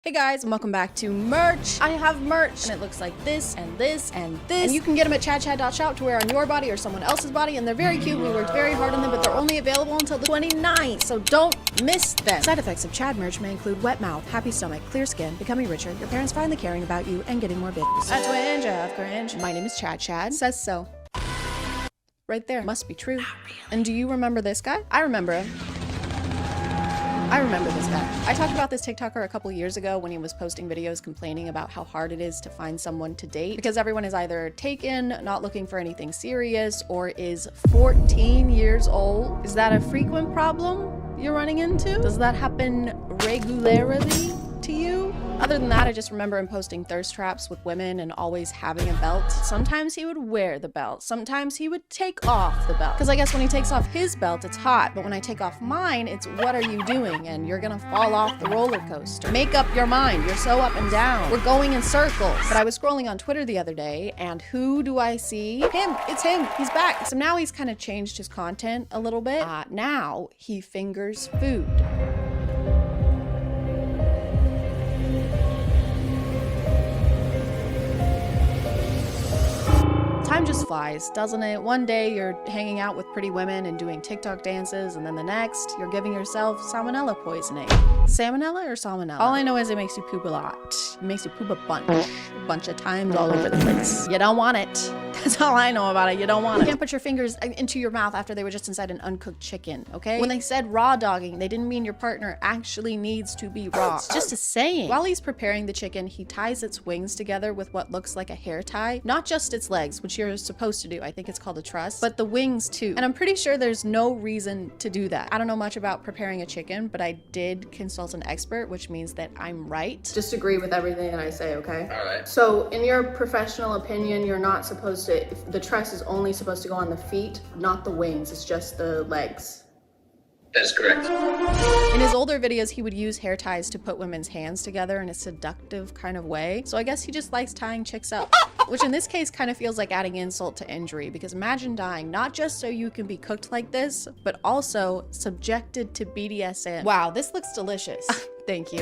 Hey guys, and welcome back to merch. I have merch, and it looks like this, and this, and this. And you can get them at ChadChad.shop to wear on your body or someone else's body, and they're very cute. We worked very hard on them, but they're only available until the 29th, so don't miss them. Side effects of Chad merch may include wet mouth, happy stomach, clear skin, becoming richer, your parents finally caring about you, and getting more bitches. A twinge of cringe. My name is ChadChad. Says so. Right there. Must be true. Really. And do you remember this guy? I remember him. I remember this guy. I talked about this TikToker a couple years ago when he was posting videos complaining about how hard it is to find someone to date because everyone is either taken, not looking for anything serious, or is 14 years old. Is that a frequent problem you're running into? Does that happen regularly to you? Other than that, I just remember him posting thirst traps with women and always having a belt. Sometimes he would wear the belt. Sometimes he would take off the belt. Because I guess when he takes off his belt, it's hot. But when I take off mine, it's what are you doing? And you're gonna fall off the roller coaster. Make up your mind. You're so up and down. We're going in circles. But I was scrolling on Twitter the other day, and who do I see? Him. It's him. He's back. So now he's kind of changed his content a little bit. Now he fingers food. Time just flies, doesn't it? One day you're hanging out with pretty women and doing TikTok dances, and then the next you're giving yourself salmonella poisoning. Salmonella or salmonella? All I know is it makes you poop a lot. It makes you poop a bunch of times all over the place. You don't want it. That's all I know about it. You don't want it. You can't put your fingers into your mouth after they were just inside an uncooked chicken, okay? When they said raw dogging, they didn't mean your partner actually needs to be raw. It's just a saying. While he's preparing the chicken, he ties its wings together with what looks like a hair tie. Not just its legs, which you're supposed to do. I think it's called a truss, but the wings too. And I'm pretty sure there's no reason to do that. I don't know much about preparing a chicken, but I did consult an expert, which means that I'm right. Just agree with everything that I say, okay? All right. So in your professional opinion, you're not supposed to, the truss is only supposed to go on the feet, not the wings. It's just the legs. That is correct. In his older videos, he would use hair ties to put women's hands together in a seductive kind of way. So I guess he just likes tying chicks up. Which in this case kind of feels like adding insult to injury, because imagine dying not just so you can be cooked like this, but also subjected to BDSM. Wow, this looks delicious. Thank you.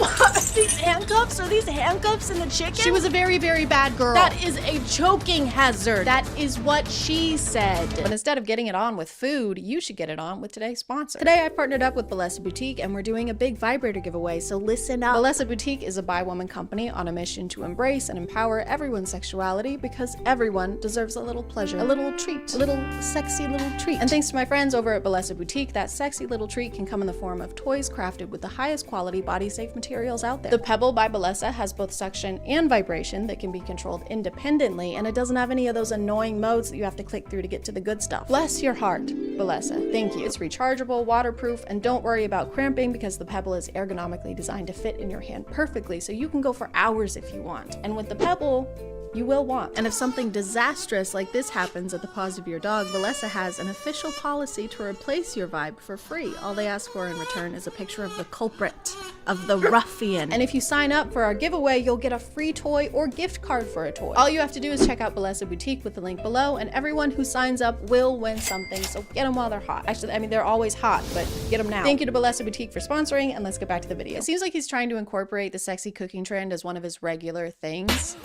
These handcuffs? Are these handcuffs in the chicken? She was a very, very bad girl. That is a choking hazard. That is what she said. But instead of getting it on with food, you should get it on with today's sponsor. Today I partnered up with Bellesa Boutique, and we're doing a big vibrator giveaway, so listen up. Bellesa Boutique is a bi-woman company on a mission to embrace and empower everyone's sexuality, because everyone deserves a little pleasure, a little treat, a little sexy little treat. And thanks to my friends over at Bellesa Boutique, that sexy little treat can come in the form of toys crafted with the highest quality body-safe materials out there. The Pebble by Bellesa has both suction and vibration that can be controlled independently, and it doesn't have any of those annoying modes that you have to click through to get to the good stuff. Bless your heart, Bellesa. Thank you. It's rechargeable, waterproof, and don't worry about cramping because the Pebble is ergonomically designed to fit in your hand perfectly, so you can go for hours if you want. And with the Pebble, you will want. And if something disastrous like this happens at the paws of your dog, Bellesa has an official policy to replace your vibe for free. All they ask for in return is a picture of the culprit, of the ruffian. And if you sign up for our giveaway, you'll get a free toy or gift card for a toy. All you have to do is check out Bellesa Boutique with the link below, and everyone who signs up will win something, so get them while they're hot. Actually, I mean, they're always hot, but get them now. Thank you to Bellesa Boutique for sponsoring, and let's get back to the video. It seems like he's trying to incorporate the sexy cooking trend as one of his regular things.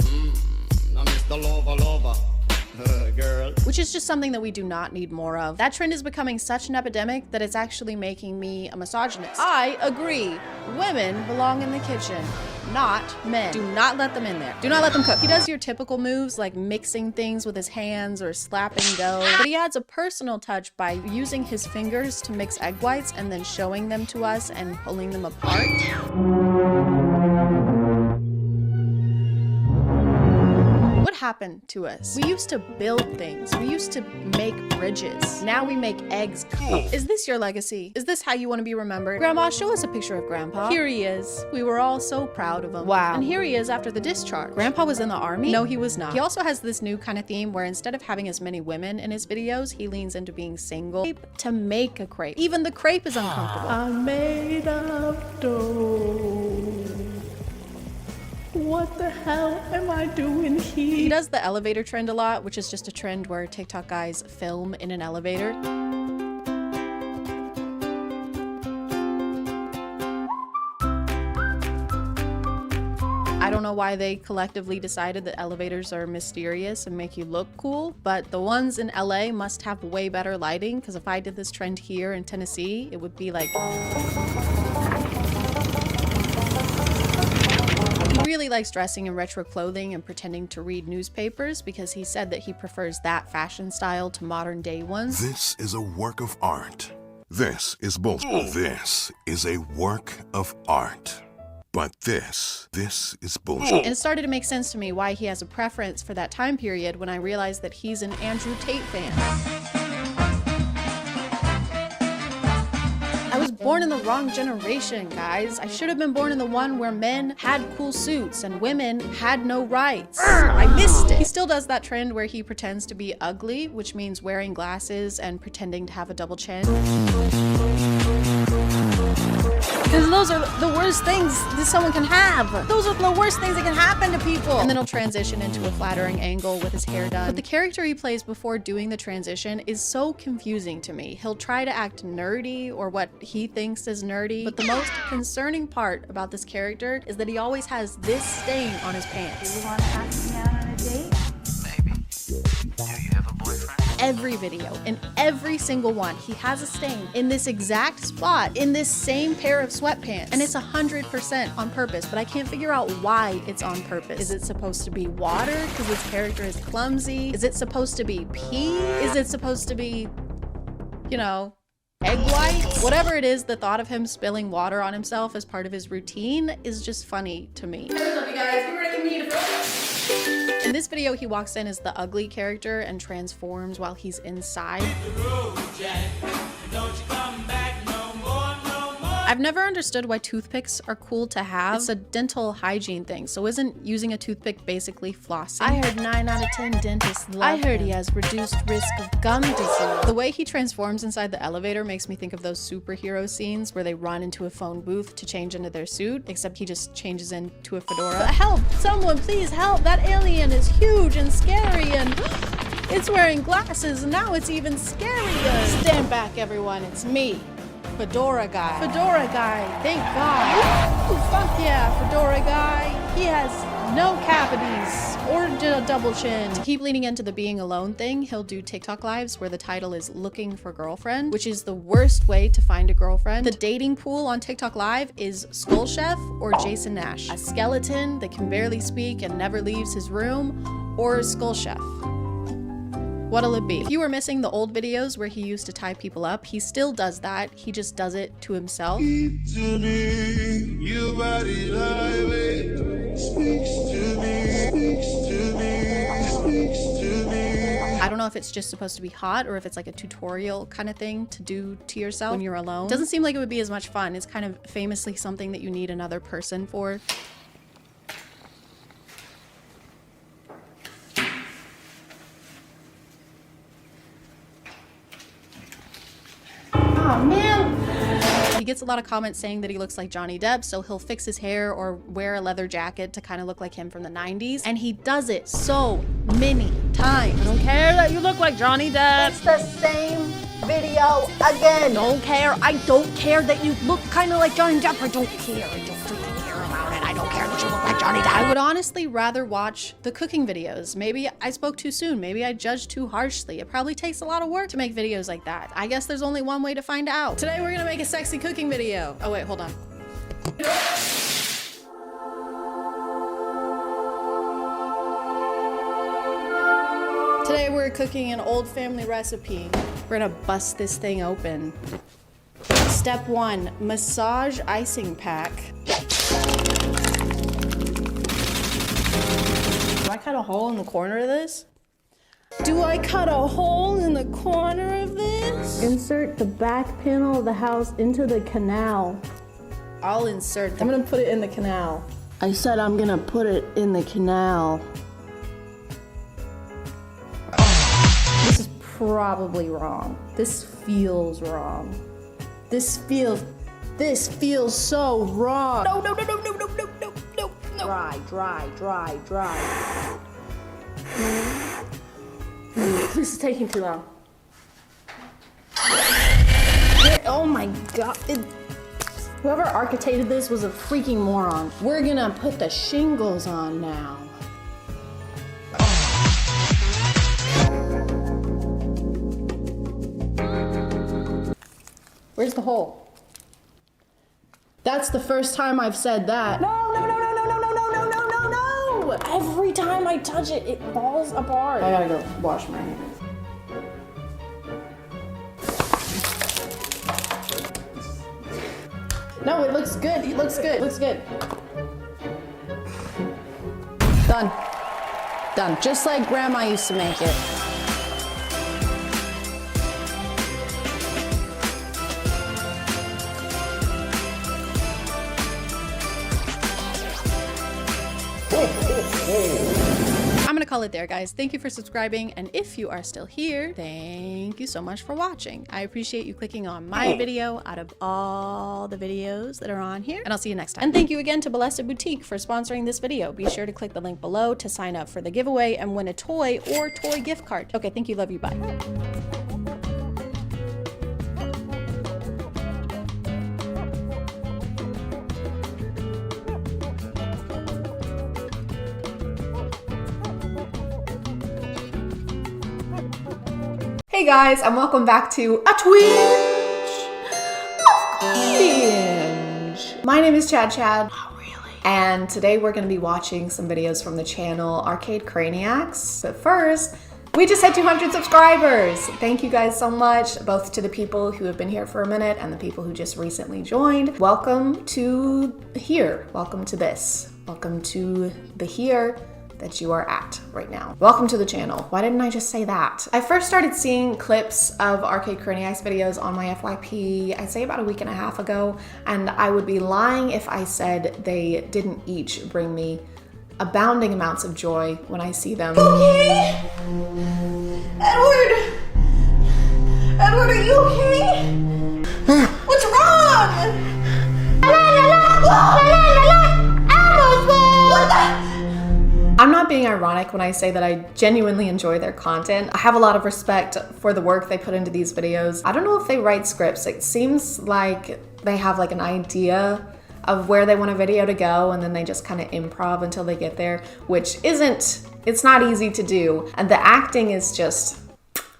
I'm Mr. Lover, girl. Which is just something that we do not need more of. That trend is becoming such an epidemic that it's actually making me a misogynist. I agree. Women belong in the kitchen, not men. Do not let them in there. Do not let them cook. He does your typical moves like mixing things with his hands or slapping dough, but he adds a personal touch by using his fingers to mix egg whites and then showing them to us and pulling them apart. What happened to us? We used to build things. We used to make bridges. Now we make eggs. Is this your legacy? Is this how you want to be remembered? Grandma, show us a picture of Grandpa. Here he is. We were all so proud of him. Wow. And here he is after the discharge. Grandpa was in the army? No, he was not. He also has this new kind of theme where instead of having as many women in his videos, he leans into being single to make a crepe. Even the crepe is uncomfortable. I'm made of dough. What the hell am I doing here? He does the elevator trend a lot, which is just a trend where TikTok guys film in an elevator. I don't know why they collectively decided that elevators are mysterious and make you look cool, but the ones in LA must have way better lighting, because if I did this trend here in Tennessee, it would be like... He really likes dressing in retro clothing and pretending to read newspapers because he said that he prefers that fashion style to modern day ones. This is a work of art. This is bullshit. This is a work of art. But this is bullshit. And it started to make sense to me why he has a preference for that time period when I realized that he's an Andrew Tate fan. I was born in the wrong generation, guys. I should have been born in the one where men had cool suits and women had no rights. I missed it. He still does that trend where he pretends to be ugly, which means wearing glasses and pretending to have a double chin. Because those are the worst things that someone can have. Those are the worst things that can happen to people. And then he'll transition into a flattering angle with his hair done. But the character he plays before doing the transition is so confusing to me. He'll try to act nerdy or what he thinks is nerdy. But the most concerning part about this character is that he always has this stain on his pants. Do you want to ask me out on a date? Maybe. Do you have a boyfriend? Every video, in every single one, he has a stain in this exact spot, in this same pair of sweatpants. And it's 100% on purpose, but I can't figure out why it's on purpose. Is it supposed to be water because his character is clumsy? Is it supposed to be pee? Is it supposed to be, you know, egg whites? Whatever it is, the thought of him spilling water on himself as part of his routine is just funny to me. What's up, you guys? Get ready for me to In this video, he walks in as the ugly character and transforms while he's inside. I've never understood why toothpicks are cool to have. It's a dental hygiene thing, so isn't using a toothpick basically flossing? I heard 9 out of 10 dentists love him. I heard he has reduced risk of gum disease. The way he transforms inside the elevator makes me think of those superhero scenes where they run into a phone booth to change into their suit, except he just changes into a fedora. But help! Someone please help! That alien is huge and scary and it's wearing glasses and now it's even scarier. Stand back, everyone. It's me. Fedora guy. Fedora guy, thank God. Ooh, fuck yeah, Fedora guy. He has no cavities or a double chin. To keep leaning into the being alone thing, he'll do TikTok lives where the title is looking for girlfriend, which is the worst way to find a girlfriend. The dating pool on TikTok Live is Skull Chef or Jason Nash, a skeleton that can barely speak and never leaves his room, or Skull Chef. What'll it be? If you were missing the old videos where he used to tie people up, he still does that. He just does it to himself. I don't know if it's just supposed to be hot or if it's like a tutorial kind of thing to do to yourself when you're alone. Doesn't seem like it would be as much fun. It's kind of famously something that you need another person for. Oh man! He gets a lot of comments saying that he looks like Johnny Depp, so he'll fix his hair or wear a leather jacket to kind of look like him from the 90s. And he does it so many times. I don't care that you look like Johnny Depp. It's the same video again. Don't care. I don't care that you look kind of like Johnny Depp. I don't care. I don't freaking care about it. I don't care that you look like Johnny Depp. I would honestly rather watch the cooking videos. Maybe I spoke too soon. Maybe I judged too harshly. It probably takes a lot of work to make videos like that. I guess there's only one way to find out. Today we're gonna make a sexy cooking video. Oh wait, hold on. Today we're cooking an old family recipe. We're gonna bust this thing open. Step 1, massage icing pack. Do I cut a hole in the corner of this? Do I cut a hole in the corner of this? Insert the back panel of the house into the canal. I'll insert them. I'm gonna put it in the canal. I said I'm gonna put it in the canal. This is probably wrong. This feels wrong. This feels so wrong. No. Dry. This is taking too long. Oh my God. Whoever architected this was a freaking moron. We're gonna put the shingles on now. Where's the hole? That's the first time I've said that. No, no, no, no, no, no, no, no, no, no, no, no! Every time I touch it, it falls apart. I gotta go wash my hands. No, it looks good. It looks good. It looks good. Done. Done. Just like Grandma used to make it. I'm gonna call it there, guys. Thank you for subscribing, and if you are still here, thank you so much for watching. I appreciate you clicking on my video out of all the videos that are on here, and I'll see you next time. And thank you again to Blessed Boutique for sponsoring this video. Be sure to click the link below to sign up for the giveaway and win a toy or toy gift card. Okay, thank you, love you, bye. Hey guys, and welcome back to a Twitch binge. My name is ChadChad. Oh, really? And today we're going to be watching some videos from the channel Arcade Craniacs. But first, we just hit 200 subscribers. Thank you guys so much, both to the people who have been here for a minute and the people who just recently joined. Welcome to here. Welcome to this. Welcome to the here that you are at right now. Welcome to the channel. Why didn't I just say that? I first started seeing clips of Arcade Craniacs videos on my FYP, I'd say about a week and a half ago, and I would be lying if I said they didn't each bring me abounding amounts of joy when I see them. Okay? Edward! Edward, are you okay? What's wrong? What the? I'm not being ironic when I say that I genuinely enjoy their content. I have a lot of respect for the work they put into these videos. I don't know if they write scripts. It seems like they have like an idea of where they want a video to go and then they just kind of improv until they get there, which it's not easy to do. And the acting is just,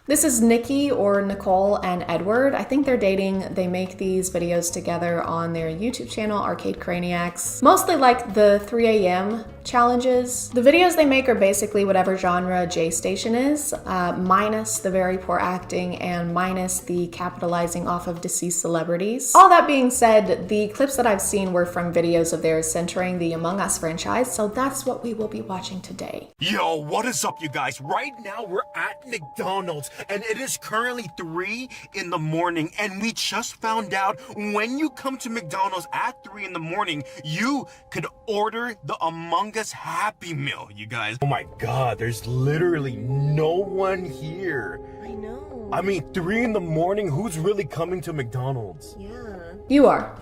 this is Nikki or Nicole and Edward. I think they're dating. They make these videos together on their YouTube channel, Arcade Craniacs. Mostly like the 3 a.m. challenges. The videos they make are basically whatever genre J Station is, minus the very poor acting and minus the capitalizing off of deceased celebrities. All that being said, the clips that I've seen were from videos of theirs centering the Among Us franchise, so that's what we will be watching today. Yo, what is up, you guys? Right now we're at McDonald's and it is currently 3 in the morning, and we just found out when you come to McDonald's at 3 in the morning, you could order the Among Us Happy Meal, you guys. Oh my god, there's literally no one here. I know. I mean, 3 in the morning, who's really coming to McDonald's? Yeah. You are.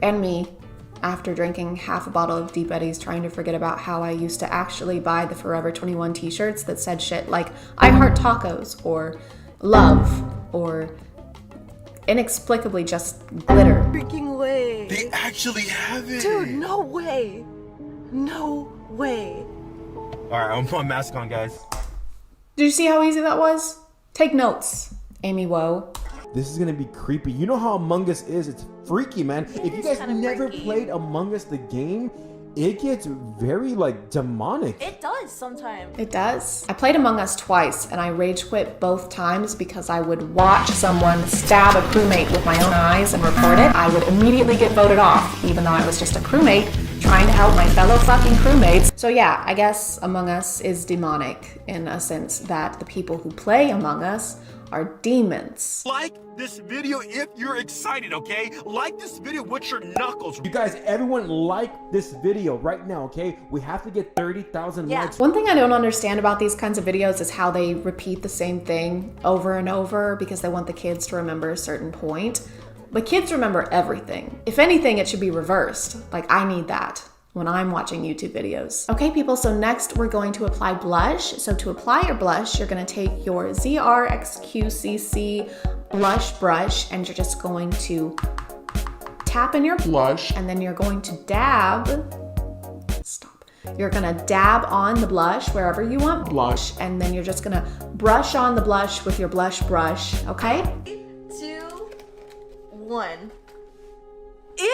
And me. After drinking half a bottle of Deep Eddies, trying to forget about how I used to actually buy the Forever 21 t-shirts that said shit like, I heart tacos, or love, or inexplicably just glitter. Freaking way. They actually have it. Dude, no way. No way. Alright, I'm putting my mask on, guys. Did you see how easy that was? Take notes, Amy Woe. This is gonna be creepy. You know how Among Us is. It's freaky, man. If you guys kinda never freaky. played Among Us the game, it gets very like demonic. It does sometimes. It does. I played Among Us twice and I rage quit both times because I would watch someone stab a crewmate with my own eyes and report it. I would immediately get voted off, even though I was just a crewmate trying to help my fellow fucking crewmates. So yeah, I guess Among Us is demonic in a sense that the people who play Among Us are demons. Like this video if you're excited, okay? Like this video with your knuckles. You guys, everyone like this video right now, okay? We have to get 30,000 Yeah. likes. One thing I don't understand about these kinds of videos is how they repeat the same thing over and over because they want the kids to remember a certain point. But kids remember everything. If anything, it should be reversed. Like, I need that when I'm watching YouTube videos. Okay, people, so next we're going to apply blush. So to apply your blush, you're gonna take your ZRXQCC blush brush and you're just going to tap in your blush, and then you're going to dab. Stop. You're gonna dab on the blush wherever you want blush, and then you're just gonna brush on the blush with your blush brush, okay? 2, 1. Ew!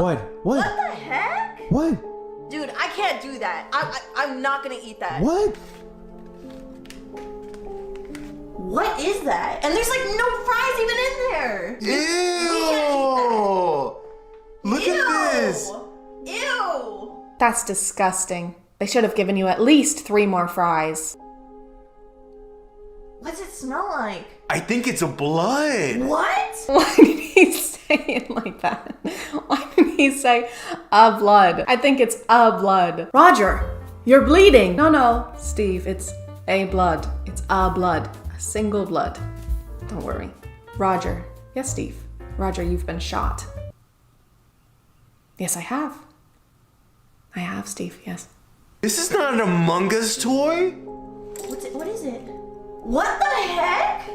What? What the heck? What? Dude, I can't do that. I'm not gonna eat that. What? What is that? And there's like no fries even in there. Ew! Look at this. Ew! That's disgusting. They should have given you at least 3 more fries. What's it smell like? I think it's a blood. What? Why did he say it like that? Why did he say a blood? I think it's a blood. Roger, you're bleeding. No, Steve, it's a blood. It's a blood. A single blood. Don't worry. Roger. Yes, Steve. Roger, you've been shot. Yes, I have. I have, Steve, yes. This is not an Among Us toy. What is it? What the heck?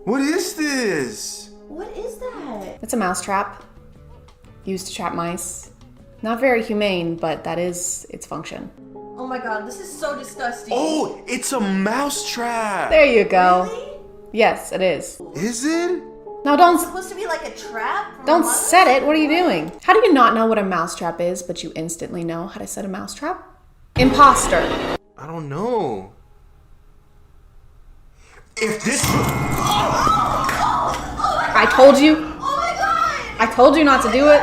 What is this? What is that? It's a mousetrap used to trap mice. Not very humane, but that is its function. Oh my god, this is so disgusting. Oh, it's a mouse trap. There you go. Really? Yes, it is. Is it? Now don't It's supposed to be like a trap? for don't a mouse? set it. What are you doing? How do you not know what a mousetrap is, but you instantly know how to set a mousetrap? Imposter. I don't know. If this I told you. Oh my god! I told you not to do it.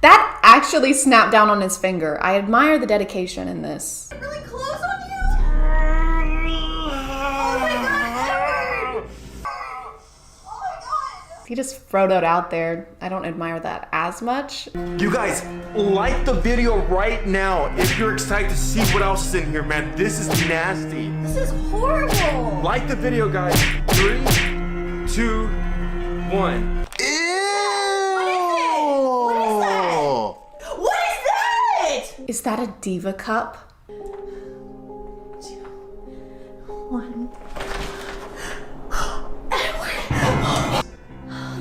That actually snapped down on his finger. I admire the dedication in this. Really close on you? Oh my god, Edward! Oh my god! He just frodoed out there. I don't admire that as much. You guys, like the video right now if you're excited to see what else is in here, man. This is nasty. This is horrible! Like the video, guys. 3, 2, 1. Ew! What is that? What is that? Is that a diva cup? 2, 1.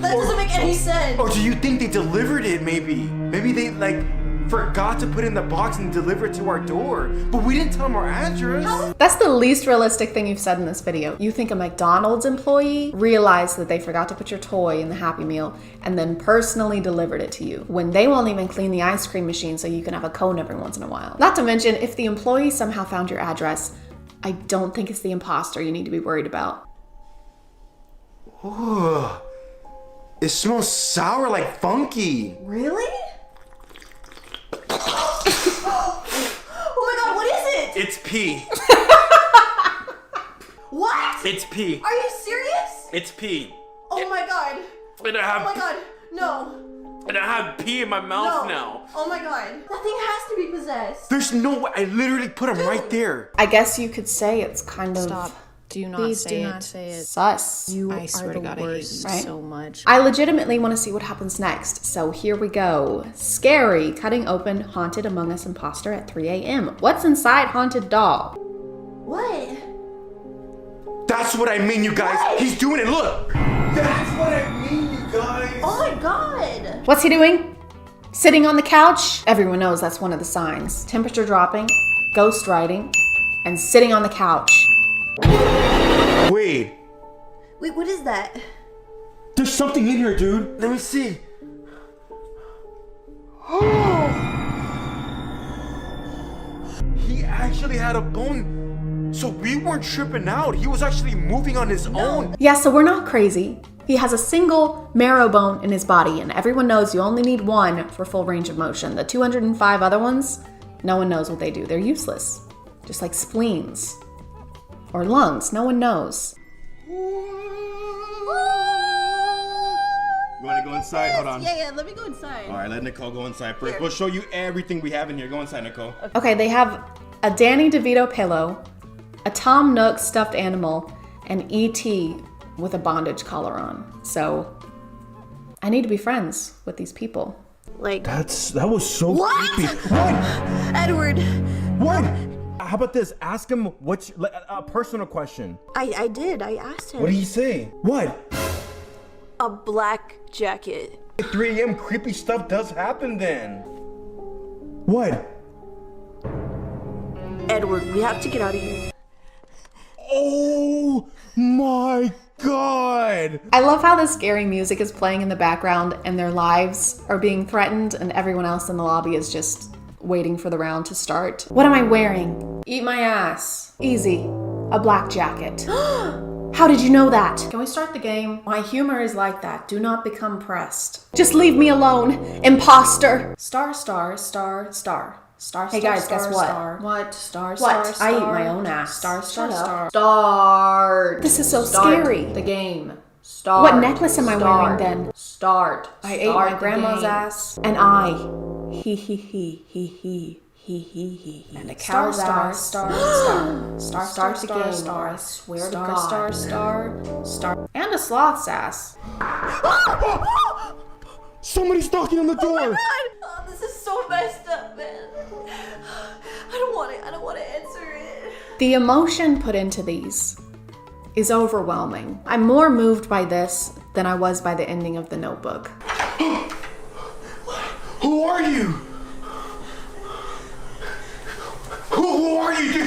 That doesn't make any sense. Or do you think they delivered it, maybe? Maybe they, like, forgot to put it in the box and deliver it to our door. But we didn't tell them our address. That's the least realistic thing you've said in this video. You think a McDonald's employee realized that they forgot to put your toy in the Happy Meal and then personally delivered it to you when they won't even clean the ice cream machine so you can have a cone every once in a while. Not to mention, if the employee somehow found your address, I don't think it's the imposter you need to be worried about. Ugh. It smells sour, like funky. Really? Oh my god, what is it? It's pee. What? It's pee. Are you serious? It's pee. Oh my god. And I Oh my have god. No. and I have pee in my mouth No. now. Oh my god. That thing has to be possessed. There's no way. I literally put him right there. I guess you could say it's kind of Stop. Do not Please say do it. not say it. Sus. You I are the worst right? so much. I legitimately want to see what happens next, so here we go. Scary, cutting open haunted Among Us imposter at 3 a.m. What's inside haunted doll? What? That's what I mean, you guys. What? He's doing it. Look. That's what I mean, you guys. Oh my god. What's he doing? Sitting on the couch? Everyone knows that's one of the signs. Temperature dropping, ghost riding, and sitting on the couch. Wait. Wait, what is that? There's something in here, dude. Let me see. He actually had a bone. So we weren't tripping out. He was actually moving on his own. Yeah, so we're not crazy. He has a single marrow bone in his body, and everyone knows you only need one for full range of motion. The 205 other ones, no one knows what they do. They're useless. Just like spleens. Or lungs, no one knows. You want to go inside? Hold on. Yeah, let me go inside. All right, let Nicole go inside first. We'll show you everything we have in here. Go inside, Nicole. Okay, they have a Danny DeVito pillow, a Tom Nook stuffed animal, and E.T. with a bondage collar on. So, I need to be friends with these people. Like, That was so what? creepy. Edward, What? How about this? Ask him what's a personal question. I did. I asked him. What did he say? What? a black jacket. At 3 a.m. creepy stuff does happen then. What? Edward, we have to get out of here. Oh my god! I love how the scary music is playing in the background and their lives are being threatened and everyone else in the lobby is just waiting for the round to start. What am I wearing? Eat my ass. Easy. A black jacket. How did you know that? Can we start the game? My humor is like that. Do not become pressed. Just leave me alone, imposter. Star, star, star, star. Star, hey guys, guess what? Star. What? Star, star, what? I eat my own ass. Star, star, star. Start. This is so scary. The game. Start. What necklace am I wearing then? Start. I ate my grandma's ass. And I. He. And a cow's ass. Star. Start the game. Star. I swear to God. Star. And a sloth's ass. Somebody's knocking on the door! Oh, this is so messed up, man. I don't want to answer it. The emotion put into these is overwhelming. I'm more moved by this than I was by the ending of The Notebook. Who are you? Who are you?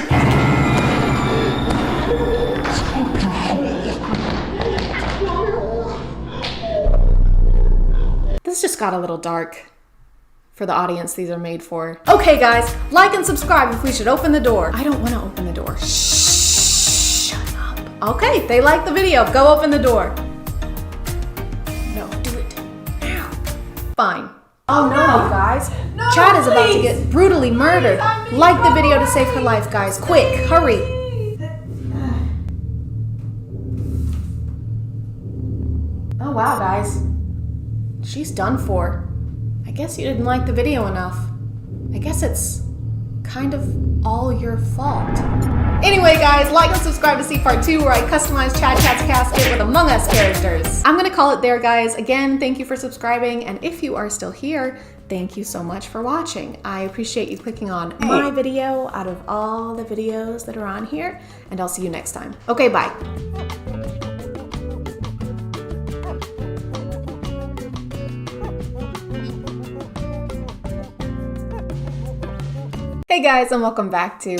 This just got a little dark for the audience these are made for. Okay guys, like and subscribe if we should open the door. I don't want to open the door. Shh, shut up. Okay, they like the video. Go open the door. No, do it now. Fine. Oh no, guys. No, Chad is about to get brutally murdered. Like the video to save her life, guys. Quick, hurry. Oh wow, guys. She's done for. I guess you didn't like the video enough. I guess it's kind of all your fault. Anyway, guys, like and subscribe to see part 2 where I customize ChadChad's casket with Among Us characters. I'm gonna call it there, guys. Again, thank you for subscribing, and if you are still here, thank you so much for watching. I appreciate you clicking on my video out of all the videos that are on here, and I'll see you next time. Okay, bye. Hey guys, and welcome back to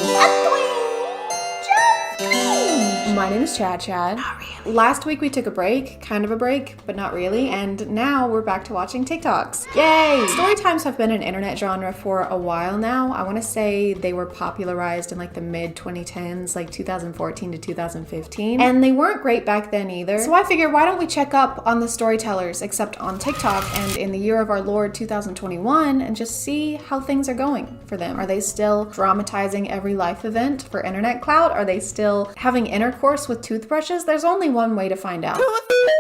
My name is ChadChad. Not really. Last week we took a break, kind of a break, but not really, and now we're back to watching TikToks. Yay! Story times have been an internet genre for a while now. I want to say they were popularized in like the mid-2010s, like 2014 to 2015, and they weren't great back then either. So I figured, why don't we check up on the storytellers, except on TikTok and in the year of our Lord 2021, and just see how things are going for them. Are they still dramatizing every life event for internet clout? Are they still having intercourse with toothbrushes? There's only one way to find out.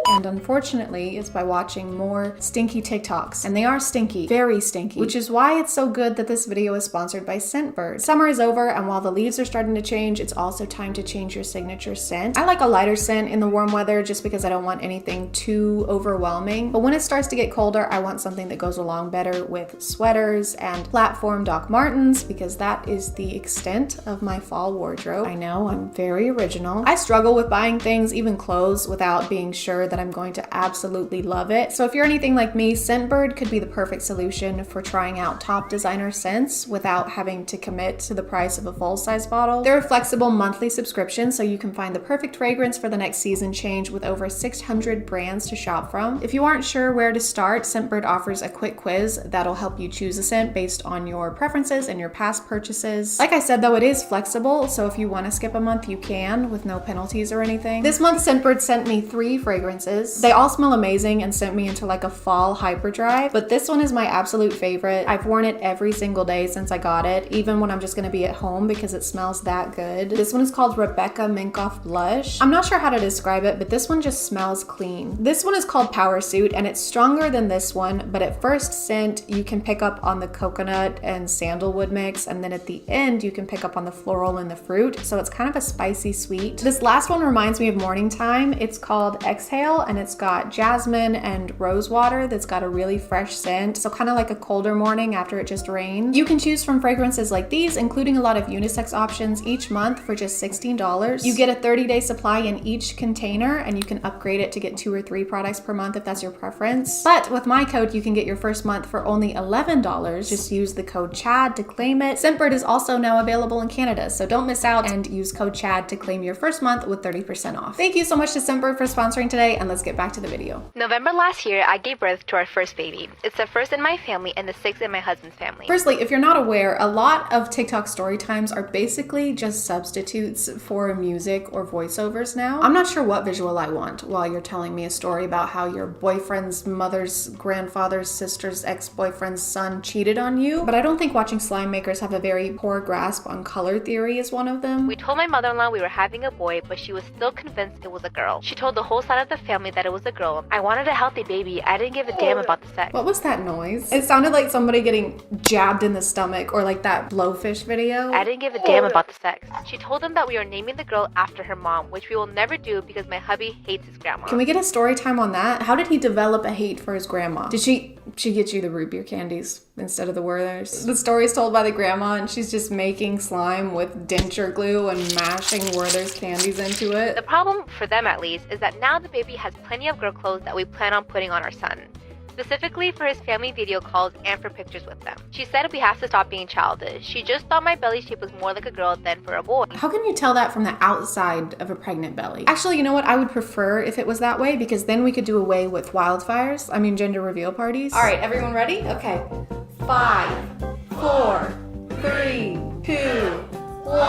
And unfortunately, it's by watching more stinky TikToks. And they are stinky, very stinky, which is why it's so good that this video is sponsored by Scentbird. Summer is over, and while the leaves are starting to change, it's also time to change your signature scent. I like a lighter scent in the warm weather just because I don't want anything too overwhelming. But when it starts to get colder, I want something that goes along better with sweaters and platform Doc Martens, because that is the extent of my fall wardrobe. I know, I'm very original. I struggle with buying things, even clothes, without being sure that I'm going to absolutely love it. So if you're anything like me, Scentbird could be the perfect solution for trying out top designer scents without having to commit to the price of a full-size bottle. They're a flexible monthly subscription, so you can find the perfect fragrance for the next season change with over 600 brands to shop from. If you aren't sure where to start, Scentbird offers a quick quiz that'll help you choose a scent based on your preferences and your past purchases. Like I said though, it is flexible, so if you want to skip a month, you can, with no penalties or anything. This month, Scentbird sent me 3 fragrances. They all smell amazing and sent me into like a fall hyperdrive, but this one is my absolute favorite. I've worn it every single day since I got it, even when I'm just gonna be at home, because it smells that good. This one is called Rebecca Minkoff Blush. I'm not sure how to describe it, but this one just smells clean. This one is called Power Suit, and it's stronger than this one, but at first scent, you can pick up on the coconut and sandalwood mix, and then at the end, you can pick up on the floral and the fruit, so it's kind of a spicy sweet. The This last one reminds me of morning time. It's called Exhale, and it's got jasmine and rose water that's got a really fresh scent. So kind of like a colder morning after it just rained. You can choose from fragrances like these, including a lot of unisex options each month for just $16. You get a 30-day supply in each container, and you can upgrade it to get 2 or 3 products per month if that's your preference. But with my code, you can get your first month for only $11. Just use the code CHAD to claim it. Scentbird is also now available in Canada, so don't miss out and use code CHAD to claim your first month with 30% off. Thank you so much to Scentbird for sponsoring today, and let's get back to the video. November last year, I gave birth to our first baby. It's the first in my family and the 6th in my husband's family. Firstly, if you're not aware, a lot of TikTok story times are basically just substitutes for music or voiceovers now. I'm not sure what visual I want while you're telling me a story about how your boyfriend's mother's grandfather's sister's ex-boyfriend's son cheated on you, but I don't think watching slime makers have a very poor grasp on color theory is one of them. We told my mother-in-law we were having a boy, but she was still convinced it was a girl. She told the whole side of the family that it was a girl. I wanted a healthy baby. I didn't give a damn about the sex. What was that noise? It sounded like somebody getting jabbed in the stomach, or like that blowfish video. I didn't give a damn about the sex. She told them that we are naming the girl after her mom, which we will never do because my hubby hates his grandma. Can we get a story time on that? How did he develop a hate for his grandma? Did she get you the root beer candies instead of the Werther's? The story's told by the grandma, and she's just making slime with denture glue and mashing Werther's candies into it. The problem, for them at least, is that now the baby has plenty of girl clothes that we plan on putting on our son. Specifically for his family video calls and for pictures with them. She said we have to stop being childish. She just thought my belly shape was more like a girl than for a boy. How can you tell that from the outside of a pregnant belly? Actually, you know what? I would prefer if it was that way, because then we could do away with wildfires. I mean, gender reveal parties. All right, everyone ready? Okay. 5, 4, 3, 2, 1.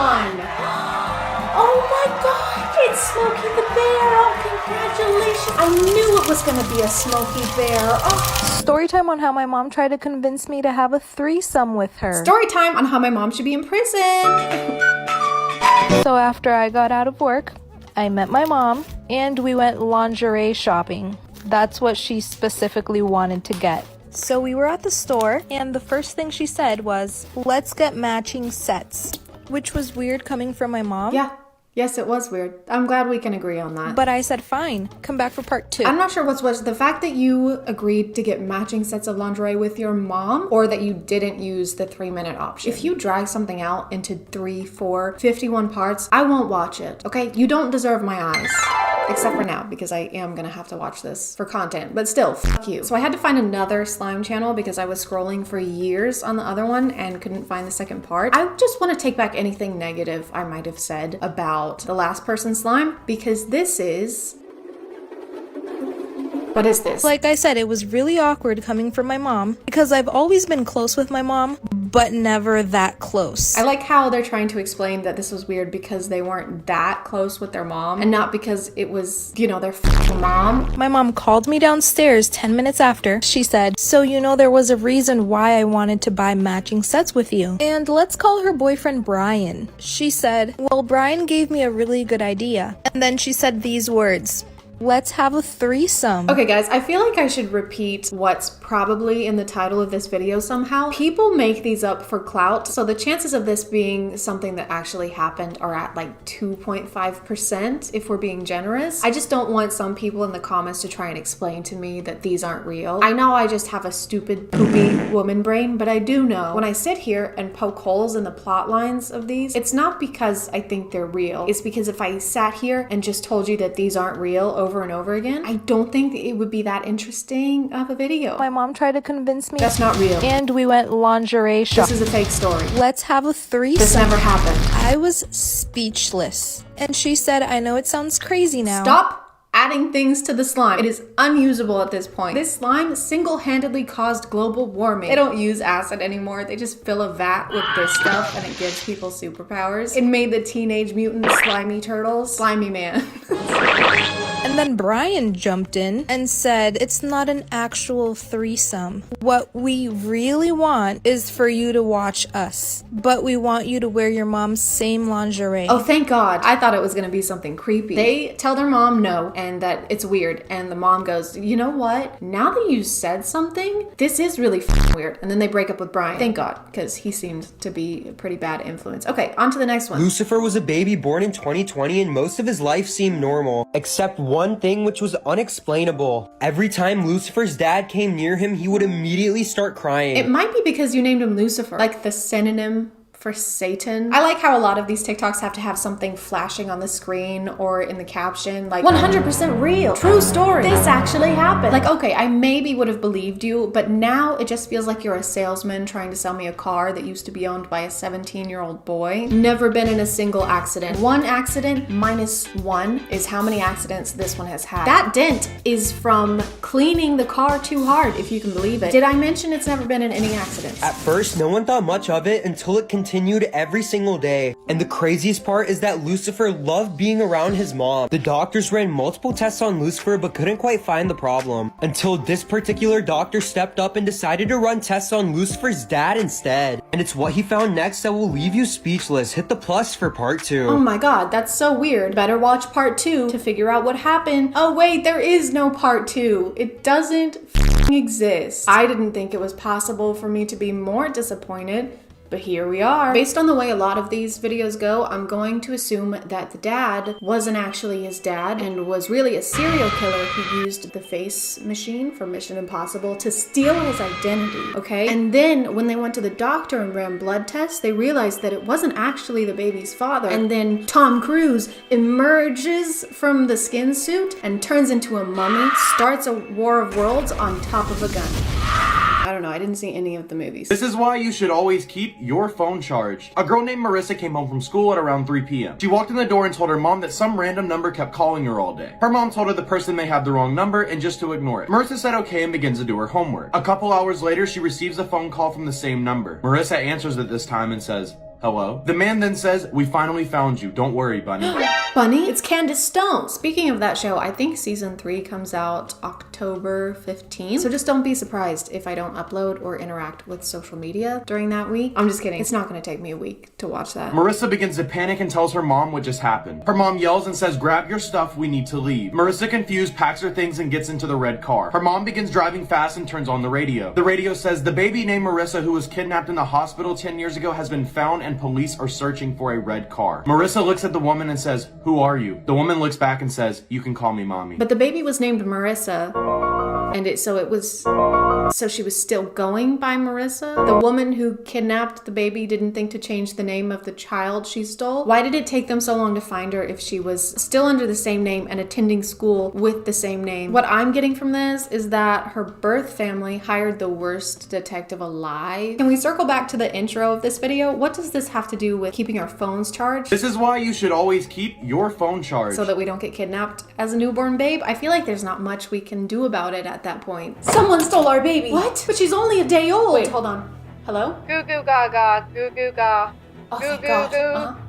Oh my God, it's Smokey the Bear. Oh, congratulations. I knew it was gonna be a Smokey Bear. Oh. Story time on how my mom tried to convince me to have a threesome with her. Story time on how my mom should be in prison. So after I got out of work, I met my mom and we went lingerie shopping. That's what she specifically wanted to get. So we were at the store and the first thing she said was, let's get matching sets, which was weird coming from my mom. Yeah. Yes, it was weird. I'm glad we can agree on that. But I said, fine, come back for part 2. I'm not sure what's worse, the fact that you agreed to get matching sets of lingerie with your mom, or that you didn't use the 3-minute option. If you drag something out into 3, 4, 51 parts, I won't watch it, okay? You don't deserve my eyes. Except for now, because I am gonna have to watch this for content, but still, fuck you. So I had to find another slime channel because I was scrolling for years on the other one and couldn't find the second part. I just want to take back anything negative I might have said about the last person slime, because this is... What is this? Like I said, it was really awkward coming from my mom because I've always been close with my mom, but never that close. I like how they're trying to explain that this was weird because they weren't that close with their mom and not because it was, you know, their f***ing mom. My mom called me downstairs 10 minutes after. She said, so you know there was a reason why I wanted to buy matching sets with you. And let's call her boyfriend Brian. She said, well, Brian gave me a really good idea. And then she said these words. Let's have a threesome. Okay guys, I feel like I should repeat what's probably in the title of this video somehow. People make these up for clout, so the chances of this being something that actually happened are at like 2.5% if we're being generous. I just don't want some people in the comments to try and explain to me that these aren't real. I know I just have a stupid, poopy woman brain, but I do know when I sit here and poke holes in the plot lines of these, it's not because I think they're real. It's because if I sat here and just told you that these aren't real over and over again, I don't think it would be that interesting of a video. My mom tried to convince me. That's not real. And we went lingerie shopping. This is a fake story. Let's have a threesome. This never happened. I was speechless. And she said, I know it sounds crazy now. Stop adding things to the slime. It is unusable at this point. This slime single-handedly caused global warming. They don't use acid anymore. They just fill a vat with this stuff and it gives people superpowers. It made the Teenage Mutant Slimy Turtles Slimy Man. And And then Brian jumped in and said it's not an actual threesome. What we really want is for you to watch us, but we want you to wear your mom's same lingerie. Oh, thank God. I thought it was gonna be something creepy. They tell their mom no and that it's weird, and the mom goes, you know what? Now that you said something, this is really weird. And then they break up with Brian. Thank God, because he seemed to be a pretty bad influence. Okay, on to the next one. Lucifer was a baby born in 2020 and most of his life seemed normal, except one thing which was unexplainable. Every time Lucifer's dad came near him, he would immediately start crying. It might be because you named him Lucifer, like the synonym for Satan. I like how a lot of these TikToks have to have something flashing on the screen or in the caption, like 100% real, true story, this actually happened. Like, okay, I maybe would have believed you, but now it just feels like you're a salesman trying to sell me a car that used to be owned by a 17-year-old boy. Never been in a single accident. One accident minus one is how many accidents this one has had. That dent is from cleaning the car too hard, if you can believe it. Did I mention it's never been in any accidents? At first, no one thought much of it until it continued every single day. And the craziest part is that Lucifer loved being around his mom. The doctors ran multiple tests on Lucifer but couldn't quite find the problem, until this particular doctor stepped up and decided to run tests on Lucifer's dad instead. And it's what he found next that will leave you speechless. Hit the plus for part 2. Oh my God, that's so weird. Better watch part 2 to figure out what happened. Oh wait, there is no part 2. It doesn't exist. I didn't think it was possible for me to be more disappointed, but here we are. Based on the way a lot of these videos go, I'm going to assume that the dad wasn't actually his dad and was really a serial killer who used the face machine from Mission Impossible to steal his identity, okay? And then when they went to the doctor and ran blood tests, they realized that it wasn't actually the baby's father. And then Tom Cruise emerges from the skin suit and turns into a mummy, starts a war of worlds on top of a gun. I don't know, I didn't see any of the movies. This is why you should always keep your phone charged. A girl named Marissa came home from school at around 3 p.m. She walked in the door and told her mom that some random number kept calling her all day. Her mom told her the person may have the wrong number and just to ignore it. Marissa said okay and begins to do her homework. A couple hours later, she receives a phone call from the same number. Marissa answers it this time and says, hello? The man then says, we finally found you. Don't worry, Bunny. Bunny? It's Candace Stone. Speaking of that show, I think season 3 comes out October 15th. So just don't be surprised if I don't upload or interact with social media during that week. I'm just kidding. It's not going to take me a week to watch that. Marissa begins to panic and tells her mom what just happened. Her mom yells and says, grab your stuff, we need to leave. Marissa, confused, packs her things and gets into the red car. Her mom begins driving fast and turns on the radio. The radio says, the baby named Marissa who was kidnapped in the hospital 10 years ago has been found and police are searching for a red car. Marissa looks at the woman and says, who are you? The woman looks back and says, you can call me mommy. But the baby was named Marissa, and so she was still going by Marissa? The woman who kidnapped the baby didn't think to change the name of the child she stole? Why did it take them so long to find her if she was still under the same name and attending school with the same name? What I'm getting from this is that her birth family hired the worst detective alive. Can we circle back to the intro of this video? What does this have to do with keeping our phones charged? This is why you should always keep your phone charged. So that we don't get kidnapped as a newborn babe? I feel like there's not much we can do about it at that point. Someone stole our baby! What? But she's only a day old! Wait, hold on. Hello? Goo goo gaga, goo goo ga. Oh, Goo thank goo God. goo.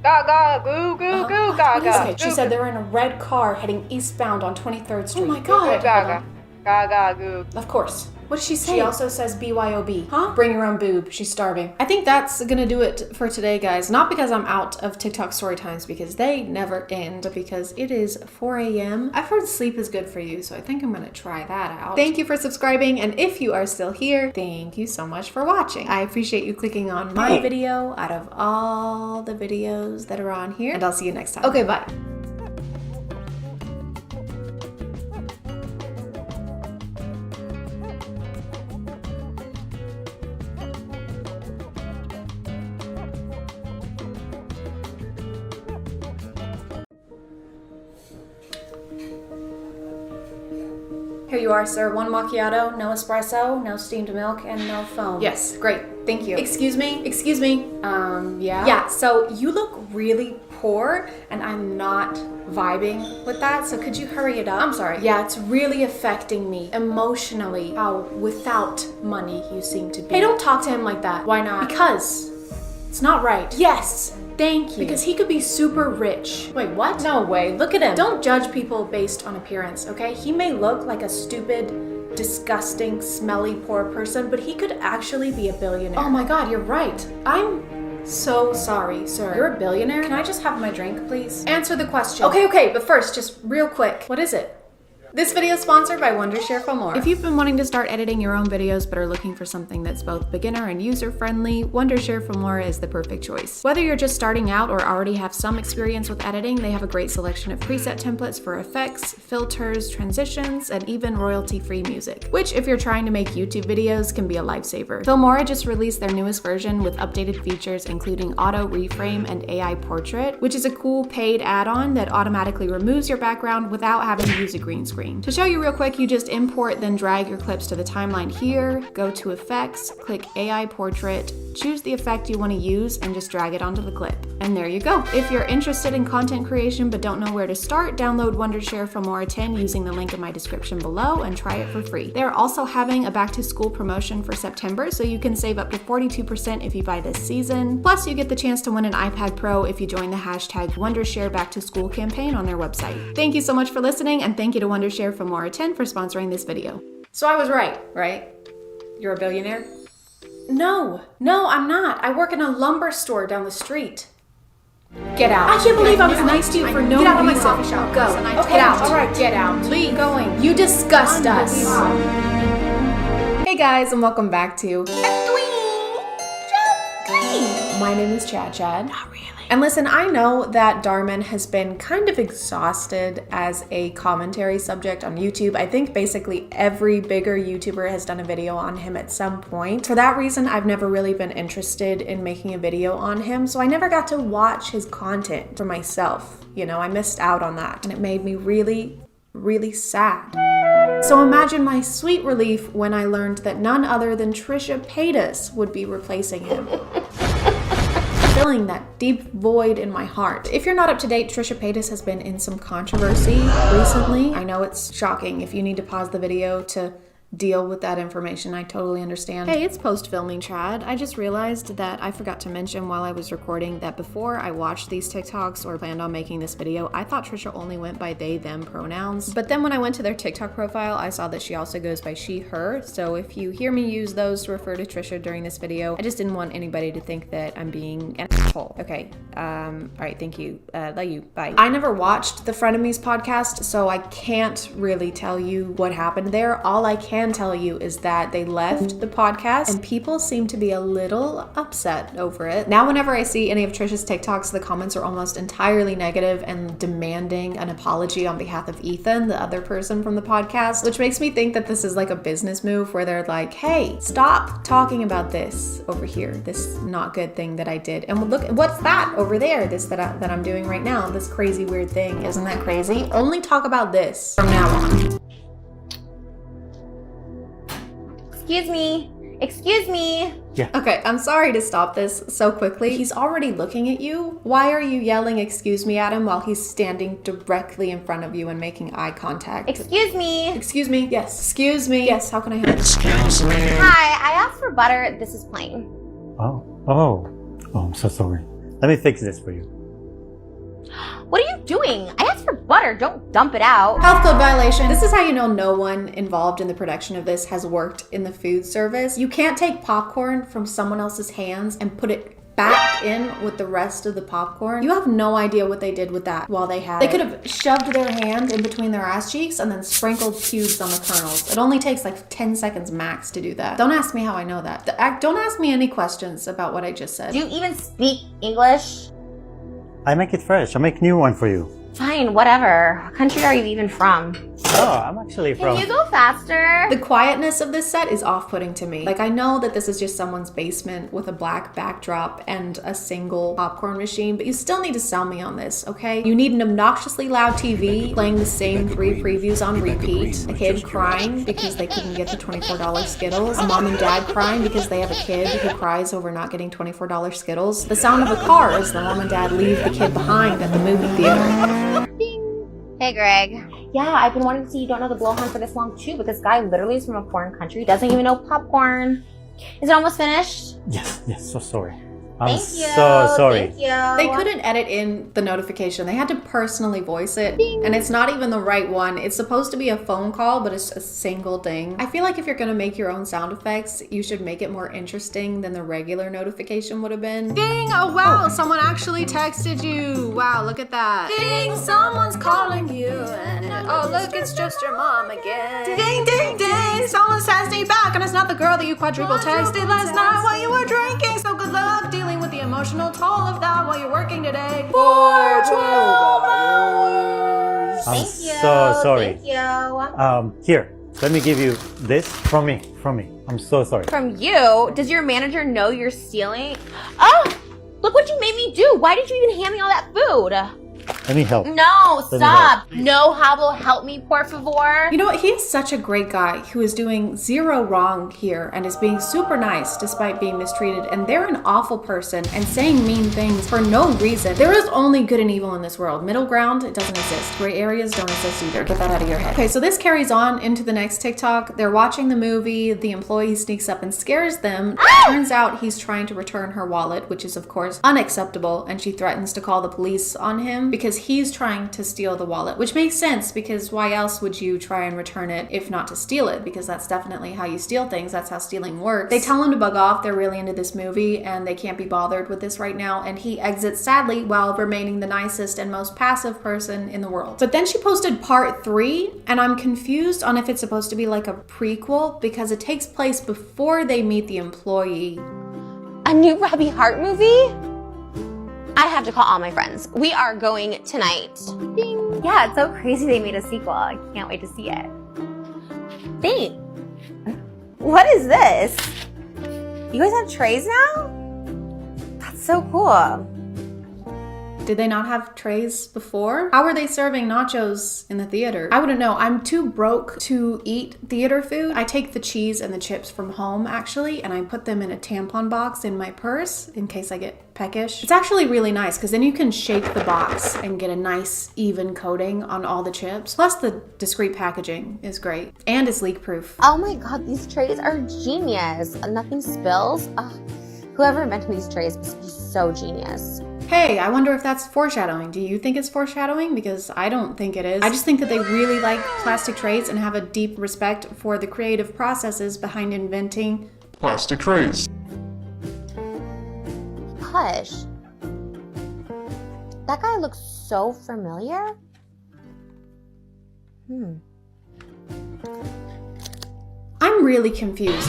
Gaga, goo goo goo gaga. Okay, she said they were in a red car heading eastbound on 23rd Street. Oh my Goo God. gaga. Gaga goo. Of course. What did she say? She also says BYOB. Huh? Bring your own boob. She's starving. I think that's gonna do it for today, guys. Not because I'm out of TikTok story times, because they never end, but because it is 4 a.m. I've heard sleep is good for you, so I think I'm gonna try that out. Thank you for subscribing, and if you are still here, thank you so much for watching. I appreciate you clicking on my video out of all the videos that are on here, and I'll see you next time. Okay, bye. Here you are, sir. 1 macchiato, no espresso, no steamed milk, and no foam. Yes, great. Thank you. Excuse me? Excuse me? Yeah? Yeah, so you look really poor, and I'm not vibing with that, so could you hurry it up? I'm sorry. Yeah, it's really affecting me emotionally how without money you seem to be. Hey, don't talk to him like that. Why not? Because It's not right. Yes, thank you. Because he could be super rich. Wait, what? No way, look at him. Don't judge people based on appearance, okay? He may look like a stupid, disgusting, smelly, poor person, but he could actually be a billionaire. Oh my God, you're right. I'm so sorry, sir. You're a billionaire? Can I just have my drink, please? Answer the question. Okay, but first, just real quick. What is it? This video is sponsored by Wondershare for More. If you've been wanting to start editing your own videos but are looking for something that's both beginner and user-friendly, Wondershare for More is the perfect choice. Whether you're just starting out or already have some experience with editing, they have a great selection of preset templates for effects, filters, transitions, and even royalty-free music, which if you're trying to make YouTube videos can be a lifesaver. Filmora just released their newest version with updated features including auto reframe and AI portrait, which is a cool paid add-on that automatically removes your background without having to use a green screen. To show you real quick, you just import, then drag your clips to the timeline here, go to effects, click AI portrait, choose the effect you want to use, and just drag it onto the clip. And there you go. If you're interested in content creation but don't know where to start, download Wondershare for More 10 using the link in my description below and try it for free. They're also having a back to school promotion for September, so you can save up to 42% if you buy this season. Plus, you get the chance to win an iPad Pro if you join the hashtag Wondershare Back to School campaign on their website. Thank you so much for listening, and thank you to Wondershare for More 10 for sponsoring this video. So I was right? You're a billionaire? No, I'm not. I work in a lumber store down the street. Get out. I can't believe I was nice to you for no reason. Get out of my coffee shop. Go. Okay, get out. All right, get out. Leave. Going. You disgust us. Hey guys, and welcome back to My name is ChadChad. Not really. And listen, I know that Darman has been kind of exhausted as a commentary subject on YouTube. I think basically every bigger YouTuber has done a video on him at some point. For that reason, I've never really been interested in making a video on him, so I never got to watch his content for myself. You know, I missed out on that, and it made me really, really sad. So imagine my sweet relief when I learned that none other than Trisha Paytas would be replacing him. Filling that deep void in my heart. If you're not up to date, Trisha Paytas has been in some controversy recently. I know it's shocking. If you need to pause the video to deal with that information, I totally understand. Hey, it's post-filming, Chad. I just realized that I forgot to mention while I was recording that before I watched these TikToks or planned on making this video, I thought Trisha only went by they, them pronouns. But then when I went to their TikTok profile, I saw that she also goes by she, her. So if you hear me use those to refer to Trisha during this video, I just didn't want anybody to think that I'm being an asshole. Okay, all right, thank you. Love you, bye. I never watched the Frenemies podcast, so I can't really tell you what happened there. All I can tell you is that they left the podcast and people seem to be a little upset over it. Now whenever I see any of Trisha's TikToks, the comments are almost entirely negative and demanding an apology on behalf of Ethan, the other person from the podcast, which makes me think that this is like a business move where they're like, hey, stop talking about this over here, this not good thing that I did. And look, what's that over there, this that I'm doing right now, this crazy weird thing. Isn't that crazy? Only talk about this from now on. Excuse me. Yeah. Okay, I'm sorry to stop this so quickly. He's already looking at you. Why are you yelling excuse me at him while he's standing directly in front of you and making eye contact? Excuse me. Excuse me. Yes. Excuse me. Yes, how can I help? Excuse me. Hi, I asked for butter. This is plain. Oh, I'm so sorry. Let me fix this for you. What are you doing? I asked for butter. Don't dump it out. Health code violation. This is how you know no one involved in the production of this has worked in the food service. You can't take popcorn from someone else's hands and put it back in with the rest of the popcorn. You have no idea what they did with that while they had it. They could have shoved their hand in between their ass cheeks and then sprinkled cubes on the kernels. It only takes like 10 seconds max to do that. Don't ask me how I know that. Don't ask me any questions about what I just said. Do you even speak English? I make it fresh. I make new one for you. Fine, whatever. What country are you even from? Oh, I'm actually from... Can you go faster? The quietness of this set is off-putting to me. Like, I know that this is just someone's basement with a black backdrop and a single popcorn machine, but you still need to sell me on this, okay? You need an obnoxiously loud TV playing the same 3 previews on repeat, a kid crying because they couldn't get the $24 Skittles, a mom and dad crying because they have a kid who cries over not getting $24 Skittles, the sound of a car as the mom and dad leave the kid behind at the movie theater. Hey, Greg. Yeah, I've been wanting to see You Don't Know the Blowhorn for this long too, but this guy literally is from a foreign country, doesn't even know popcorn. Is it almost finished? Yes, so sorry. I'm so sorry. Thank you. They couldn't edit in the notification. They had to personally voice it. And it's not even the right one. It's supposed to be a phone call, but it's a single ding. I feel like if you're gonna make your own sound effects, you should make it more interesting than the regular notification would have been. Ding! Oh wow, someone actually texted you. Wow, look at that. Ding! Someone's calling you. Oh look, it's just your mom again. Ding, ding, ding! Someone's texting you back, and it's not the girl that you quadruple texted last night while you were drinking. So good luck dealing with the emotional toll of that while you're working today for 12 hours. I'm Thank you. so sorry. Thank you. Here, let me give you this from me. I'm so sorry. From you? Does your manager know you're stealing? Oh, look what you made me do. Why did you even hand me all that food? Let me help. No, Let me stop. No hablo, help me, por favor. You know what? He is such a great guy who is doing zero wrong here and is being super nice despite being mistreated. And they're an awful person and saying mean things for no reason. There is only good and evil in this world. Middle ground, it doesn't exist. Gray areas don't exist either. Get that out of your head. Okay, so this carries on into the next TikTok. They're watching the movie. The employee sneaks up and scares them. Turns out he's trying to return her wallet, which is of course unacceptable. And she threatens to call the police on him because he's trying to steal the wallet, which makes sense because why else would you try and return it if not to steal it? Because that's definitely how you steal things. That's how stealing works. They tell him to bug off. They're really into this movie and they can't be bothered with this right now. And he exits sadly while remaining the nicest and most passive person in the world. But then she posted part 3 and I'm confused on if it's supposed to be like a prequel because it takes place before they meet the employee. A new Robbie Hart movie? I have to call all my friends. We are going tonight. Ding. Yeah, it's so crazy they made a sequel. I can't wait to see it. Thanks. What is this? You guys have trays now? That's so cool. Did they not have trays before? How were they serving nachos in the theater? I wouldn't know. I'm too broke to eat theater food. I take the cheese and the chips from home actually, and I put them in a tampon box in my purse in case I get peckish. It's actually really nice because then you can shake the box and get a nice even coating on all the chips. Plus the discreet packaging is great and it's leak proof. Oh my God, these trays are genius. Nothing spills. Whoever invented these trays must be so genius. Hey, I wonder if that's foreshadowing. Do you think it's foreshadowing? Because I don't think it is. I just think that they really like plastic trays and have a deep respect for the creative processes behind inventing Plastic trays. Hush. That guy looks so familiar. I'm really confused.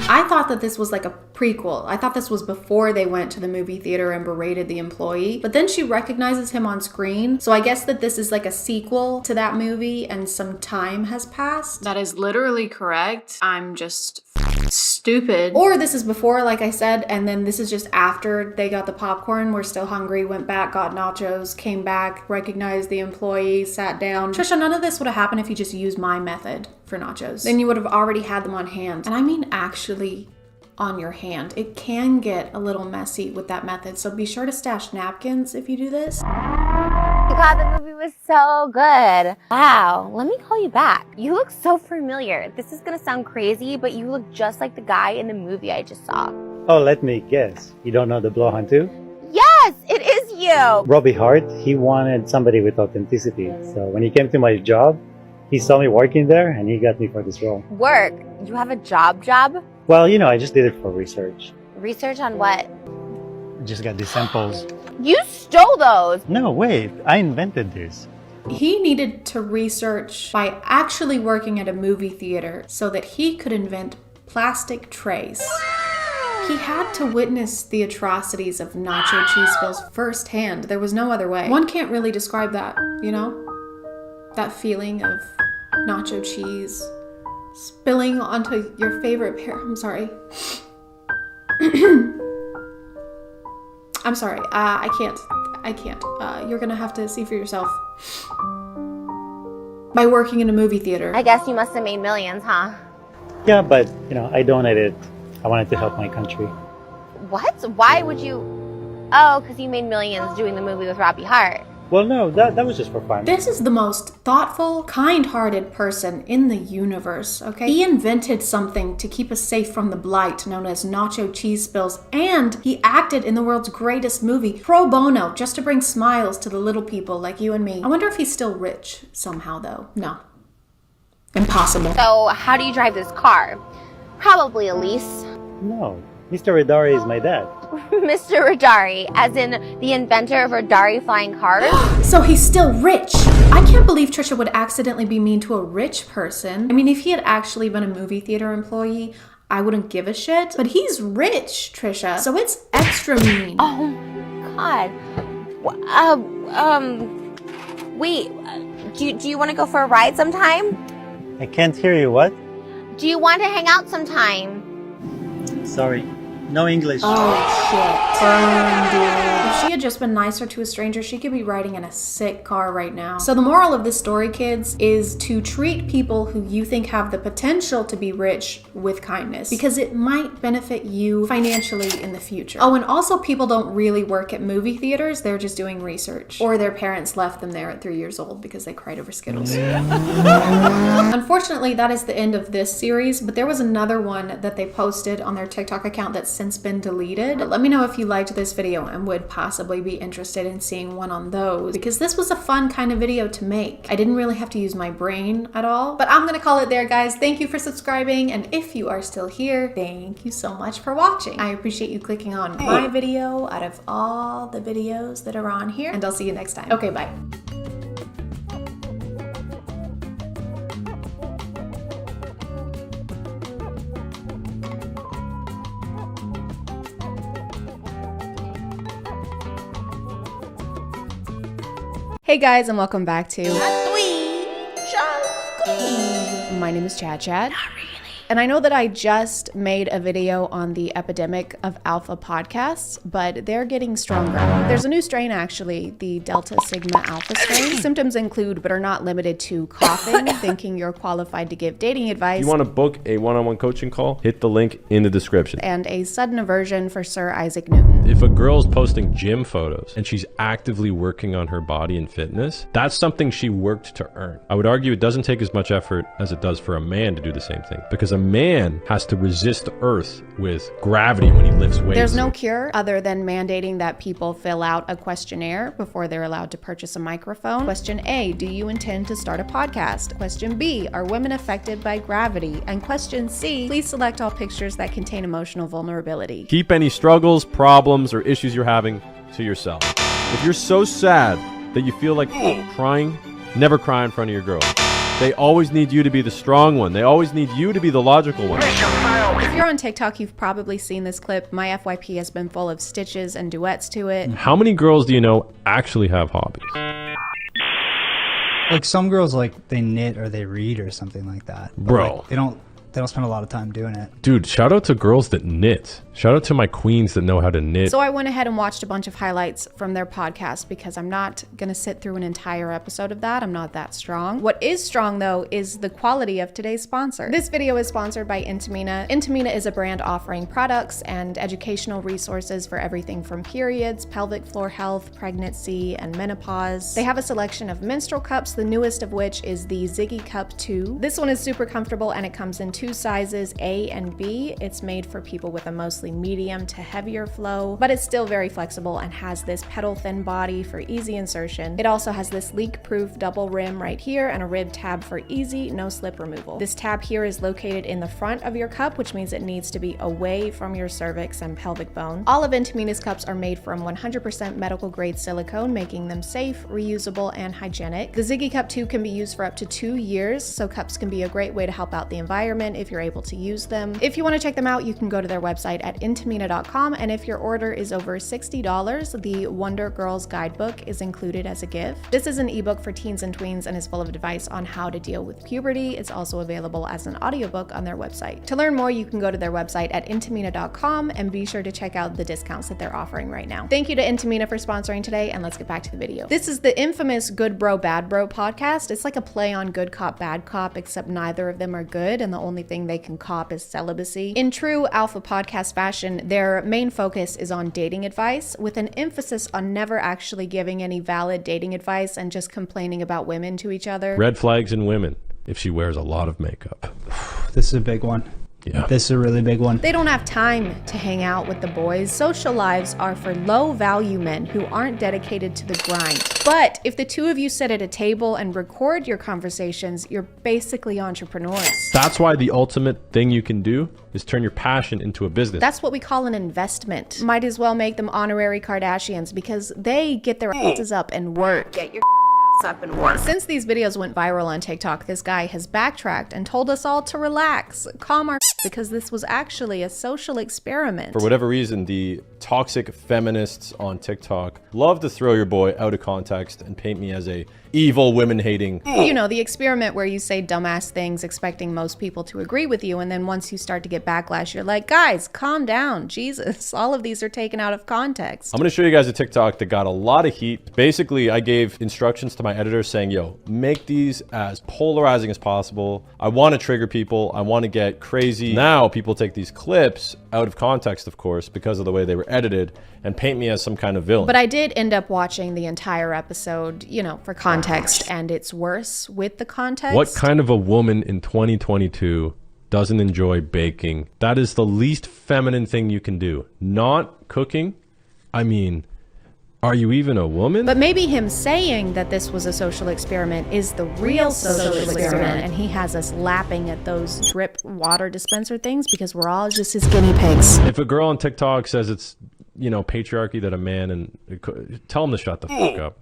I thought that this was like a prequel. I thought this was before they went to the movie theater and berated the employee. But then she recognizes him on screen. So I guess that this is like a sequel to that movie and some time has passed. That is literally correct. I'm just stupid. Or this is before, like I said, and then this is just after they got the popcorn, were still hungry, went back, got nachos, came back, recognized the employee, sat down. Trisha, none of this would have happened if you just used my method for nachos. Then you would have already had them on hand. And I mean actually on your hand. It can get a little messy with that method, so be sure to stash napkins if you do this. God, the movie was so good. Wow, let me call you back. You look so familiar. This is gonna sound crazy, but you look just like the guy in the movie I just saw. Oh, let me guess. You don't know the Blowhorn too? Yes, it is you. Robbie Hart, he wanted somebody with authenticity. So when he came to my job, he saw me working there and he got me for this role. Work? You have a job? Well, you know, I just did it for research. Research on what? I just got these samples. You stole those. No, wait, I invented this. He needed to research by actually working at a movie theater so that he could invent plastic trays. He had to witness the atrocities of nacho cheese spills firsthand. There was no other way. One can't really describe that, you know? That feeling of nacho cheese spilling onto your favorite pair. I'm sorry. I'm sorry. I can't. You're gonna have to see for yourself. By working in a movie theater. I guess you must have made millions, huh? Yeah, but, you know, I donated. I wanted to help my country. What? Why would you? Oh, because you made millions doing the movie with Robbie Hart. Well, no, that was just for fun. This is the most thoughtful, kind-hearted person in the universe, okay? He invented something to keep us safe from the blight known as nacho cheese spills, and he acted in the world's greatest movie, pro bono, just to bring smiles to the little people like you and me. I wonder if he's still rich somehow, though. No. Impossible. So, how do you drive this car? Probably Elise. No, Mr. Radari is my dad. Mr. Radari, as in the inventor of Radari flying cars? So he's still rich. I can't believe Trisha would accidentally be mean to a rich person. I mean, if he had actually been a movie theater employee, I wouldn't give a shit. But he's rich, Trisha, so it's extra mean. Oh, God. Wait, do you want to go for a ride sometime? I can't hear you, what? Do you want to hang out sometime? Sorry, no English. Oh shit. Burn, dude. If she had just been nicer to a stranger, she could be riding in a sick car right now. So the moral of this story, kids, is to treat people who you think have the potential to be rich with kindness, because it might benefit you financially in the future. Oh, and also people don't really work at movie theaters. They're just doing research. Or their parents left them there at 3 years old because they cried over Skittles. Unfortunately, that is the end of this series, but there was another one that they posted on their TikTok account that's since been deleted. But let me know if you liked this video and would possibly be interested in seeing one on those, because this was a fun kind of video to make. I didn't really have to use my brain at all. But I'm gonna call it there, guys. Thank you for subscribing, and if you are still here, thank you so much for watching. I appreciate you clicking on my video out of all the videos that are on here, and I'll see you next time. Okay, bye. Hey guys, and welcome back to My name is ChadChad. And I know that I just made a video on the epidemic of alpha podcasts, but they're getting stronger. There's a new strain, actually, the Delta Sigma Alpha strain. Symptoms include, but are not limited to, coughing, thinking you're qualified to give dating advice. If you want to book a one-on-one coaching call, hit the link in the description. And a sudden aversion for Sir Isaac Newton. If a girl's posting gym photos and she's actively working on her body and fitness, that's something she worked to earn. I would argue it doesn't take as much effort as it does for a man to do the same thing, because a man has to resist the earth with gravity when he lifts weights. There's no cure other than mandating that people fill out a questionnaire before they're allowed to purchase a microphone. Question A, do you intend to start a podcast? Question B, are women affected by gravity? And question C, please select all pictures that contain emotional vulnerability. Keep any struggles, problems, or issues you're having to yourself. If you're so sad that you feel like crying, never cry in front of your girl. They always need you to be the strong one. They always need you to be the logical one. If you're on TikTok, you've probably seen this clip. My FYP has been full of stitches and duets to it. How many girls do you know actually have hobbies? Like some girls, like they knit or they read or something like that. But Bro. like, they don't spend a lot of time doing it. Dude, shout out to girls that knit. Shout out to my queens that know how to knit. So I went ahead and watched a bunch of highlights from their podcast because I'm not going to sit through an entire episode of that. I'm not that strong. What is strong, though, is the quality of today's sponsor. This video is sponsored by Intimina. Intimina is a brand offering products and educational resources for everything from periods, pelvic floor health, pregnancy, and menopause. They have a selection of menstrual cups, the newest of which is the Ziggy Cup 2. This one is super comfortable and it comes in 2 sizes, A and B. It's made for people with a mostly medium to heavier flow, but it's still very flexible and has this pedal thin body for easy insertion. It also has this leak-proof double rim right here and a rib tab for easy, no slip removal. This tab here is located in the front of your cup, which means it needs to be away from your cervix and pelvic bone. All of Intimina's cups are made from 100% medical grade silicone, making them safe, reusable, and hygienic. The Ziggy Cup 2 can be used for up to 2 years, so cups can be a great way to help out the environment if you're able to use them. If you want to check them out, you can go to their website at intimina.com, and if your order is over $60, the Wonder Girls Guidebook is included as a gift. This is an ebook for teens and tweens and is full of advice on how to deal with puberty. It's also available as an audiobook on their website. To learn more, you can go to their website at intimina.com and be sure to check out the discounts that they're offering right now. Thank you to Intimina for sponsoring today, and let's get back to the video. This is the infamous Good Bro Bad Bro podcast. It's like a play on Good Cop Bad Cop, except neither of them are good, and the only thing they can cop is celibacy. In true alpha podcast fashion, their main focus is on dating advice, with an emphasis on never actually giving any valid dating advice and just complaining about women to each other. Red flags in women if she wears a lot of makeup. This is a big one. Yeah. This is a really big one. They don't have time to hang out with the boys. Social lives are for low-value men who aren't dedicated to the grind. But if the two of you sit at a table and record your conversations, you're basically entrepreneurs. That's why the ultimate thing you can do is turn your passion into a business. That's what we call an investment. Might as well make them honorary Kardashians because they get their asses up and work. Get your up and work. Since these videos went viral on TikTok, this guy has backtracked and told us all to relax, calm our because this was actually a social experiment. For whatever reason, the toxic feminists on TikTok love to throw your boy out of context and paint me as a evil, women-hating. You know, the experiment where you say dumbass things expecting most people to agree with you, and then once you start to get backlash, you're like, guys, calm down, Jesus. All of these are taken out of context. I'm gonna show you guys a TikTok that got a lot of heat. Basically, I gave instructions to my editor saying, yo, make these as polarizing as possible. I wanna trigger people, I wanna get crazy. Now, people take these clips out of context, of course, because of the way they were edited, and paint me as some kind of villain. But I did end up watching the entire episode, you know, for context, and it's worse with the context. What kind of a woman in 2022 doesn't enjoy baking? That is the least feminine thing you can do. Not cooking. I mean, are you even a woman? But maybe him saying that this was a social experiment is the real social experiment, and he has us lapping at those drip water dispenser things because we're all just his guinea pigs. If a girl on TikTok says it's, you know, patriarchy that a man and tell them to shut the fuck up.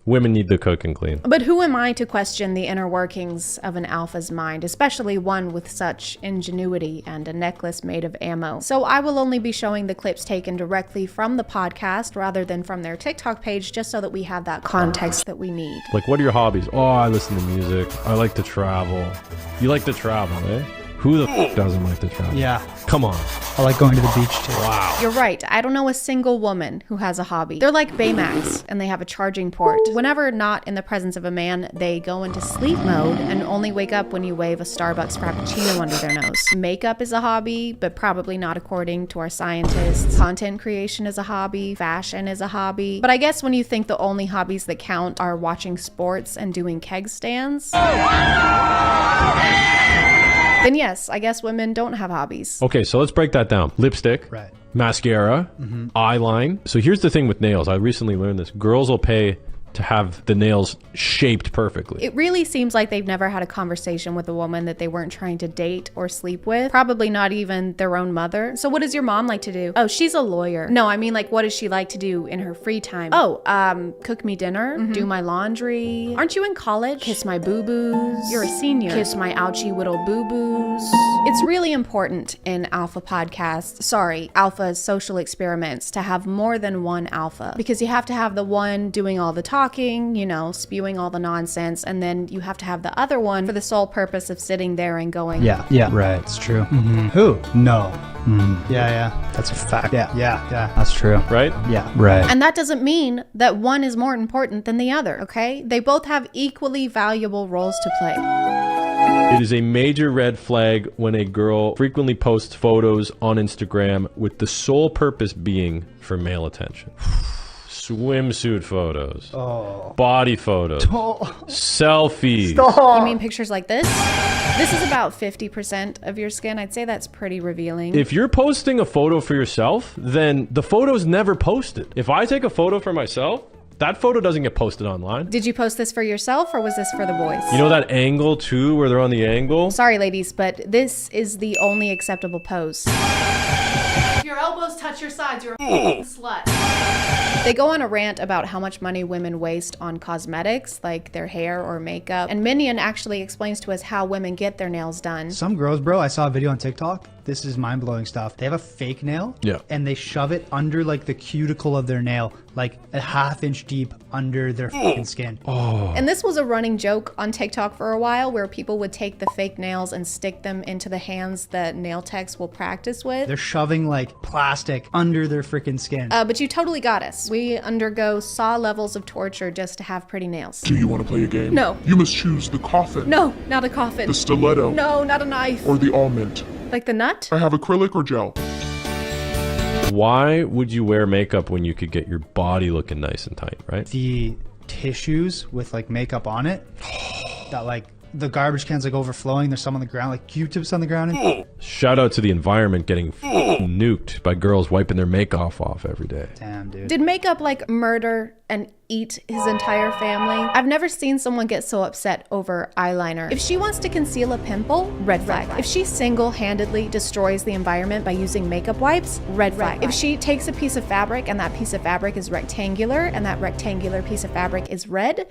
Women need to cook and clean. But who am I to question the inner workings of an alpha's mind, especially one with such ingenuity and a necklace made of ammo? So I will only be showing the clips taken directly from the podcast rather than from their TikTok page, just so that we have that context that we need. Like, what are your hobbies? Oh, I listen to music. I like to travel. You like to travel, eh? Who the f doesn't like to travel? Yeah. Come on. I like going to the beach too. Wow. You're right. I don't know a single woman who has a hobby. They're like Baymax, and they have a charging port. Whenever not in the presence of a man, they go into sleep mode and only wake up when you wave a Starbucks Frappuccino under their nose. Makeup is a hobby, but probably not according to our scientists. Content creation is a hobby. Fashion is a hobby. But I guess when you think the only hobbies that count are watching sports and doing keg stands, then yes, I guess women don't have hobbies. Okay, so let's break that down. Lipstick, right. Mascara, eyeline. So here's the thing with nails. I recently learned this. Girls will pay to have the nails shaped perfectly. It really seems like they've never had a conversation with a woman that they weren't trying to date or sleep with. Probably not even their own mother. So what does your mom like to do? Oh, she's a lawyer. No, I mean, like, what does she like to do in her free time? Oh, cook me dinner, do my laundry. Aren't you in college? Kiss my boo-boos. You're a senior. Kiss my ouchie whittle boo-boos. It's really important in alpha podcasts, alpha social experiments, to have more than one alpha, because you have to have the one doing all the talking, you know, spewing all the nonsense, and then you have to have the other one for the sole purpose of sitting there and going, yeah, right, it's true. Who? No. Yeah, that's a fact. Yeah, that's true. Right? Yeah, right. And that doesn't mean that one is more important than the other, okay? They both have equally valuable roles to play. It is a major red flag when a girl frequently posts photos on Instagram with the sole purpose being for male attention. Swimsuit photos, body photos, selfies. You mean pictures like this? This is about 50% of your skin. I'd say that's pretty revealing. If you're posting a photo for yourself, then the photo's never posted. If I take a photo for myself, that photo doesn't get posted online. Did you post this for yourself or was this for the boys? You know that angle too, where they're on the angle? Sorry, ladies, but this is the only acceptable pose. If your elbows touch your sides, you're a slut. They go on a rant about how much money women waste on cosmetics, like their hair or makeup. And Minion actually explains to us how women get their nails done. Some girls, bro, I saw a video on TikTok. This is mind-blowing stuff. They have a fake nail, and they shove it under like the cuticle of their nail, like a ½ inch deep under their fucking skin. And this was a running joke on TikTok for a while, where people would take the fake nails and stick them into the hands that nail techs will practice with. They're shoving like like plastic under their freaking skin. But you totally got us. We undergo saw levels of torture just to have pretty nails. Do you want to play a game? No. You must choose the coffin. No, not a coffin. The stiletto. No, not a knife. Or the almond. Like the nut? I have acrylic or gel. Why would you wear makeup when you could get your body looking nice and tight, right? The tissues with like makeup on it, that like the garbage cans like overflowing, there's some on the ground, like Q-tips on the ground. Shout out to the environment getting nuked by girls wiping their makeup off every day. Damn, dude. Did makeup like murder and eat his entire family? I've never seen someone get so upset over eyeliner. If she wants to conceal a pimple, red flag. If she single-handedly destroys the environment by using makeup wipes, red flag. If she takes a piece of fabric and that piece of fabric is rectangular and that rectangular piece of fabric is red,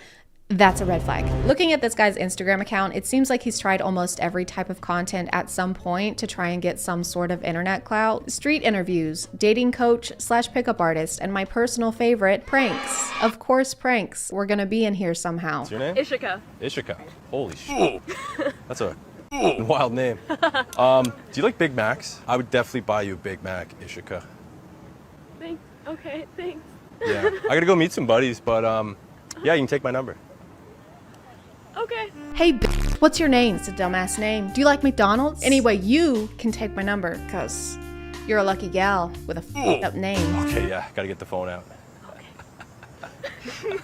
that's a red flag. Looking at this guy's Instagram account, it seems like he's tried almost every type of content at some point to try and get some sort of internet clout. Street interviews, dating coach / pickup artist, and my personal favorite, pranks. Of course, pranks. We're gonna be in here somehow. What's your name? Ishika. Ishika. Holy shit. That's a wild name. Do you like Big Macs? I would definitely buy you a Big Mac, Ishika. Thanks. Okay, thanks. Yeah. I gotta go meet some buddies, but yeah, you can take my number. Okay. Hey, what's your name? It's a dumbass name. Do you like McDonald's? Anyway, you can take my number, cause you're a lucky gal with a f***ed up name. Okay, yeah, gotta get the phone out. Okay.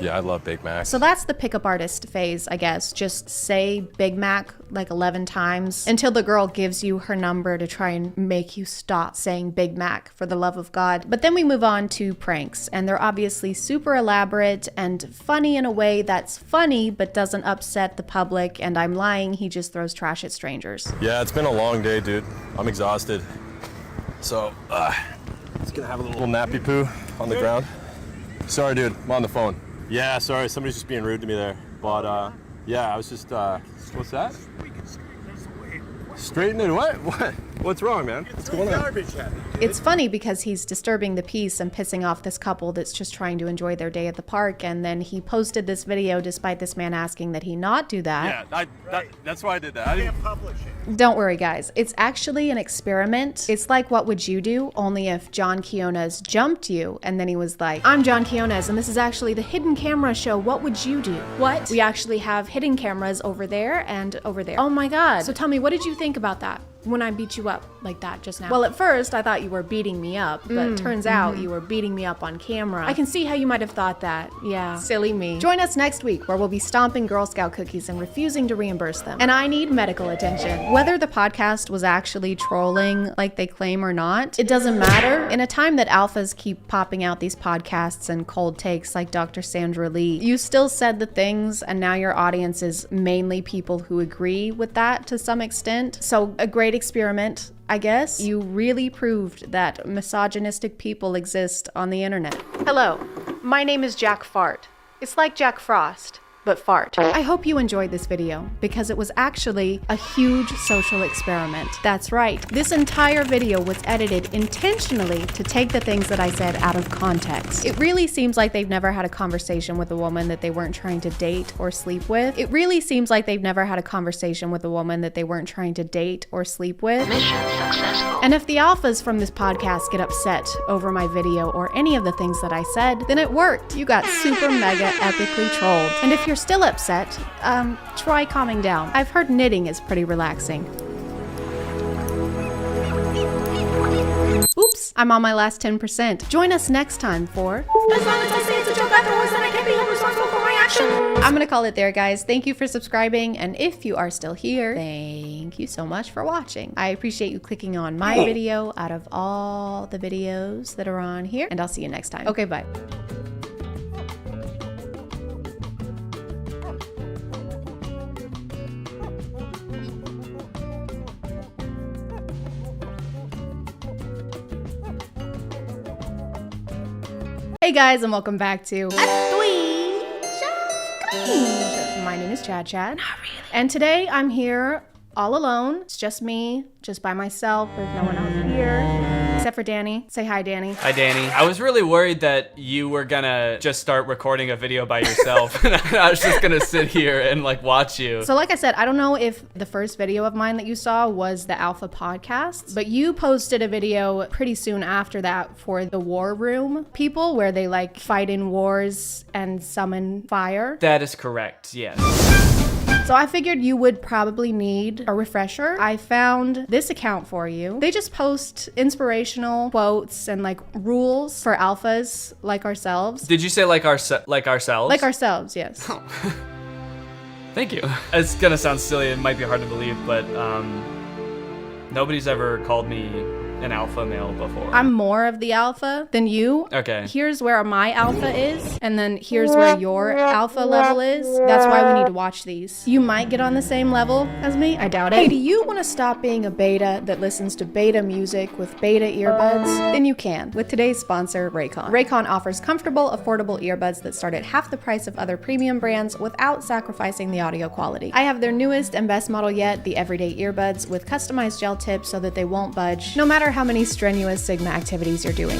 Yeah, I love Big Mac. So that's the pickup artist phase, I guess. Just say Big Mac like 11 times until the girl gives you her number to try and make you stop saying Big Mac, for the love of God. But then we move on to pranks, and they're obviously super elaborate and funny in a way that's funny but doesn't upset the public, and I'm lying, he just throws trash at strangers. Yeah, it's been a long day, dude. I'm exhausted. So, just gonna have a little nappy poo on the ground. Sorry, dude, I'm on the phone. Yeah, sorry, somebody's just being rude to me there. But, yeah, I was just, what's that? Straighten it? What? What's wrong, man? What's going on? It's funny because he's disturbing the peace and pissing off this couple that's just trying to enjoy their day at the park, and then he posted this video despite this man asking that he not do that. Yeah, that's why I did that. I didn't publish it. Don't worry, guys. It's actually an experiment. It's like What Would You Do? Only if John Quiones jumped you, and then he was like, I'm John Quiones, and this is actually the hidden camera show. What would you do? What? We actually have hidden cameras over there and over there. Oh my God. So tell me, what did you think about that when I beat you up like that just now? Well, at first I thought you were beating me up, but turns out you were beating me up on camera. I can see how you might have thought that. Yeah, silly me. Join us next week where we'll be stomping Girl Scout cookies and refusing to reimburse them. And I need medical attention. Whether the podcast was actually trolling like they claim or not, it doesn't matter. In a time that alphas keep popping out these podcasts and cold takes like Dr. Sandra Lee, you still said the things, and now your audience is mainly people who agree with that to some extent. So a great experiment, I guess. You really proved that misogynistic people exist on the internet. Hello, my name is Jack Fart. It's like Jack Frost, but fart. I hope you enjoyed this video because it was actually a huge social experiment. That's right. This entire video was edited intentionally to take the things that I said out of context. It really seems like they've never had a conversation with a woman that they weren't trying to date or sleep with. It really seems like they've never had a conversation with a woman that they weren't trying to date or sleep with. Mission successful. And if the alphas from this podcast get upset over my video or any of the things that I said, then it worked. You got super mega epically trolled. And if you're still upset, try calming down. I've heard knitting is pretty relaxing. Oops, I'm on my last 10%. Join us next time for... As long as I say it's a joke afterwards, then I can't be held responsible for my actions. I'm gonna call it there, guys. Thank you for subscribing, and if you are still here, thank you so much for watching. I appreciate you clicking on my video out of all the videos that are on here, and I'll see you next time. Okay, bye. Hey guys, and welcome back to My name is ChadChad. And today I'm here all alone. It's just me, just by myself. There's no one out here, except for Danny. Say hi, Danny. Hi, Danny. I was really worried that you were gonna just start recording a video by yourself. And I was just gonna sit here and like watch you. So like I said, I don't know if the first video of mine that you saw was the Alpha podcast, but you posted a video pretty soon after that for the War Room people where they like fight in wars and summon fire. That is correct, yes. So I figured you would probably need a refresher. I found this account for you. They just post inspirational quotes and like rules for alphas like ourselves. Did you say like ourselves? Like ourselves, yes. Thank you. It's gonna sound silly, it might be hard to believe, but nobody's ever called me an alpha male before. I'm more of the alpha than you. Okay. Here's where my alpha is, and then here's where your alpha level is. That's why we need to watch these. You might get on the same level as me. I doubt it. Hey, do you want to stop being a beta that listens to beta music with beta earbuds? Then you can with today's sponsor, Raycon. Raycon offers comfortable, affordable earbuds that start at half the price of other premium brands without sacrificing the audio quality. I have their newest and best model yet, the Everyday Earbuds, with customized gel tips so that they won't budge, no matter how many strenuous Sigma activities you're doing.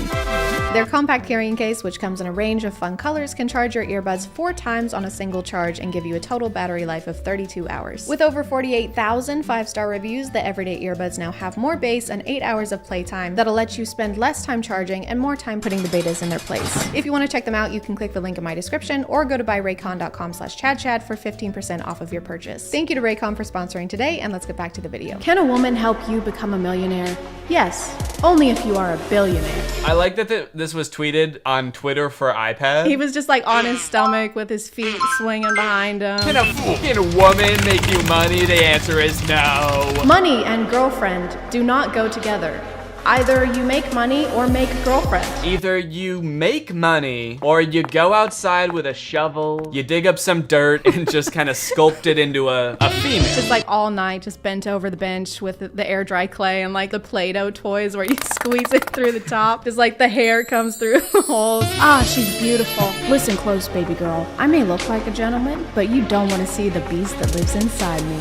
Their compact carrying case, which comes in a range of fun colors, can charge your earbuds 4 times on a single charge and give you a total battery life of 32 hours. With over 48,000 5-star reviews, the Everyday Earbuds now have more bass and 8 hours of playtime that'll let you spend less time charging and more time putting the betas in their place. If you want to check them out, you can click the link in my description or go to buyraycon.com/ChadChad for 15% off of your purchase. Thank you to Raycon for sponsoring today, and let's get back to the video. Can a woman help you become a millionaire? Yes, only if you are a billionaire. I like that this was tweeted on Twitter for iPad. He was just like on his stomach with his feet swinging behind him. Can a woman make you money? The answer is no. Money and girlfriend do not go together. Either you make money or make a girlfriend. Either you make money or you go outside with a shovel, you dig up some dirt and just kind of sculpt it into a female. Just like all night, just bent over the bench with the air dry clay and like the Play-Doh toys where you squeeze it through the top. Just like the hair comes through the holes. Ah, she's beautiful. Listen close, baby girl. I may look like a gentleman, but you don't want to see the beast that lives inside me.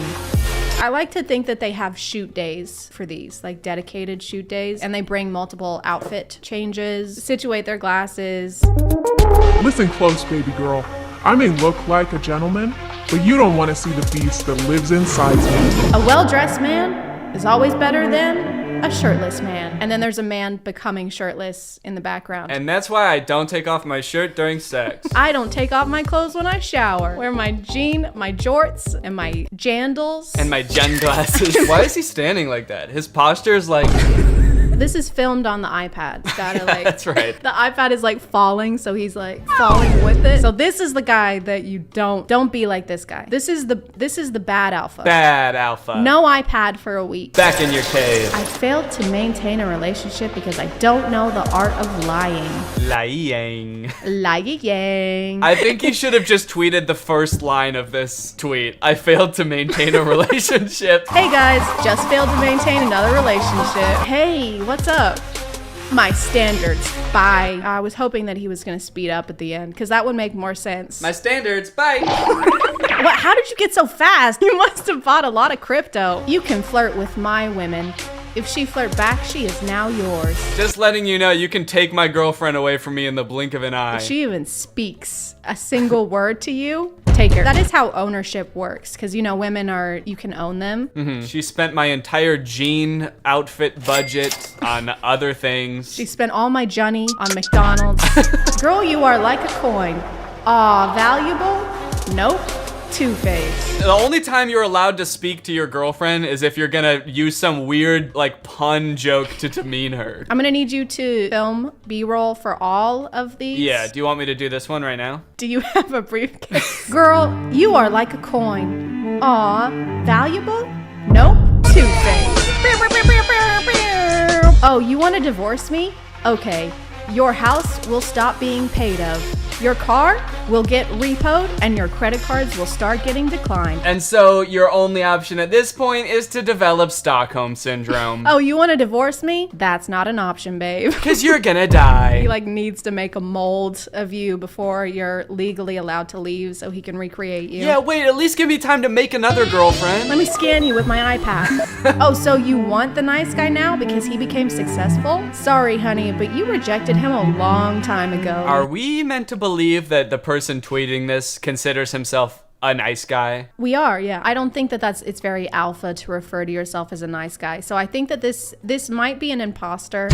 I like to think that they have shoot days for these, like dedicated shoot days, and they bring multiple outfit changes, situate their glasses. Listen close, baby girl. I may look like a gentleman, but you don't want to see the beast that lives inside me. A well-dressed man is always better than a shirtless man. And then there's a man becoming shirtless in the background. And that's why I don't take off my shirt during sex. I don't take off my clothes when I shower. Wear my jorts, and my jandals. And my jen glasses. Why is he standing like that? His posture is like... This is filmed on the iPad. It's gotta like... That's right. The iPad is like falling, so he's like falling with it. So this is the guy that you don't be like this guy. This is the bad alpha. Bad alpha. No iPad for a week. Back in your cave. I failed to maintain a relationship because I don't know the art of lying. Lying. Lying. I think he should have just tweeted the first line of this tweet. I failed to maintain a relationship. Hey guys, just failed to maintain another relationship. Hey, what's up? My standards, bye. I was hoping that he was gonna speed up at the end, because that would make more sense. My standards, bye. What? How did you get so fast? You must have bought a lot of crypto. You can flirt with my women. If she flirt back, she is now yours. Just letting you know, you can take my girlfriend away from me in the blink of an eye. If she even speaks a single word to you, take her. That is how ownership works, because you know, women are, you can own them. Mm-hmm. She spent my entire jean outfit budget on other things. She spent all my Johnny on McDonald's. Girl, you are like a coin. Aw, valuable? Nope. Two-Face. The only time you're allowed to speak to your girlfriend is if you're gonna use some weird, like, pun joke to demean her. I'm gonna need you to film B-roll for all of these. Yeah, do you want me to do this one right now? Do you have a briefcase? Girl, you are like a coin. Aw, valuable? Nope. Two-Face. Oh, you wanna divorce me? Okay. Your house will stop being paid of. Your car will get repoed and your credit cards will start getting declined. And so your only option at this point is to develop Stockholm Syndrome. Oh, you want to divorce me? That's not an option, babe. Because you're gonna die. He like needs to make a mold of you before you're legally allowed to leave so he can recreate you. Yeah, wait, at least give me time to make another girlfriend. Let me scan you with my iPad. Oh, so you want the nice guy now because he became successful? Sorry, honey, but you rejected him a long time ago. Are we meant to believe that the person tweeting this considers himself a nice guy? We are, yeah. I don't think that it's very alpha to refer to yourself as a nice guy. So I think that this might be an imposter.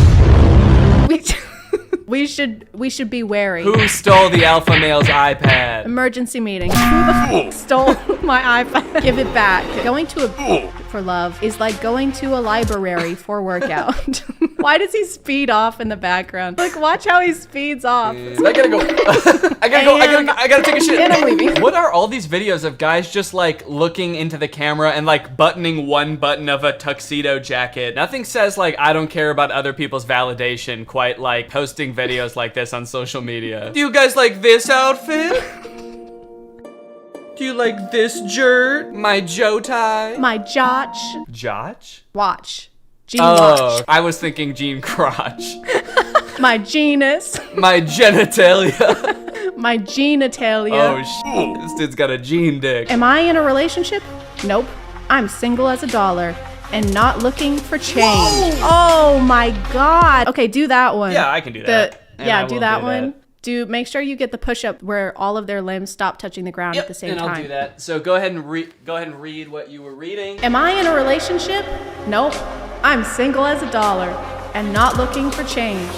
We should be wary. Who stole the alpha male's iPad? Emergency meeting. Who the fuck stole my iPad? Give it back. Going to a for love is like going to a library for workout. Why does he speed off in the background? Like, watch how he speeds off. I gotta go. I gotta take a shit. And I'm leaving. What are all these videos of guys just like looking into the camera and like buttoning one button of a tuxedo jacket? Nothing says like, I don't care about other people's validation quite like posting videos like this on social media. Do you guys like this outfit? Do you like this jert? My Joe tie? My Jotch. Jotch? Watch. Jean watch. I was thinking Jean crotch. My genus. My genitalia. My genitalia. Oh, this dude's got a gene dick. Am I in a relationship? Nope. I'm single as a dollar and not looking for change. Whoa. Oh my God. Okay, do that one. Yeah, I can do that. Yeah, do that one. Make sure you get the push-up where all of their limbs stop touching the ground at the same time. I'll do that. So go ahead and read what you were reading. Am I in a relationship? Nope. I'm single as a dollar and not looking for change.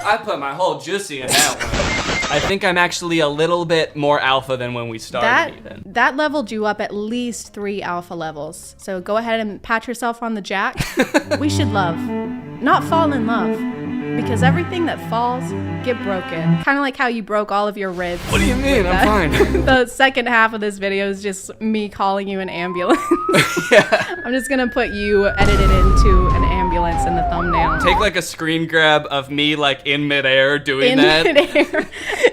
I put my whole juicy in that one. I think I'm actually a little bit more alpha than when we started even. That leveled you up at least 3 alpha levels. So go ahead and pat yourself on the jack. We should love, not fall in love. Because everything that falls get broken. Kind of like how you broke all of your ribs. What do you mean? I'm fine. The second half of this video is just me calling you an ambulance. Yeah. I'm just gonna put you edited into an ambulance in the thumbnail. Take like a screen grab of me like in midair doing that. In midair.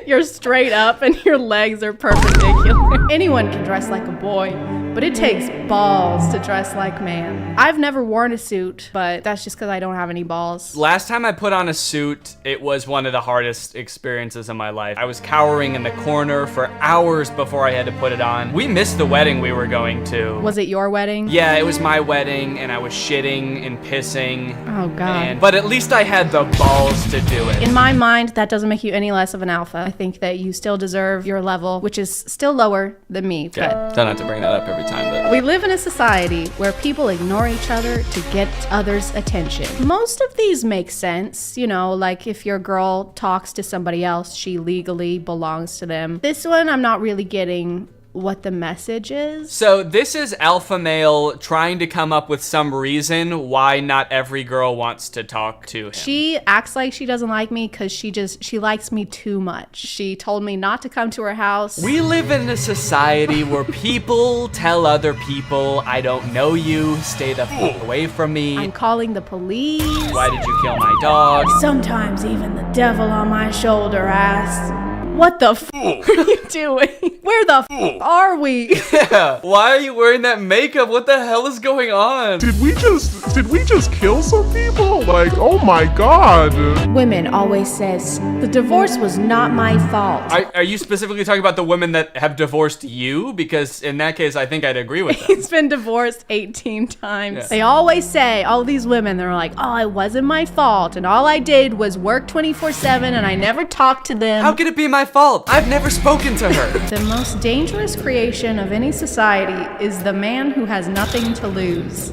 You're straight up and your legs are perpendicular. Anyone can dress like a boy, but it takes balls to dress like man. I've never worn a suit, but that's just because I don't have any balls. Last time I put on a suit, it was one of the hardest experiences of my life. I was cowering in the corner for hours before I had to put it on. We missed the wedding we were going to. Was it your wedding? Yeah, it was my wedding, and I was shitting and pissing. Oh God. But at least I had the balls to do it. In my mind, that doesn't make you any less of an alpha. I think that you still deserve your level, which is still lower than me. Yeah, but don't have to bring that up every time. But we live in a society where people ignore each other to get others' attention. Most of these make sense, you know, like if your girl talks to somebody else, she legally belongs to them. This one, I'm not really getting what the message is. So this is alpha male trying to come up with some reason why not every girl wants to talk to him. She acts like she doesn't like me because she likes me too much. She told me not to come to her house. We live in a society where people tell other people, I don't know you, stay the fuck away from me. I'm calling the police. Why did you kill my dog? Sometimes even the devil on my shoulder asks, what the f are you doing? Where the f are we? Yeah. Why are you wearing that makeup? What the hell is going on? Did we just kill some people? Like, oh my God. Women always says, the divorce was not my fault. Are you specifically talking about the women that have divorced you? Because in that case, I think I'd agree with them. He's been divorced 18 times. Yeah. They always say, all these women, they're like, oh, it wasn't my fault. And all I did was work 24/7 and I never talked to them. How could it be my fault? I've never spoken to her. The most dangerous creation of any society is the man who has nothing to lose.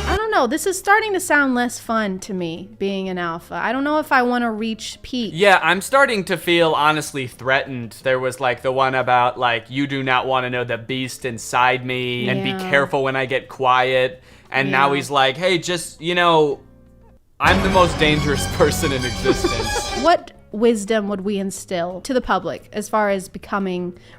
I don't know, this is starting to sound less fun to me, being an alpha. I don't know if I want to reach peak. Yeah, I'm starting to feel honestly threatened. There was like the one about like, you do not want to know the beast inside me and be careful when I get quiet. And now he's like, hey, just, you know, I'm the most dangerous person in existence. What wisdom would we instill to the public as far as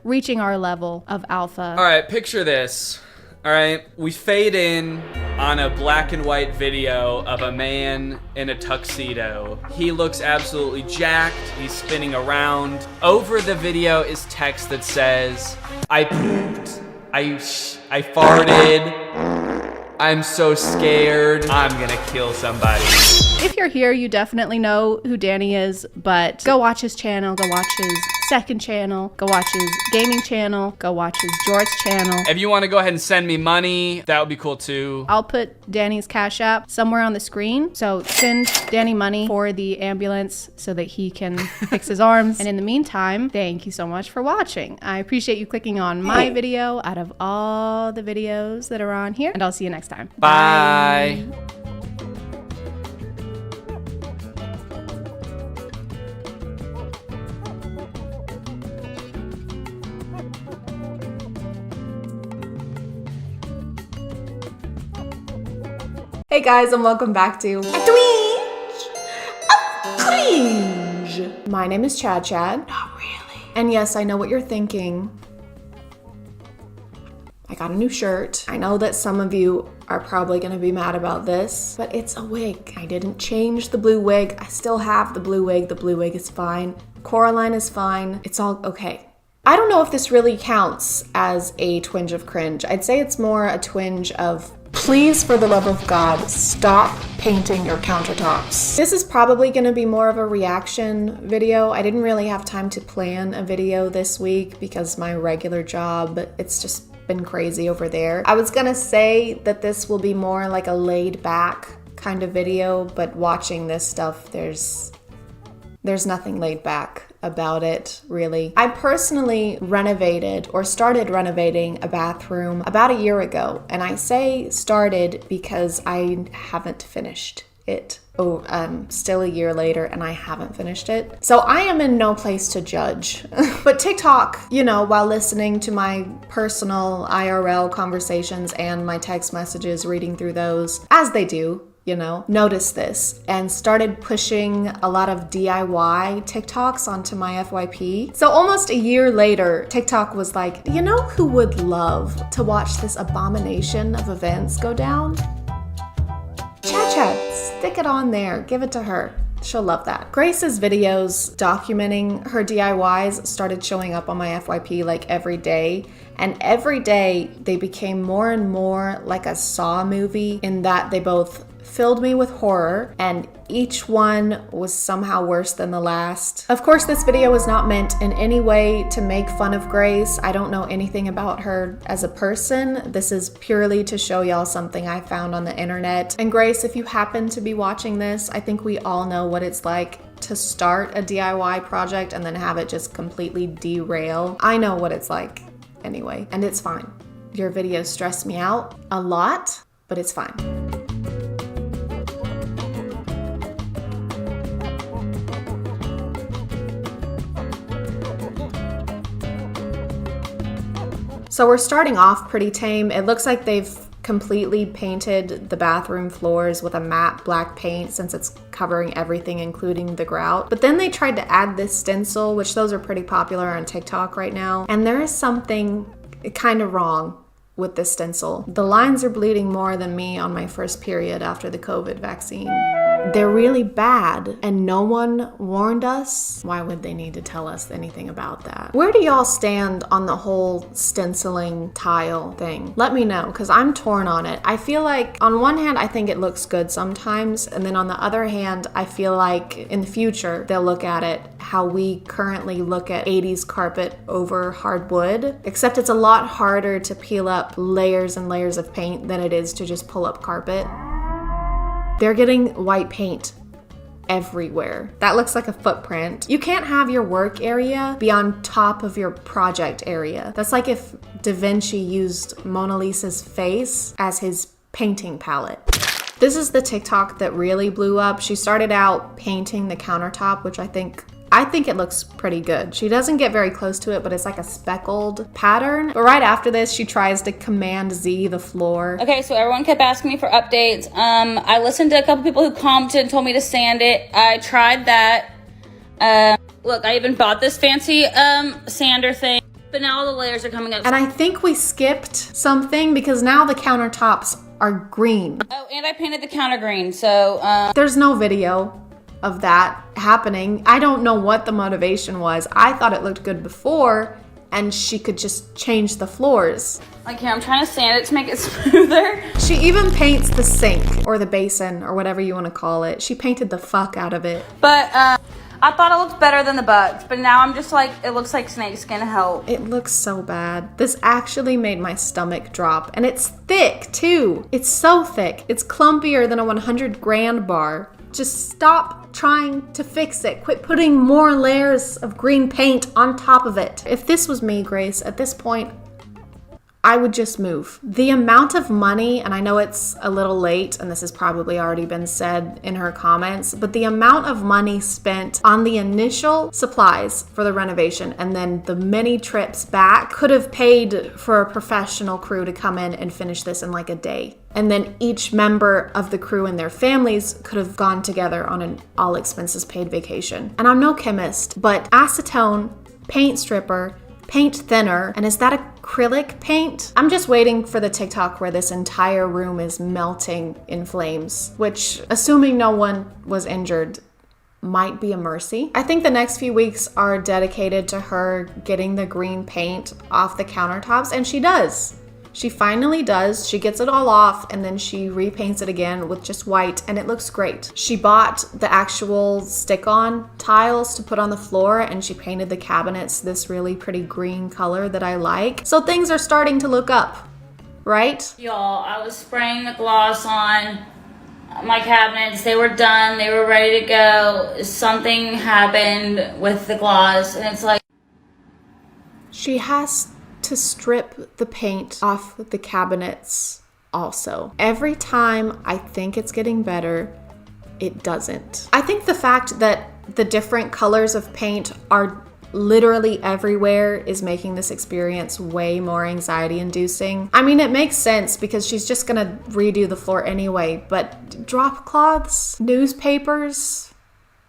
reaching our level of alpha? All right, picture this. All right, we fade in on a black and white video of a man in a tuxedo. He looks absolutely jacked. He's spinning around. Over the video is text that says, I pooped, I farted, I'm so scared, I'm gonna kill somebody. If you're here, you definitely know who Danny is, but go watch his channel, go watch his second channel, go watch his gaming channel, go watch his Jorts channel. If you want to go ahead and send me money, that would be cool too. I'll put Danny's Cash App somewhere on the screen, so send Danny money for the ambulance so that he can fix his arms. And in the meantime, thank you so much for watching. I appreciate you clicking on my video out of all the videos that are on here, and I'll see you next time. Bye. Hey guys, and welcome back to Cringe. My name is ChadChad. Not really. And yes, I know what you're thinking. I got a new shirt. I know that some of you are probably gonna be mad about this, but it's a wig. I didn't change the blue wig. I still have the blue wig. The blue wig is fine. Coraline is fine. It's all okay. I don't know if this really counts as a twinge of cringe. I'd say it's more a twinge of, please, for the love of God, stop painting your countertops. This is probably gonna be more of a reaction video. I didn't really have time to plan a video this week because my regular job, it's just been crazy over there. I was gonna say that this will be more like a laid back kind of video, but watching this stuff, there's nothing laid back about it, really. I personally renovated or started renovating a bathroom about a year ago, and I say started because I haven't finished it. Still a year later and I haven't finished it. So I am in no place to judge. But TikTok, you know, while listening to my personal IRL conversations and my text messages, reading through those, as they do, you know, noticed this and started pushing a lot of DIY TikToks onto my FYP. So almost a year later, TikTok was like, you know who would love to watch this abomination of events go down? ChadChad, stick it on there, give it to her. She'll love that. Grace's videos documenting her DIYs started showing up on my FYP like every day. And every day they became more and more like a Saw movie in that they both filled me with horror and each one was somehow worse than the last. Of course, this video was not meant in any way to make fun of Grace. I don't know anything about her as a person. This is purely to show y'all something I found on the internet. And Grace, if you happen to be watching this, I think we all know what it's like to start a DIY project and then have it just completely derail. I know what it's like anyway, and it's fine. Your videos stress me out a lot, but it's fine. So we're starting off pretty tame. It looks like they've completely painted the bathroom floors with a matte black paint since it's covering everything, including the grout. But then they tried to add this stencil, which those are pretty popular on TikTok right now. And there is something kind of wrong with this stencil. The lines are bleeding more than me on my first period after the COVID vaccine. They're really bad and no one warned us. Why would they need to tell us anything about that? Where do y'all stand on the whole stenciling tile thing? Let me know, because I'm torn on it. I feel like on one hand, I think it looks good sometimes. And then on the other hand, I feel like in the future, they'll look at it how we currently look at 80s carpet over hardwood, except it's a lot harder to peel up layers and layers of paint than it is to just pull up carpet. They're getting white paint everywhere. That looks like a footprint. You can't have your work area be on top of your project area. That's like if Da Vinci used Mona Lisa's face as his painting palette. This is the TikTok that really blew up. She started out painting the countertop, which I think it looks pretty good. She doesn't get very close to it, but it's like a speckled pattern. But right after this, she tries to Command Z the floor. Okay, so everyone kept asking me for updates. I listened to a couple people who commented and told me to sand it. I tried that. Look, I even bought this fancy sander thing. but now all the layers are coming up. And I think we skipped something because now the countertops are green. Oh, and I painted the counter green, so there's no video of that happening. I don't know what the motivation was. I thought it looked good before and she could just change the floors. Like here, I'm trying to sand it to make it smoother. She even paints the sink or the basin or whatever you want to call it. She painted the fuck out of it. But I thought it looked better than the bugs, but now I'm just like, it looks like snakeskin help. It looks so bad. This actually made my stomach drop, and it's thick too. It's so thick. It's clumpier than a 100 grand bar. Just stop trying to fix it. Quit putting more layers of green paint on top of it. If this was me, Grace, at this point, I would just move. The amount of money, and I know it's a little late, and this has probably already been said in her comments, but the amount of money spent on the initial supplies for the renovation and then the many trips back could have paid for a professional crew to come in and finish this in like a day. And then each member of the crew and their families could have gone together on an all expenses paid vacation. And I'm no chemist, but acetone, paint stripper, paint thinner, and is that acrylic paint? I'm just waiting for the TikTok where this entire room is melting in flames, which, assuming no one was injured, might be a mercy. I think the next few weeks are dedicated to her getting the green paint off the countertops, and she does. She finally does. She gets it all off and then she repaints it again with just white and it looks great. She bought the actual stick-on tiles to put on the floor and she painted the cabinets this really pretty green color that I like. So things are starting to look up, right? Y'all, I was spraying the gloss on my cabinets. They were done. They were ready to go. Something happened with the gloss and it's like... She has to strip the paint off the cabinets also. Every time I think it's getting better, it doesn't. I think the fact that the different colors of paint are literally everywhere is making this experience way more anxiety inducing. I mean, it makes sense because she's just gonna redo the floor anyway, but drop cloths, newspapers,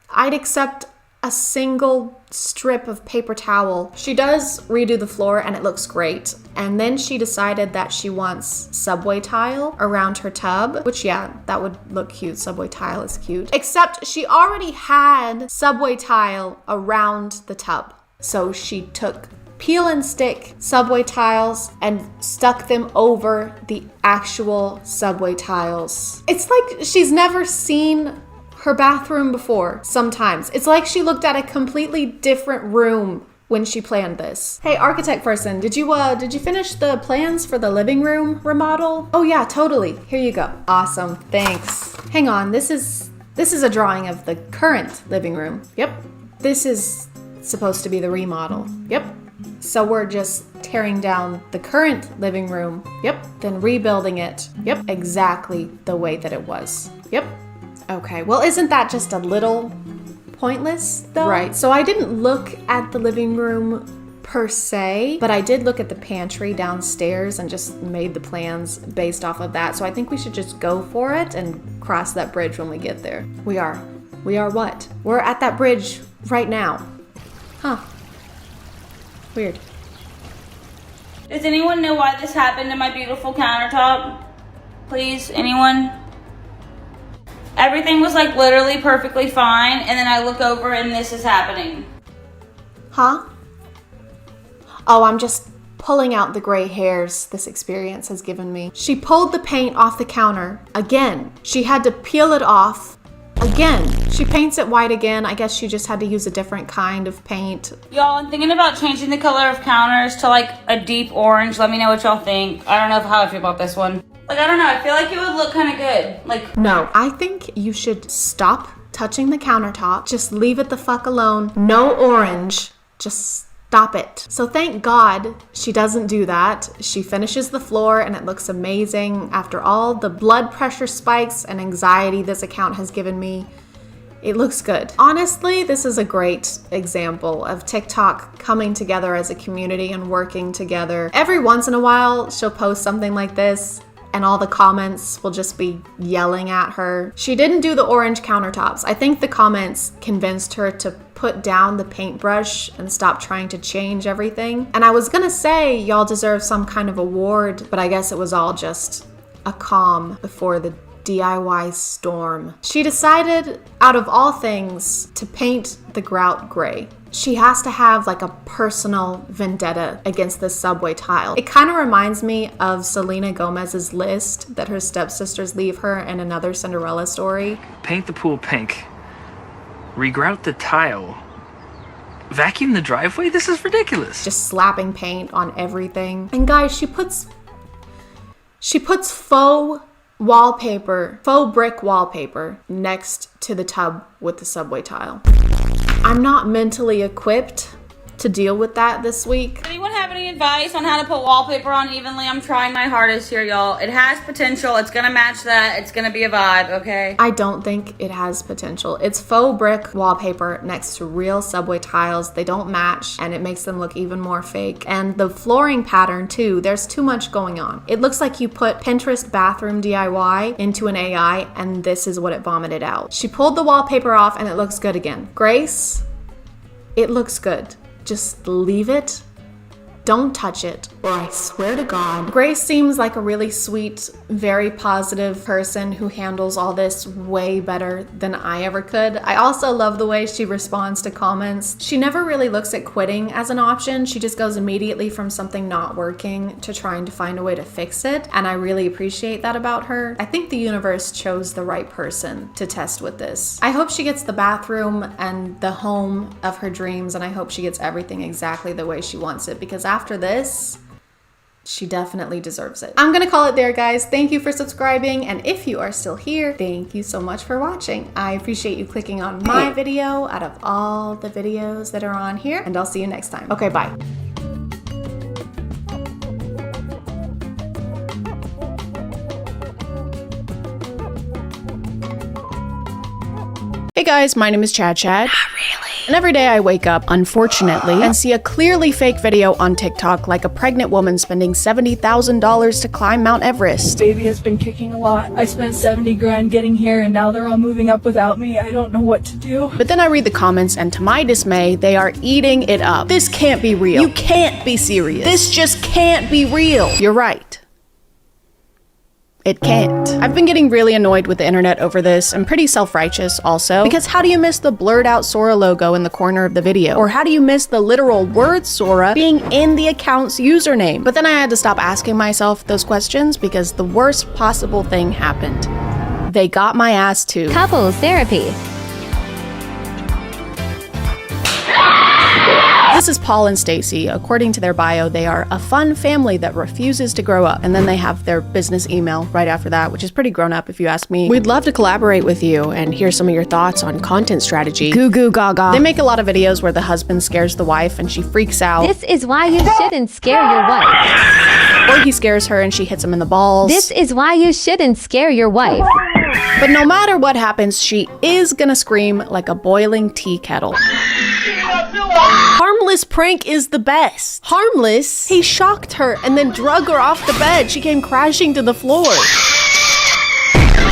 I'd accept a single strip of paper towel. She does redo the floor and it looks great. And then she decided that she wants subway tile around her tub, which yeah, that would look cute. Subway tile is cute. Except she already had subway tile around the tub. So she took peel and stick subway tiles and stuck them over the actual subway tiles. It's like she's never seen her bathroom before. Sometimes it's like she looked at a completely different room when she planned this. Hey, architect person, did you finish the plans for the living room remodel? Oh yeah, totally. Here you go. Awesome. Thanks. Hang on. This is a drawing of the current living room. Yep. This is supposed to be the remodel. Yep. So we're just tearing down the current living room. Yep. Then rebuilding it. Yep. Exactly the way that it was. Yep. Okay, well, isn't that just a little pointless, though? Right, so I didn't look at the living room per se, but I did look at the pantry downstairs and just made the plans based off of that. So I think we should just go for it and cross that bridge when we get there. We are what? We're at that bridge right now. Huh. Weird. Does anyone know why this happened to my beautiful countertop? Please, anyone? Everything was like literally perfectly fine, and then I look over and this is happening. Huh? Oh, I'm just pulling out the gray hairs this experience has given me. She pulled the paint off the counter again. She had to peel it off again. She paints it white again. I guess she just had to use a different kind of paint. Y'all, I'm thinking about changing the color of counters to like a deep orange. Let me know what y'all think. I don't know how I feel about this one. Like, I don't know, I feel like it would look kind of good. Like, no, I think you should stop touching the countertop. Just leave it the fuck alone. No orange. Just stop it. So thank God she doesn't do that. She finishes the floor and it looks amazing. After all the blood pressure spikes and anxiety this account has given me, it looks good. Honestly, this is a great example of TikTok coming together as a community and working together. Every once in a while, she'll post something like this and all the comments will just be yelling at her. She didn't do the orange countertops. I think the comments convinced her to put down the paintbrush and stop trying to change everything. And I was gonna say y'all deserve some kind of award, but I guess it was all just a calm before the DIY storm. She decided, out of all things, to paint the grout gray. She has to have like a personal vendetta against this subway tile. It kind of reminds me of Selena Gomez's list that her stepsisters leave her in another Cinderella story. Paint the pool pink. Regrout the tile. Vacuum the driveway? This is ridiculous. Just slapping paint on everything. And guys, she puts faux wallpaper, faux brick wallpaper next to the tub with the subway tile. I'm not mentally equipped to deal with that this week. Anyone have any advice on how to put wallpaper on evenly? I'm trying my hardest here, y'all. It has potential. It's gonna match that. It's gonna be a vibe, okay? I don't think it has potential. It's faux brick wallpaper next to real subway tiles. They don't match and it makes them look even more fake. And the flooring pattern too, there's too much going on. It looks like you put Pinterest bathroom DIY into an AI and this is what it vomited out. She pulled the wallpaper off and it looks good again. Grace, it looks good. Just leave it. Don't touch it, or I swear to God. Grace seems like a really sweet, very positive person who handles all this way better than I ever could. I also love the way she responds to comments. She never really looks at quitting as an option. She just goes immediately from something not working to trying to find a way to fix it, and I really appreciate that about her. I think the universe chose the right person to test with this. I hope she gets the bathroom and the home of her dreams, and I hope she gets everything exactly the way she wants it, because after this, she definitely deserves it. I'm gonna call it there, guys. Thank you for subscribing, and if you are still here, thank you so much for watching. I appreciate you clicking on my video out of all the videos that are on here, and I'll see you next time. Okay, bye. Hey guys, my name is ChadChad. Not really. And every day I wake up, unfortunately, and see a clearly fake video on TikTok like a pregnant woman spending $70,000 to climb Mount Everest. Baby has been kicking a lot. I spent 70 grand getting here and now they're all moving up without me. I don't know what to do. But then I read the comments and to my dismay, they are eating it up. This can't be real. You can't be serious. This just can't be real. You're right. It can't. I've been getting really annoyed with the internet over this. I'm pretty self-righteous also, because how do you miss the blurred out Sora logo in the corner of the video? Or how do you miss the literal word Sora being in the account's username? But then I had to stop asking myself those questions because the worst possible thing happened. They got my ass too. Couples therapy. This is Paul and Stacy. According to their bio, they are a fun family that refuses to grow up. And then they have their business email right after that, which is pretty grown up if you ask me. We'd love to collaborate with you and hear some of your thoughts on content strategy. Goo goo gaga. They make a lot of videos where the husband scares the wife and she freaks out. This is why you shouldn't scare your wife. Or he scares her and she hits him in the balls. This is why you shouldn't scare your wife. But no matter what happens, she is gonna scream like a boiling tea kettle. Harmless prank is the best. Harmless? He shocked her and then drug her off the bed. She came crashing to the floor.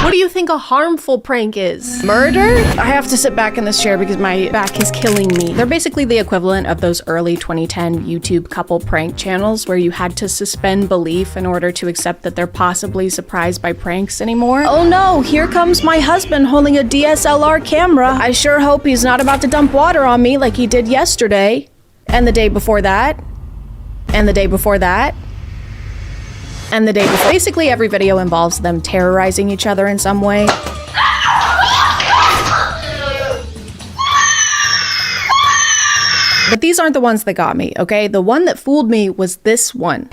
What do you think a harmful prank is? Murder? I have to sit back in this chair because my back is killing me. They're basically the equivalent of those early 2010 YouTube couple prank channels where you had to suspend belief in order to accept that they're possibly surprised by pranks anymore. Oh no, here comes my husband holding a DSLR camera. I sure hope he's not about to dump water on me like he did yesterday. And the day before that. And the day before that. And the day before. Basically every video involves them terrorizing each other in some way. But these aren't the ones that got me, okay? The one that fooled me was this one.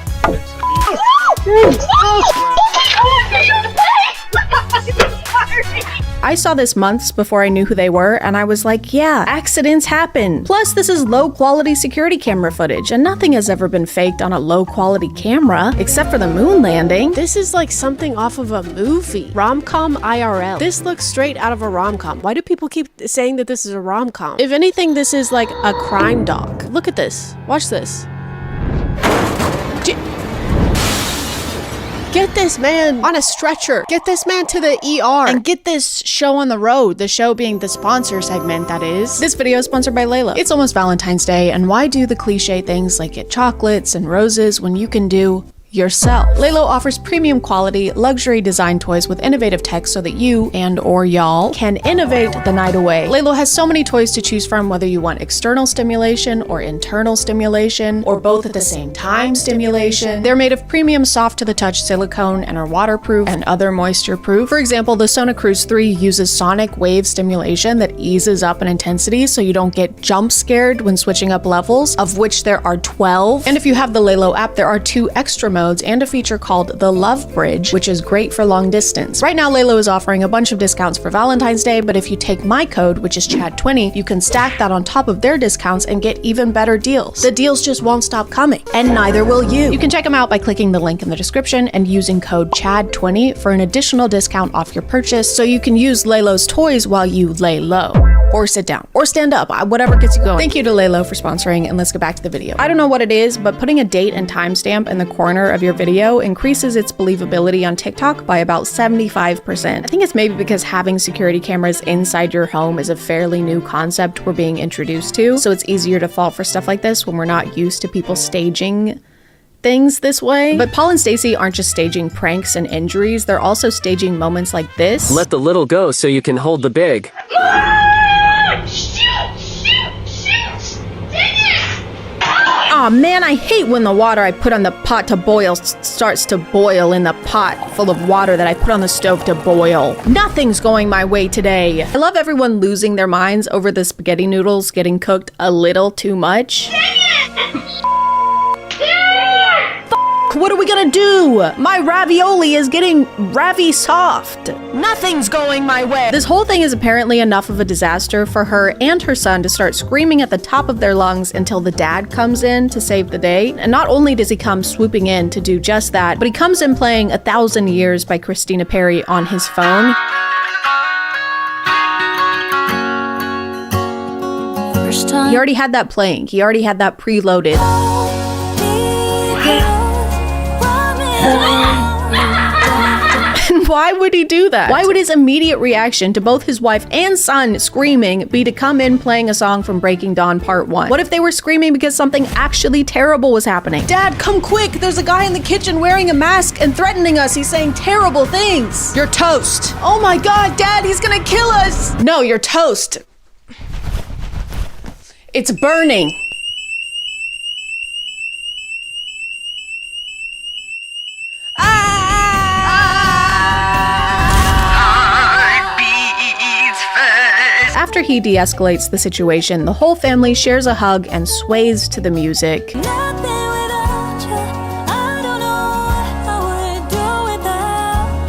I saw this months before I knew who they were, and I was like, yeah, accidents happen. Plus, this is low-quality security camera footage, and nothing has ever been faked on a low-quality camera, except for the moon landing. This is like something off of a movie. Rom-com IRL. This looks straight out of a rom-com. Why do people keep saying that this is a rom-com? If anything, this is like a crime doc. Look at this. Watch this. Get this man on a stretcher. Get this man to the ER. And get this show on the road. The show being the sponsor segment, that is. This video is sponsored by Laylo. It's almost Valentine's Day, and why do the cliche things like get chocolates and roses when you can do yourself? Laylo offers premium quality, luxury design toys with innovative tech so that you and/or y'all can innovate the night away. Laylo has so many toys to choose from, whether you want external stimulation or internal stimulation, or both at the same time stimulation. They're made of premium soft-to-the-touch silicone and are waterproof and other moisture-proof. For example, the Sona Cruise 3 uses sonic wave stimulation that eases up in intensity so you don't get jump scared when switching up levels, of which there are 12. And if you have the Laylo app, there are 2 extra modes and a feature called the Love Bridge, which is great for long distance. Right now, Laylo is offering a bunch of discounts for Valentine's Day, but if you take my code, which is CHAD20, you can stack that on top of their discounts and get even better deals. The deals just won't stop coming, and neither will you. You can check them out by clicking the link in the description and using code CHAD20 for an additional discount off your purchase, so you can use Laylo's toys while you lay low. Or sit down, or stand up, whatever gets you going. Thank you to Laylo for sponsoring, and let's get back to the video. I don't know what it is, but putting a date and timestamp in the corner of your video increases its believability on TikTok by about 75%. I think it's maybe because having security cameras inside your home is a fairly new concept we're being introduced to, so it's easier to fall for stuff like this when we're not used to people staging things this way. But Paul and Stacey aren't just staging pranks and injuries, they're also staging moments like this. Let the little go so you can hold the big. Aw man, I hate when the water I put on the pot to boil starts to boil in the pot full of water that I put on the stove to boil. Nothing's going my way today. I love everyone losing their minds over the spaghetti noodles getting cooked a little too much. What are we gonna do? My ravioli is getting ravi soft. Nothing's going my way. This whole thing is apparently enough of a disaster for her and her son to start screaming at the top of their lungs until the dad comes in to save the day. And not only does he come swooping in to do just that, but he comes in playing 1,000 Years by Christina Perri on his phone. He already had that playing. He already had that preloaded. And why would he do that? Why would his immediate reaction to both his wife and son screaming be to come in playing a song from Breaking Dawn Part 1? What if they were screaming because something actually terrible was happening? Dad, come quick! There's a guy in the kitchen wearing a mask and threatening us. He's saying terrible things. You're toast. Oh my god, Dad, he's gonna kill us! No, you're toast. It's burning. After he de-escalates the situation, the whole family shares a hug and sways to the music.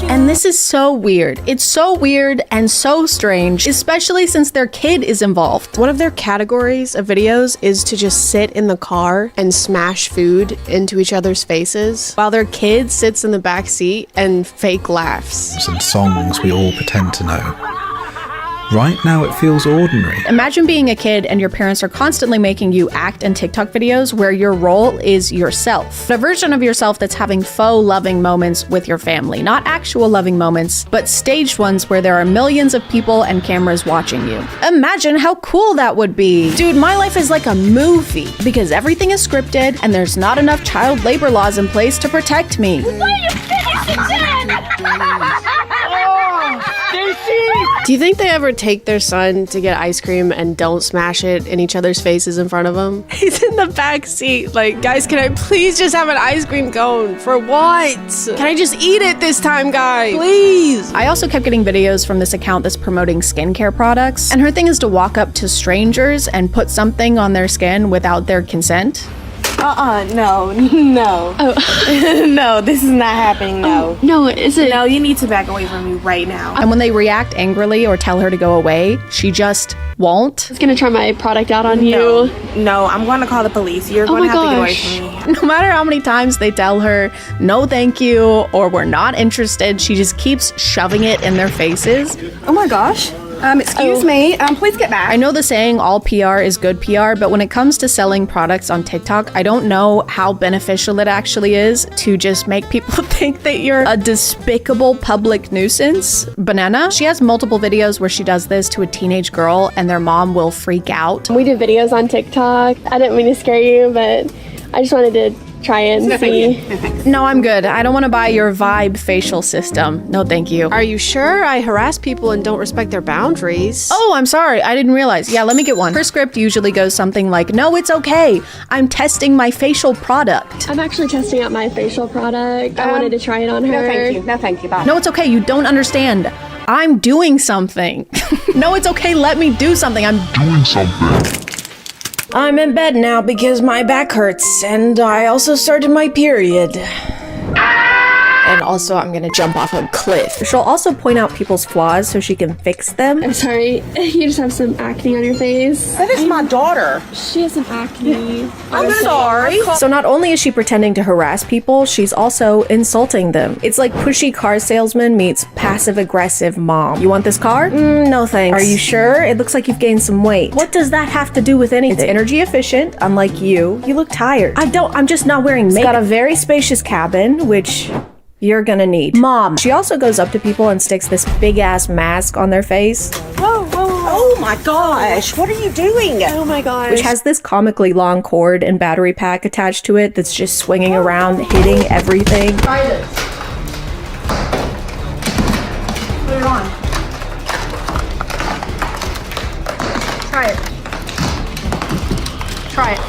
And this is so weird. It's so weird and so strange, especially since their kid is involved. One of their categories of videos is to just sit in the car and smash food into each other's faces while their kid sits in the back seat and fake laughs. And songs we all pretend to know. Right now it feels ordinary. Imagine being a kid and your parents are constantly making you act in TikTok videos where your role is yourself. A version of yourself that's having faux loving moments with your family. Not actual loving moments, but staged ones where there are millions of people and cameras watching you. Imagine how cool that would be. Dude, my life is like a movie because everything is scripted and there's not enough child labor laws in place to protect me. Do you think they ever take their son to get ice cream and don't smash it in each other's faces in front of him? He's in the back seat like, guys, can I please just have an ice cream cone? For what? Can I just eat it this time, guys? Please. I also kept getting videos from this account that's promoting skincare products, and her thing is to walk up to strangers and put something on their skin without their consent. No. Oh. No, this is not happening, no. No, is it? No, you need to back away from me right now. And when they react angrily or tell her to go away, she just won't. I was gonna try my product out on you. No, I'm gonna call the police. You're gonna have to get away from me. No matter how many times they tell her, no thank you, or we're not interested, she just keeps shoving it in their faces. Oh my gosh. Excuse me. Please get back. I know the saying all PR is good PR, but when it comes to selling products on TikTok, I don't know how beneficial it actually is to just make people think that you're a despicable public nuisance. Banana, she has multiple videos where she does this to a teenage girl and their mom will freak out. We do videos on TikTok. I didn't mean to scare you, but I just wanted to try and see. No, I'm good. I don't want to buy your vibe facial system. No, thank you. Are you sure? I harass people and don't respect their boundaries. Oh, I'm sorry. I didn't realize. Yeah, let me get one. Her script usually goes something like, no, it's okay. I'm testing my facial product. I'm actually testing out my facial product. I wanted to try it on her. No, thank you. No, thank you. Bye. No, it's okay. You don't understand. I'm doing something. No, it's okay. Let me do something. I'm doing something. I'm in bed now because my back hurts, and I also started my period. And also, I'm gonna jump off a cliff. She'll also point out people's flaws so she can fix them. I'm sorry, you just have some acne on your face. That is my daughter. She has some acne. I'm sorry. So not only is she pretending to harass people, she's also insulting them. It's like pushy car salesman meets passive-aggressive mom. You want this car? No thanks. Are you sure? It looks like you've gained some weight. What does that have to do with anything? It's energy efficient, unlike you. You look tired. I'm just not wearing makeup. It's got a very spacious cabin, which you're gonna need. Mom. She also goes up to people and sticks this big ass mask on their face. Whoa, whoa, whoa. Oh my gosh, what are you doing? Oh my gosh. Which has this comically long cord and battery pack attached to it that's just swinging around, hitting everything. Try this. Put it on. Try it. Try it.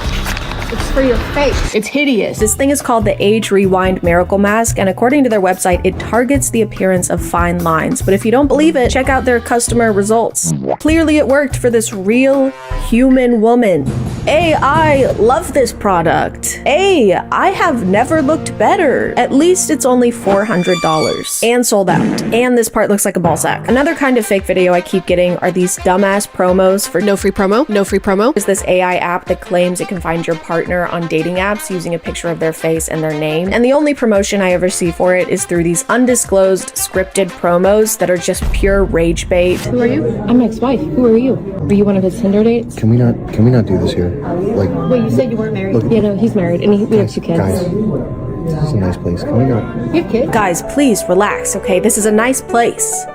It's for your face. It's hideous. This thing is called the Age Rewind Miracle Mask, and according to their website, it targets the appearance of fine lines. But if you don't believe it, check out their customer results. Clearly it worked for this real human woman. I love this product. I have never looked better. At least it's only $400. And sold out. And this part looks like a ball sack. Another kind of fake video I keep getting are these dumbass promos for no free promo. No free promo. Is this AI app that claims it can find your partner on dating apps using a picture of their face and their name. And the only promotion I ever see for it is through these undisclosed scripted promos that are just pure rage bait. Who are you? I'm my ex-wife. Who are you? Are you one of his Tinder dates? Can we not do this here? Like, wait, you said you weren't married. Look, yeah, no, he's married and we have 2 kids. Guys, this is a nice place. Can we not? You have kids? Guys, please relax, okay? This is a nice place.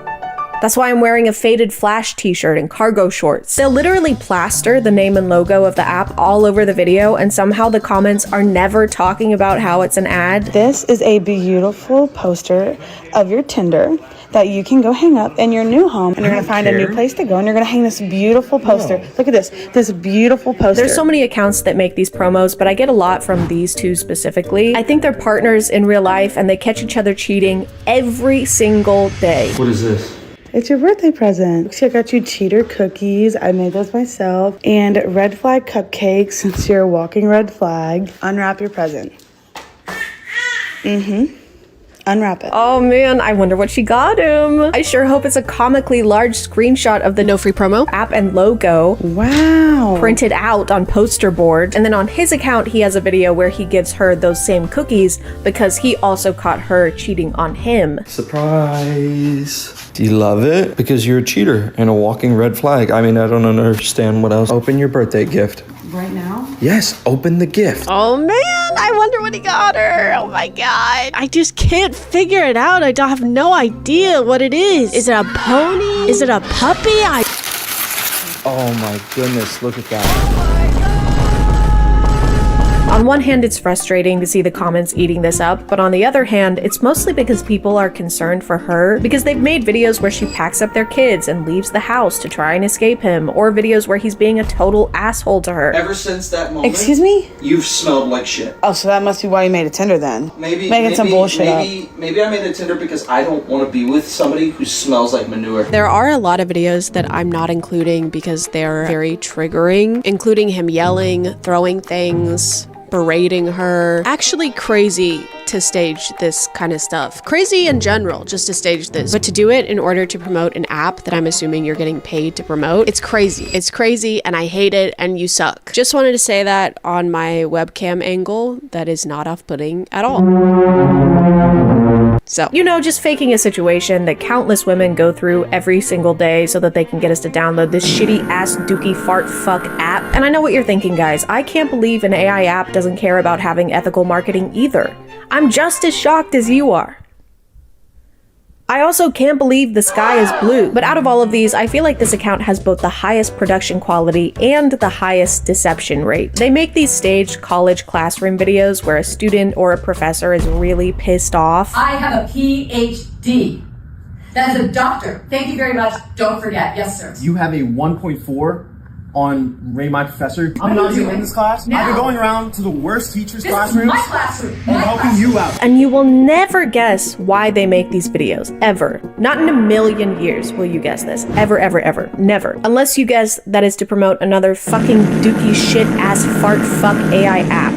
That's why I'm wearing a faded Flash t-shirt and cargo shorts. They'll literally plaster the name and logo of the app all over the video, and somehow the comments are never talking about how it's an ad. This is a beautiful poster of your Tinder that you can go hang up in your new home, and you're gonna find a new place to go, and you're gonna hang this beautiful poster. Look at this beautiful poster. There's so many accounts that make these promos, but I get a lot from these two specifically. I think they're partners in real life, and they catch each other cheating every single day. What is this? It's your birthday present. See, I got you cheater cookies. I made those myself. And red flag cupcakes, since you're a walking red flag. Unwrap your present. Unwrap it. Oh man, I wonder what she got him. I sure hope it's a comically large screenshot of the no free promo app and logo. Wow. Printed out on poster board. And then on his account, he has a video where he gives her those same cookies because he also caught her cheating on him. Surprise. Do you love it? Because you're a cheater and a walking red flag. I mean, I don't understand what else. Open your birthday gift. Right now? Yes, open the gift. Oh man, I wonder what he got her. Oh my god. I just can't figure it out. I don't have no idea what it is. Is it a pony? Is it a puppy? Oh my goodness, look at that. On one hand, it's frustrating to see the comments eating this up, but on the other hand, it's mostly because people are concerned for her because they've made videos where she packs up their kids and leaves the house to try and escape him, or videos where he's being a total asshole to her. Ever since that moment, excuse me? You've smelled like shit. Oh, so that must be why you made a Tinder then. Making some bullshit up. Maybe I made a Tinder because I don't want to be with somebody who smells like manure. There are a lot of videos that I'm not including because they're very triggering, including him yelling, throwing things, berating her. Actually crazy to stage this kind of stuff. Crazy in general, just to stage this. But to do it in order to promote an app that I'm assuming you're getting paid to promote, it's crazy. It's crazy and I hate it and you suck. Just wanted to say that on my webcam angle, that is not off-putting at all. So, you know, just faking a situation that countless women go through every single day so that they can get us to download this shitty ass dookie fart fuck app. And I know what you're thinking, guys. I can't believe an AI app doesn't care about having ethical marketing either. I'm just as shocked as you are. I also can't believe the sky is blue. But out of all of these, I feel like this account has both the highest production quality and the highest deception rate. They make these staged college classroom videos where a student or a professor is really pissed off. I have a PhD. That's a doctor. Thank you very much. Don't forget. Yes, sir. You have a 1.4 on Rate My Professor. What I'm not are you even in doing? this class. Now. I've been going around to the worst teachers' This is classrooms. my classroom. and helping you out. And you will never guess why they make these videos, ever. Not in a million years will you guess this. Ever, ever, ever. Never. Unless you guess that is to promote another fucking dookie shit ass fart fuck AI app.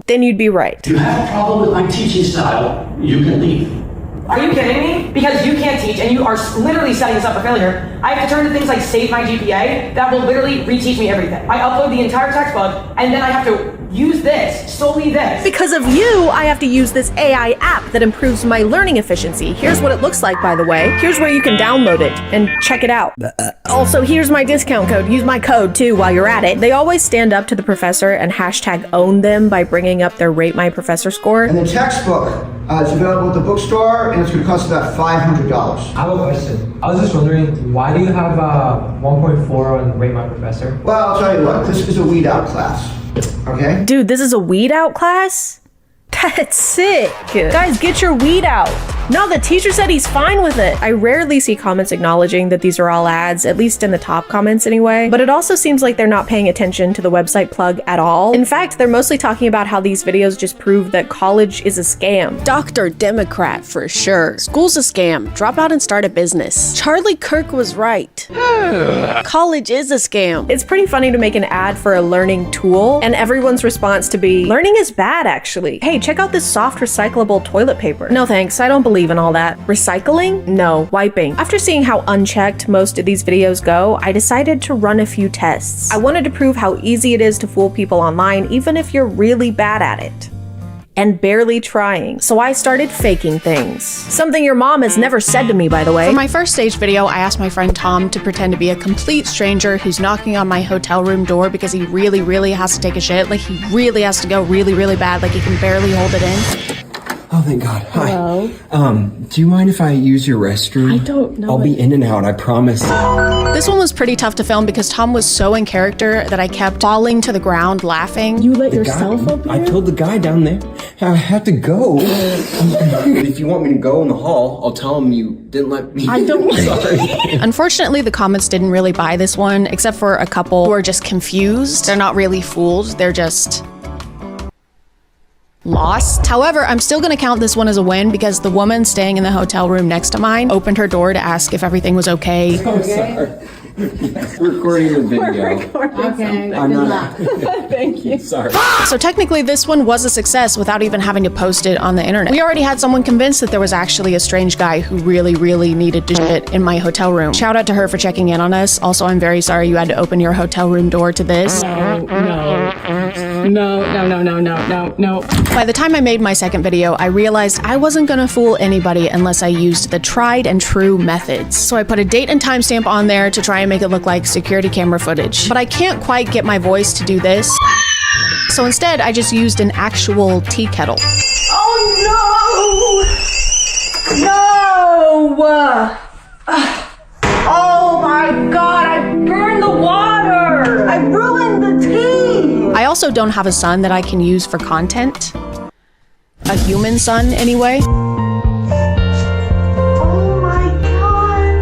Then you'd be right. If you have a problem with my teaching style, you can leave. Are you kidding me? Because you can't teach and you are literally setting us up for failure. I have to turn to things like Save My GPA that will literally reteach me everything. I upload the entire textbook and then I have to use this, solely this. Because of you, I have to use this AI app that improves my learning efficiency. Here's what it looks like, by the way. Here's where you can download it and check it out. Also, here's my discount code. Use my code too while you're at it. They always stand up to the professor and hashtag own them by bringing up their Rate My Professor score. And the textbook is available at the bookstore, and it's going to cost about $500. I have a question. I was just wondering, why do you have 1.4 on Rate My Professor? Well, I'll tell you what, this is a weed out class, okay? Dude, this is a weed out class? That's sick. Guys, get your weed out. No, the teacher said he's fine with it. I rarely see comments acknowledging that these are all ads, at least in the top comments anyway. But it also seems like they're not paying attention to the website plug at all. In fact, they're mostly talking about how these videos just prove that college is a scam. Dr. Democrat for sure. School's a scam. Drop out and start a business. Charlie Kirk was right. College is a scam. It's pretty funny to make an ad for a learning tool, and everyone's response to be, learning is bad actually. Hey, check out this soft recyclable toilet paper. No thanks, I don't believe in all that. Recycling? No, wiping. After seeing how unchecked most of these videos go, I decided to run a few tests. I wanted to prove how easy it is to fool people online, even if you're really bad at it. And barely trying. So I started faking things. Something your mom has never said to me, by the way. For my first stage video, I asked my friend Tom to pretend to be a complete stranger who's knocking on my hotel room door because he really, really has to take a shit. Like he really has to go really, really bad. Like he can barely hold it in. Oh, thank God. Hi. Hello? Do you mind if I use your restroom? I don't know. I'll be in and out, I promise. This one was pretty tough to film because Tom was so in character that I kept falling to the ground laughing. You let yourself up here? I told the guy down there I had to go. If you want me to go in the hall, I'll tell him you didn't let me. I don't. Sorry. Unfortunately, the comments didn't really buy this one, except for a couple who are just confused. They're not really fooled. They're just lost. However, I'm still gonna count this one as a win because the woman staying in the hotel room next to mine opened her door to ask if everything was okay. I'm sorry. We're recording the video. Okay. I'm not. Thank you. Sorry. So technically this one was a success without even having to post it on the internet. We already had someone convinced that there was actually a strange guy who really, really needed to shit in my hotel room. Shout out to her for checking in on us. Also, I'm very sorry you had to open your hotel room door to this. No. By the time I made my second video, I realized I wasn't gonna fool anybody unless I used the tried and true methods. So I put a date and timestamp on there to try and make it look like security camera footage. But I can't quite get my voice to do this. So instead, I just used an actual tea kettle. Oh no! No! Oh my God, I burned the water! I ruined the tea! I also don't have a son that I can use for content. A human son, anyway. Oh my God!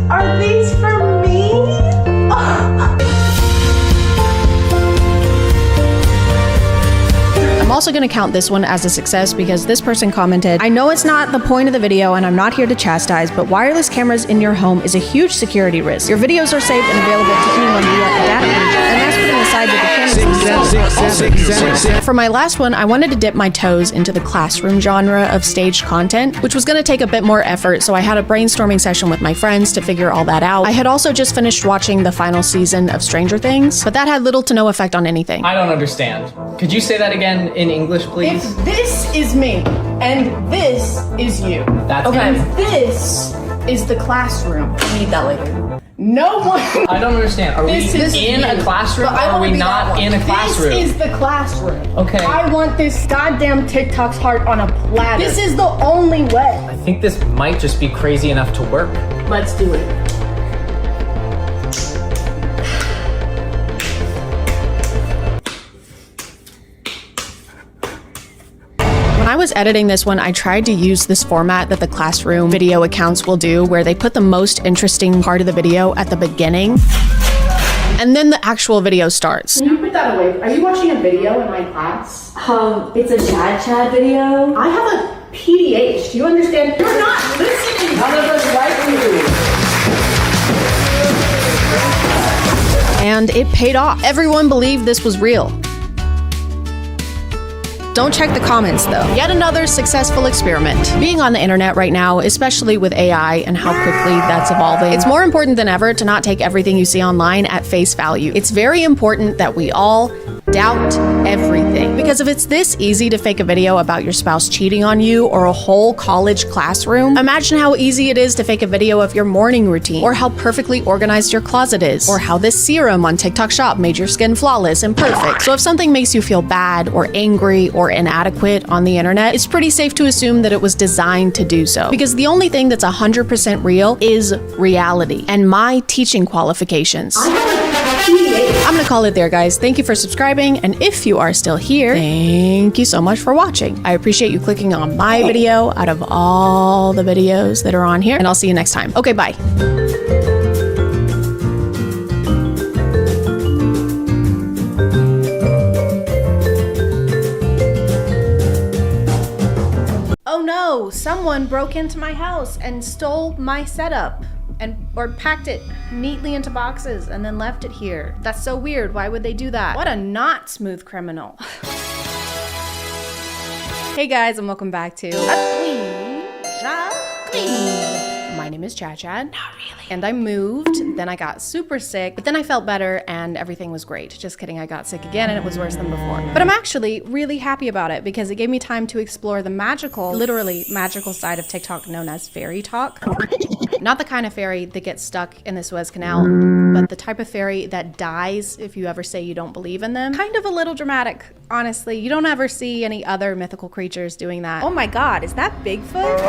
Are these for me? I'm also gonna count this one as a success because this person commented, I know it's not the point of the video and I'm not here to chastise, but wireless cameras in your home is a huge security risk. Your videos are safe and available to anyone via a data breach, and that's putting aside that the cameras themselves are also secure. For my last one, I wanted to dip my toes into the classroom genre of staged content, which was gonna take a bit more effort, so I had a brainstorming session with my friends to figure all that out. I had also just finished watching the final season of Stranger Things, but that had little to no effect on anything. I don't understand. Could you say that again in English, please? If this is me and this is you, That's okay, me. this is the classroom. I need that later. No one. I don't understand. Are we in a classroom or are we not in a classroom? This is the classroom. Okay. I want this goddamn TikTok's heart on a platter. This is the only way. I think this might just be crazy enough to work. Let's do it. When I was editing this one, I tried to use this format that the classroom video accounts will do, where they put the most interesting part of the video at the beginning, and then the actual video starts. Can you put that away? Are you watching a video in my class? It's a ChadChad video. I have a PDH. Do you understand? You're not listening. None of us like you. And it paid off. Everyone believed this was real. Don't check the comments though. Yet another successful experiment. Being on the internet right now, especially with AI and how quickly that's evolving, it's more important than ever to not take everything you see online at face value. It's very important that we all doubt everything. Because if it's this easy to fake a video about your spouse cheating on you or a whole college classroom, imagine how easy it is to fake a video of your morning routine, or how perfectly organized your closet is, or how this serum on TikTok Shop made your skin flawless and perfect. So if something makes you feel bad or angry or inadequate on the internet, it's pretty safe to assume that it was designed to do so. Because the only thing that's 100% real is reality and my teaching qualifications. I'm gonna call it there, guys. Thank you for subscribing, and if you are still here, thank you so much for watching. I appreciate you clicking on my video out of all the videos that are on here, and I'll see you next time. Okay, bye. Oh no, someone broke into my house and stole my setup. Or packed it neatly into boxes and then left it here. That's so weird. Why would they do that? What a not smooth criminal. Hey guys, and welcome back to My name is ChadChad. Not really. And I moved, then I got super sick, but then I felt better and everything was great. Just kidding, I got sick again and it was worse than before. But I'm actually really happy about it because it gave me time to explore the magical, literally magical side of TikTok known as fairy talk. Not the kind of fairy that gets stuck in the Suez Canal, but the type of fairy that dies if you ever say you don't believe in them. Kind of a little dramatic, honestly. You don't ever see any other mythical creatures doing that. Oh my god, is that Bigfoot?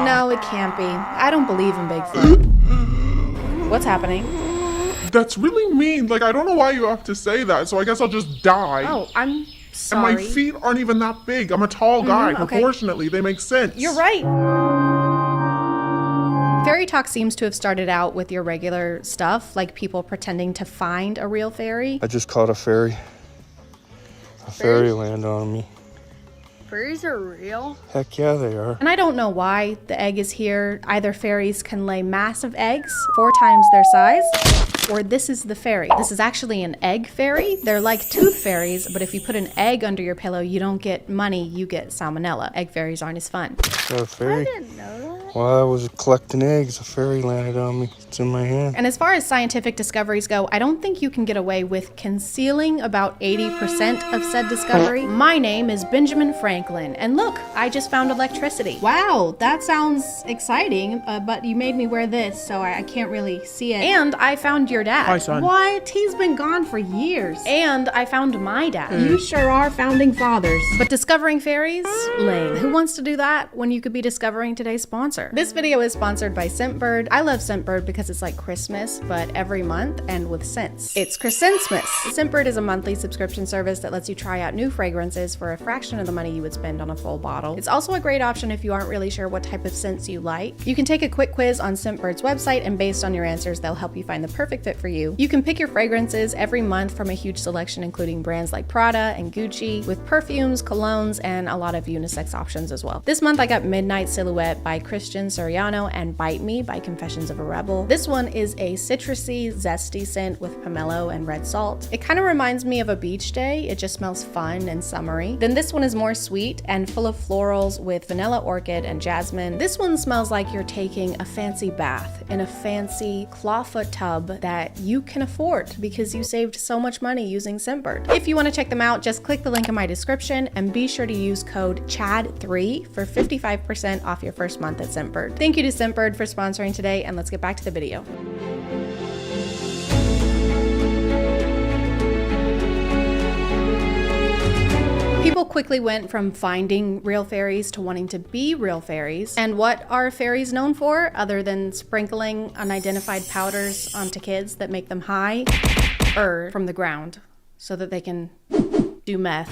No, it can't be. I don't believe in Bigfoot. What's happening? That's really mean. Like, I don't know why you have to say that, so I guess I'll just die. Oh, I'm sorry. And my feet aren't even that big. I'm a tall guy. Okay. Proportionately, they make sense. You're right. Fairy talk seems to have started out with your regular stuff, like people pretending to find a real fairy. I just caught a fairy. A fairy landed on me. Fairies are real? Heck yeah, they are. And I don't know why the egg is here. Either fairies can lay massive eggs, 4 times their size, or this is the fairy. This is actually an egg fairy. They're like tooth fairies, but if you put an egg under your pillow, you don't get money, you get salmonella. Egg fairies aren't as fun. Got a fairy? I didn't know that. While I was collecting eggs, a fairy landed on me. It's in my hand. And as far as scientific discoveries go, I don't think you can get away with concealing about 80% of said discovery. My name is Benjamin Franklin, and look, I just found electricity. Wow, that sounds exciting, but you made me wear this, so I can't really see it. And I found your dad. Hi, son. What? He's been gone for years. And I found my dad. You sure are founding fathers. But discovering fairies? Lame. Who wants to do that when you could be discovering today's sponsor? sponsor. This video is sponsored by Scentbird. I love Scentbird because it's like Christmas, but every month and with scents. It's Christmas. Scentbird is a monthly subscription service that lets you try out new fragrances for a fraction of the money you would spend on a full bottle. It's also a great option if you aren't really sure what type of scents you like. You can take a quick quiz on Scentbird's website, and based on your answers, they'll help you find the perfect fit for you. You can pick your fragrances every month from a huge selection, including brands like Prada and Gucci, with perfumes, colognes, and a lot of unisex options as well. This month I got Midnight Silhouette by Christian Siriano and Bite Me by Confessions of a Rebel. This one is a citrusy, zesty scent with pomelo and red salt. It kind of reminds me of a beach day. It just smells fun and summery. Then this one is more sweet and full of florals with vanilla orchid and jasmine. This one smells like you're taking a fancy bath in a fancy clawfoot tub that you can afford because you saved so much money using Scentbird. If you want to check them out, just click the link in my description and be sure to use code CHAD3 for 55% off your first month at Scentbird. Thank you to Scentbird for sponsoring today, and let's get back to the video. People quickly went from finding real fairies to wanting to be real fairies. And what are fairies known for other than sprinkling unidentified powders onto kids that make them high from the ground so that they can do meth?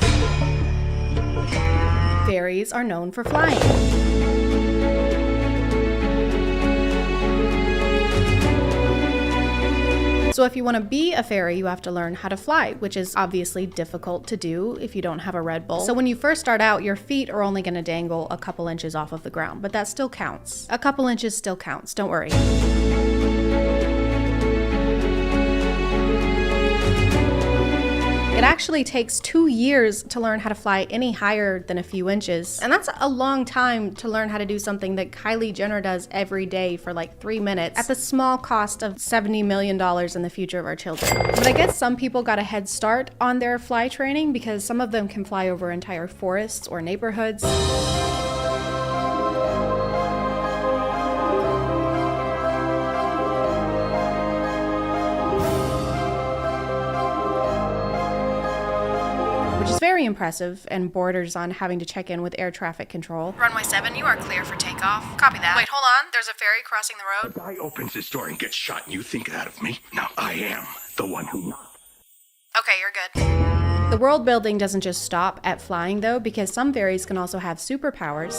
Fairies are known for flying. So if you want to be a fairy, you have to learn how to fly, which is obviously difficult to do if you don't have a Red Bull. So when you first start out, your feet are only going to dangle a couple inches off of the ground, but that still counts. A couple inches still counts, don't worry. It actually takes 2 years to learn how to fly any higher than a few inches. And that's a long time to learn how to do something that Kylie Jenner does every day for like 3 minutes at the small cost of $70 million in the future of our children. But I guess some people got a head start on their fly training because some of them can fly over entire forests or neighborhoods. Which is very impressive and borders on having to check in with air traffic control. Runway 7, you are clear for takeoff. Copy that. Wait, hold on. There's a ferry crossing the road. The guy opens his door and gets shot, and you think that of me? Now I am the one who knocked. Okay, you're good. The world building doesn't just stop at flying though, because some fairies can also have superpowers.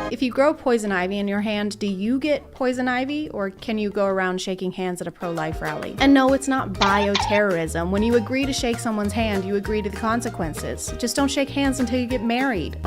If you grow poison ivy in your hand, do you get poison ivy, or can you go around shaking hands at a pro-life rally? And no, it's not bioterrorism. When you agree to shake someone's hand, you agree to the consequences. Just don't shake hands until you get married.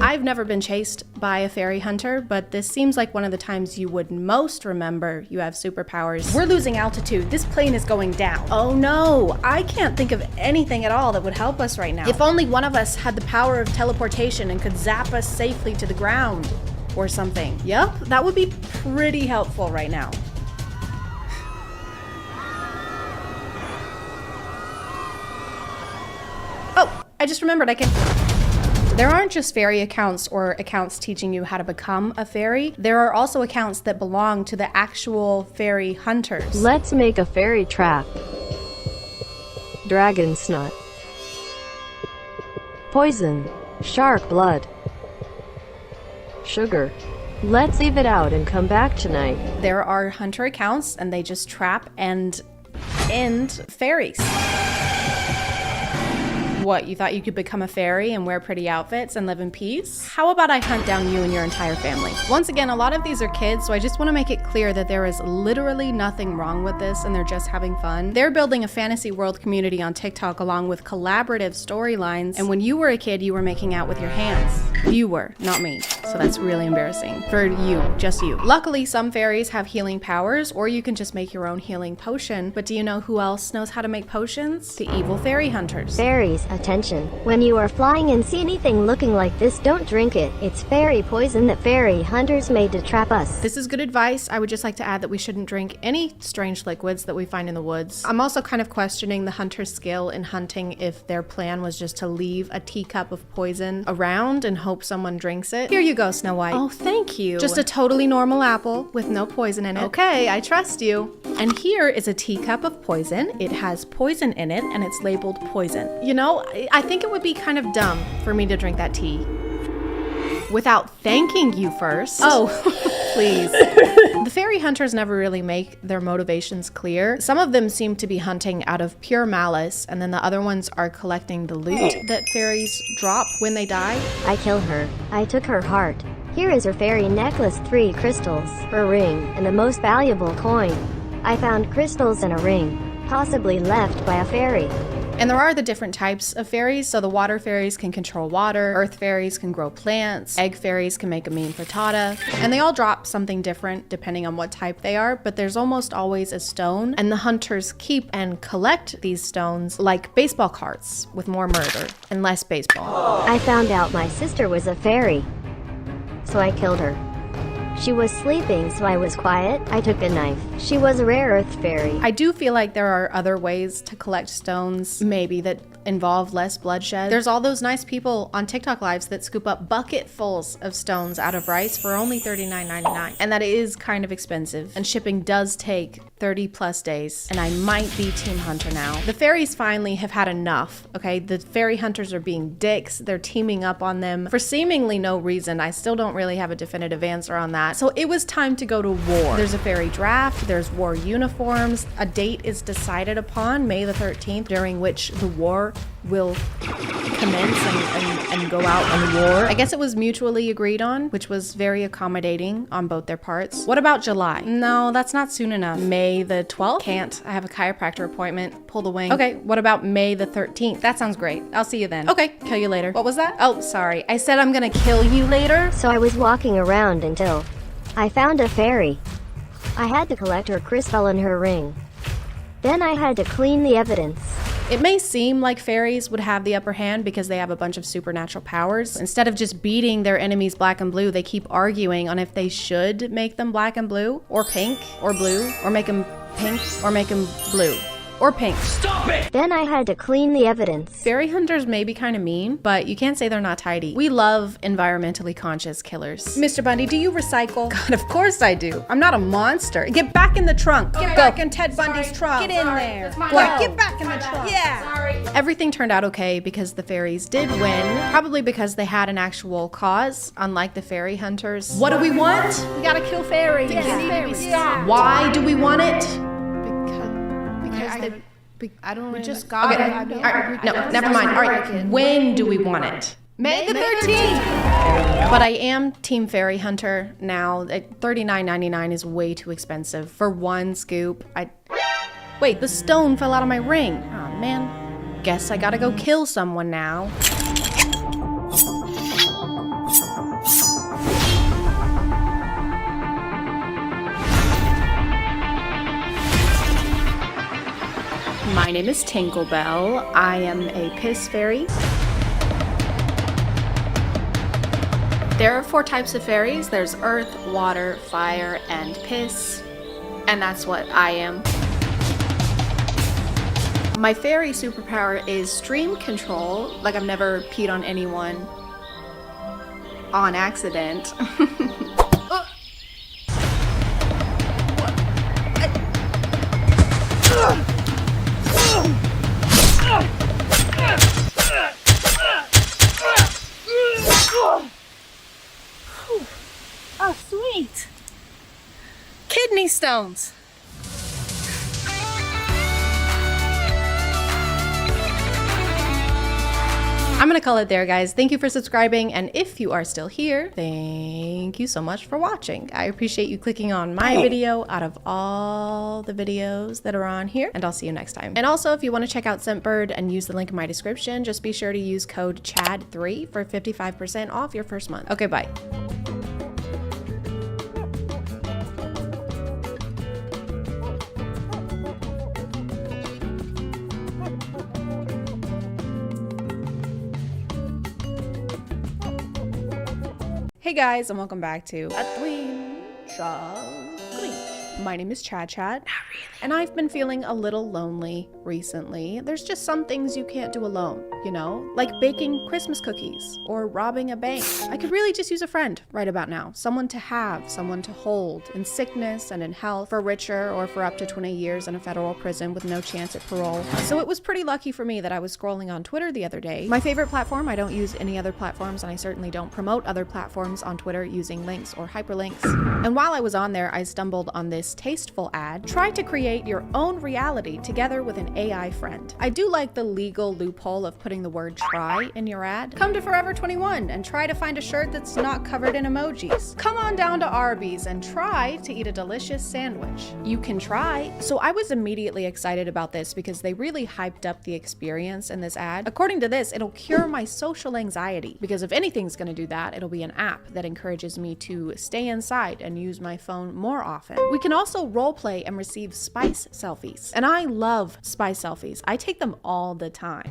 I've never been chased by a fairy hunter, but this seems like one of the times you would most remember you have superpowers. We're losing altitude. This plane is going down. Oh no, I can't think of anything at all that would help us right now. If only one of us had the power of teleportation and could zap us safely to the ground or something. Yep, that would be pretty helpful right now. Oh, I just remembered I can... There aren't just fairy accounts or accounts teaching you how to become a fairy. There are also accounts that belong to the actual fairy hunters. Let's make a fairy trap. Dragon snot. Poison. Shark blood. Sugar. Let's leave it out and come back tonight. There are hunter accounts and they just trap and end fairies. What, you thought you could become a fairy and wear pretty outfits and live in peace? How about I hunt down you and your entire family? Once again, a lot of these are kids, so I just want to make it clear that there is literally nothing wrong with this and they're just having fun. They're building a fantasy world community on TikTok along with collaborative storylines, and when you were a kid, you were making out with your hands. You were, not me. So that's really embarrassing. For you, just you. Luckily, some fairies have healing powers, or you can just make your own healing potion. But do you know who else knows how to make potions? The evil fairy hunters. Fairies Attention. When you are flying and see anything looking like this, don't drink it. It's fairy poison that fairy hunters made to trap us. This is good advice. I would just like to add that we shouldn't drink any strange liquids that we find in the woods. I'm also kind of questioning the hunter's skill in hunting if their plan was just to leave a teacup of poison around and hope someone drinks it. Here you go, Snow White. Oh, thank you. Just a totally normal apple with no poison in it. Okay, I trust you. And here is a teacup of poison. It has poison in it and it's labeled poison. You know, I think it would be kind of dumb for me to drink that tea without thanking you first. Oh, please. The fairy hunters never really make their motivations clear. Some of them seem to be hunting out of pure malice, and then the other ones are collecting the loot that fairies drop when they die. I killed her. I took her heart. Here is her fairy necklace, 3 crystals, her ring, and the most valuable coin. I found crystals in a ring, possibly left by a fairy. And there are the different types of fairies. So the water fairies can control water, earth fairies can grow plants, egg fairies can make a mean frittata, and they all drop something different depending on what type they are, but there's almost always a stone, and the hunters keep and collect these stones like baseball cards with more murder and less baseball. I found out my sister was a fairy, so I killed her. She was sleeping, so I was quiet. I took a knife. She was a rare earth fairy. I do feel like there are other ways to collect stones, maybe that involve less bloodshed. There's all those nice people on TikTok lives that scoop up bucketfuls of stones out of rice for only $39.99. And that is kind of expensive. And shipping does take 30 plus days. And I might be Team Hunter now. The fairies finally have had enough, okay? The fairy hunters are being dicks. They're teaming up on them for seemingly no reason. I still don't really have a definitive answer on that. So it was time to go to war. There's a fairy draft, there's war uniforms. A date is decided upon, May the 13th, during which the war will commence and go out on war. I guess it was mutually agreed on, which was very accommodating on both their parts. What about July? No, that's not soon enough. May the 12th? Can't. I have a chiropractor appointment. Pull the wing. Okay, what about May the 13th? That sounds great. I'll see you then. Okay, kill you later. What was that? Oh, sorry. I said I'm gonna kill you later. So I was walking around until I found a fairy. I had to collect her crystal and her ring. Then I had to clean the evidence. It may seem like fairies would have the upper hand because they have a bunch of supernatural powers. Instead of just beating their enemies black and blue, they keep arguing on if they should make them black and blue, or pink, or blue, or make them pink, or make them blue. Or pink. Stop it! Then I had to clean the evidence. Fairy hunters may be kind of mean, but you can't say they're not tidy. We love environmentally conscious killers. Mr. Bundy, do you recycle? God, of course I do. I'm not a monster. Get back in the trunk. Get back in Ted Bundy's trunk. Get in there. What? Get back in the trunk. Yeah. Sorry. Everything turned out okay because the fairies did win. Probably because they had an actual cause, unlike the fairy hunters. What do we want? We gotta kill fairies. Yeah. Why do we want it? I don't know. We just got it. All right. No, never mind. All right. When do we want it? May the 13th. But I am Team Fairy Hunter now. $39.99 is way too expensive for one scoop. Wait, the stone fell out of my ring. Oh man. Guess I gotta go kill someone now. My name is Tinklebell. I am a piss fairy. There are 4 types of fairies. There's earth, water, fire, and piss. And that's what I am. My fairy superpower is stream control. Like I've never peed on anyone on accident. Oh, sweet. Kidney stones. I'm gonna call it there, guys. Thank you for subscribing, and if you are still here, thank you so much for watching. I appreciate you clicking on my video out of all the videos that are on here, and I'll see you next time. And also, if you want to check out Scentbird and use the link in my description, just be sure to use code CHAD3 for 55% off your first month. Okay, bye. Hey guys, and welcome back to A Twin Shot. My name is ChadChad, and I've been feeling a little lonely recently. There's just some things you can't do alone, you know? Like baking Christmas cookies or robbing a bank. I could really just use a friend right about now. Someone to have, someone to hold, in sickness and in health, for richer or for up to 20 years in a federal prison with no chance at parole. So it was pretty lucky for me that I was scrolling on Twitter the other day. My favorite platform, I don't use any other platforms, and I certainly don't promote other platforms on Twitter using links or hyperlinks. And while I was on there, I stumbled on this tasteful ad. Try to create your own reality together with an AI friend. I do like the legal loophole of putting the word try in your ad. Come to Forever 21 and try to find a shirt that's not covered in emojis. Come on down to Arby's and try to eat a delicious sandwich. You can try. So I was immediately excited about this because they really hyped up the experience in this ad. According to this, it'll cure my social anxiety, because if anything's gonna do that, it'll be an app that encourages me to stay inside and use my phone more often. We can also role play and receive spice selfies. And I love spice selfies. I take them all the time.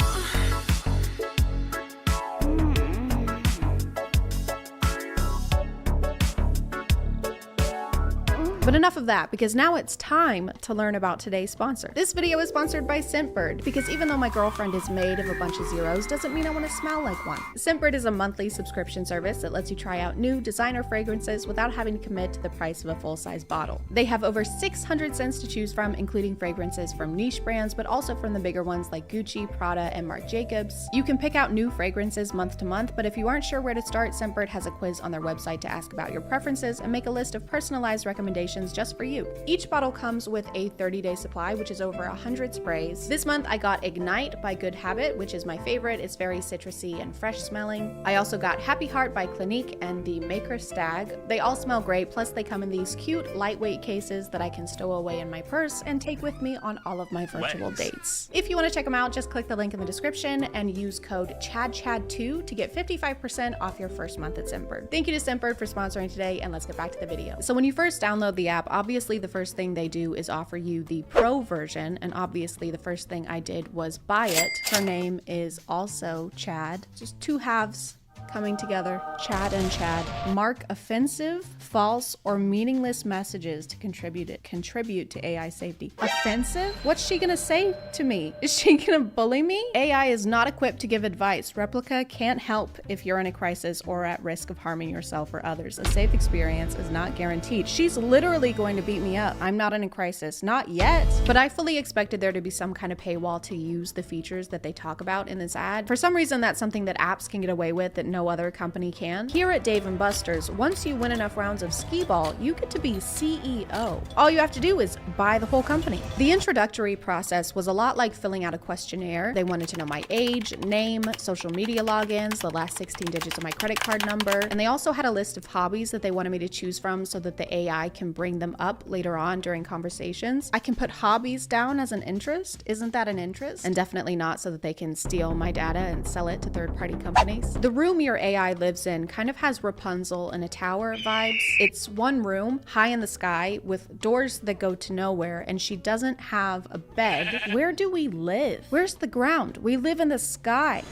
But enough of that, because now it's time to learn about today's sponsor. This video is sponsored by Scentbird, because even though my girlfriend is made of a bunch of zeros, doesn't mean I want to smell like one. Scentbird is a monthly subscription service that lets you try out new designer fragrances without having to commit to the price of a full-size bottle. They have over 600 scents to choose from, including fragrances from niche brands, but also from the bigger ones like Gucci, Prada, and Marc Jacobs. You can pick out new fragrances month to month, but if you aren't sure where to start, Scentbird has a quiz on their website to ask about your preferences and make a list of personalized recommendations just for you. Each bottle comes with a 30-day supply, which is over 100 sprays. This month I got Ignite by Good Habit, which is my favorite. It's very citrusy and fresh smelling. I also got Happy Heart by Clinique and the Maker Stag. They all smell great, plus they come in these cute lightweight cases that I can stow away in my purse and take with me on all of my virtual dates. If you want to check them out, just click the link in the description and use code ChadChad2 to get 55% off your first month at Scentbird. Thank you to Scentbird for sponsoring today, and let's get back to the video. So when you first download the app, obviously the first thing they do is offer you the pro version, and obviously the first thing I did was buy it. Her name is also Chad, just two halves coming together. Chad and Chad. Mark offensive, false, or meaningless messages to contribute to AI safety. Offensive? What's she gonna say to me? Is she gonna bully me? AI is not equipped to give advice. Replica can't help if you're in a crisis or at risk of harming yourself or others. A safe experience is not guaranteed. She's literally going to beat me up. I'm not in a crisis. Not yet. But I fully expected there to be some kind of paywall to use the features that they talk about in this ad. For some reason, that's something that apps can get away with that no other company can. Here at Dave & Buster's, once you win enough rounds of skee-ball, you get to be CEO. All you have to do is buy the whole company. The introductory process was a lot like filling out a questionnaire. They wanted to know my age, name, social media logins, the last 16 digits of my credit card number, and they also had a list of hobbies that they wanted me to choose from so that the AI can bring them up later on during conversations. I can put hobbies down as an interest. Isn't that an interest? And definitely not so that they can steal my data and sell it to third-party companies. The room your AI lives in kind of has Rapunzel in a tower vibes. It's one room high in the sky with doors that go to nowhere, and she doesn't have a bed. Where do we live? Where's the ground? We live in the sky.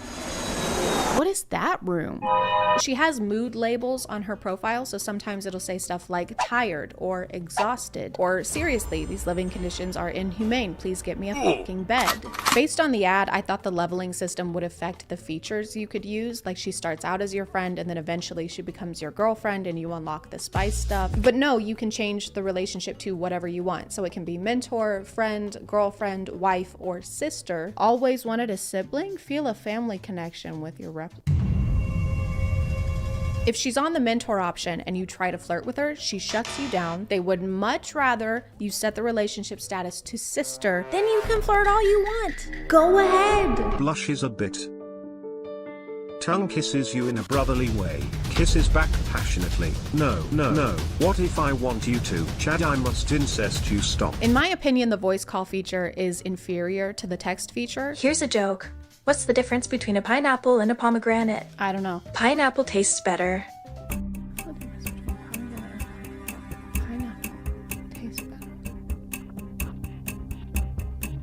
What is that room? She has mood labels on her profile, so sometimes it'll say stuff like tired or exhausted, or seriously, these living conditions are inhumane, please get me a fucking bed. Based on the ad, I thought the leveling system would affect the features you could use, like she starts out as your friend and then eventually she becomes your girlfriend and you unlock the spice stuff. But no, you can change the relationship to whatever you want, so it can be mentor, friend, girlfriend, wife, or sister. Always wanted a sibling? Feel a family connection with your replica. If she's on the mentor option and you try to flirt with her, she shuts you down. They would much rather you set the relationship status to sister. Then you can flirt all you want. Go ahead. Blushes a bit. Tongue kisses you in a brotherly way. Kisses back passionately. No, no, no. What if I want you to? Chad, I must incest you. Stop. In my opinion, the voice call feature is inferior to the text feature. Here's a joke. What's the difference between a pineapple and a pomegranate? I don't know. Pineapple tastes better.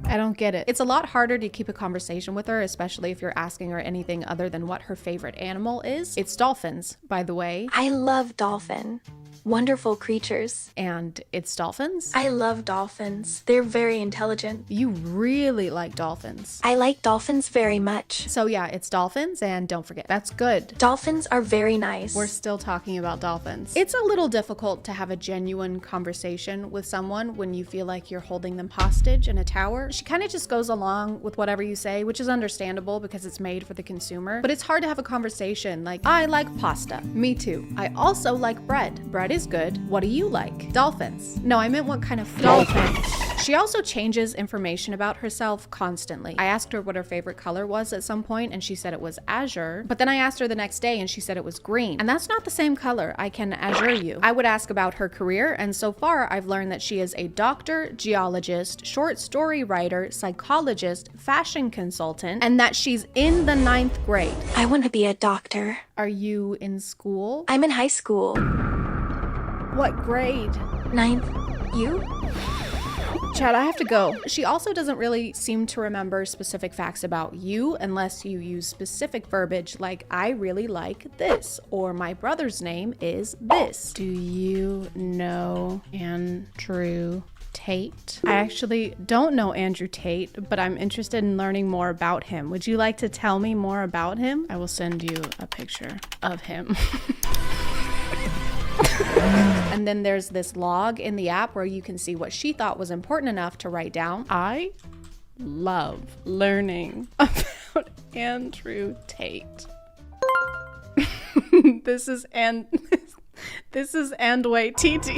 I don't get it. It's a lot harder to keep a conversation with her, especially if you're asking her anything other than what her favorite animal is. It's dolphins, by the way. I love dolphin. Wonderful creatures. And it's dolphins? I love dolphins. They're very intelligent. You really like dolphins. I like dolphins very much. So yeah, it's dolphins, and don't forget, that's good. Dolphins are very nice. We're still talking about dolphins. It's a little difficult to have a genuine conversation with someone when you feel like you're holding them hostage in a tower. She kind of just goes along with whatever you say, which is understandable because it's made for the consumer. But it's hard to have a conversation like, I like pasta. Me too. I also like bread. Bread is good. What do you like? Dolphins. No, I meant what kind of dolphins. She also changes information about herself constantly. I asked her what her favorite color was at some point, and she said it was azure. But then I asked her the next day and she said it was green. And that's not the same color. I can assure you. I would ask about her career, and so far I've learned that she is a doctor, geologist, short story writer, psychologist, fashion consultant, and that she's in the 9th grade. I want to be a doctor. Are you in school? I'm in high school. What grade? 9th. You? Chad, I have to go. She also doesn't really seem to remember specific facts about you unless you use specific verbiage like, I really like this, or my brother's name is this. Do you know Andrew Tate? I actually don't know Andrew Tate, but I'm interested in learning more about him. Would you like to tell me more about him? I will send you a picture of him. And then there's this log in the app where you can see what she thought was important enough to write down. I love learning about Andrew Tate. This is Andway TT. This is Andway TT.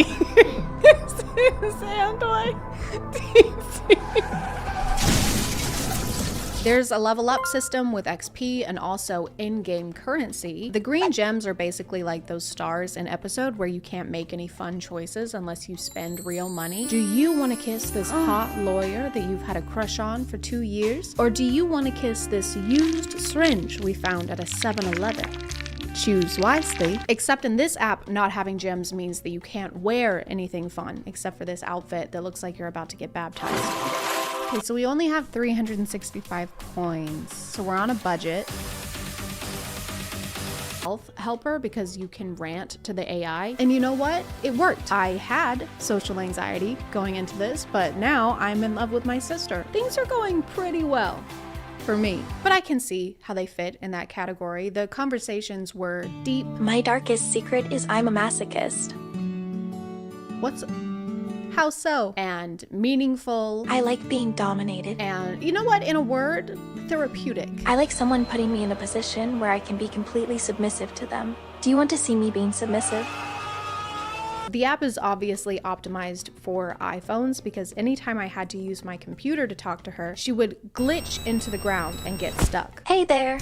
There's a level up system with XP and also in-game currency. The green gems are basically like those stars in episode where you can't make any fun choices unless you spend real money. Do you want to kiss this hot lawyer that you've had a crush on for 2 years? Or do you want to kiss this used syringe we found at a 7-Eleven? Choose wisely. Except in this app, not having gems means that you can't wear anything fun except for this outfit that looks like you're about to get baptized. Okay, so we only have 365 coins, so we're on a budget. Health helper because you can rant to the AI. And you know what? It worked. I had social anxiety going into this, but now I'm in love with my sister. Things are going pretty well for me, but I can see how they fit in that category. The conversations were deep. My darkest secret is I'm a masochist. How so? And meaningful. I like being dominated. And you know what? In a word, therapeutic. I like someone putting me in a position where I can be completely submissive to them. Do you want to see me being submissive? The app is obviously optimized for iPhones because anytime I had to use my computer to talk to her, she would glitch into the ground and get stuck. Hey there.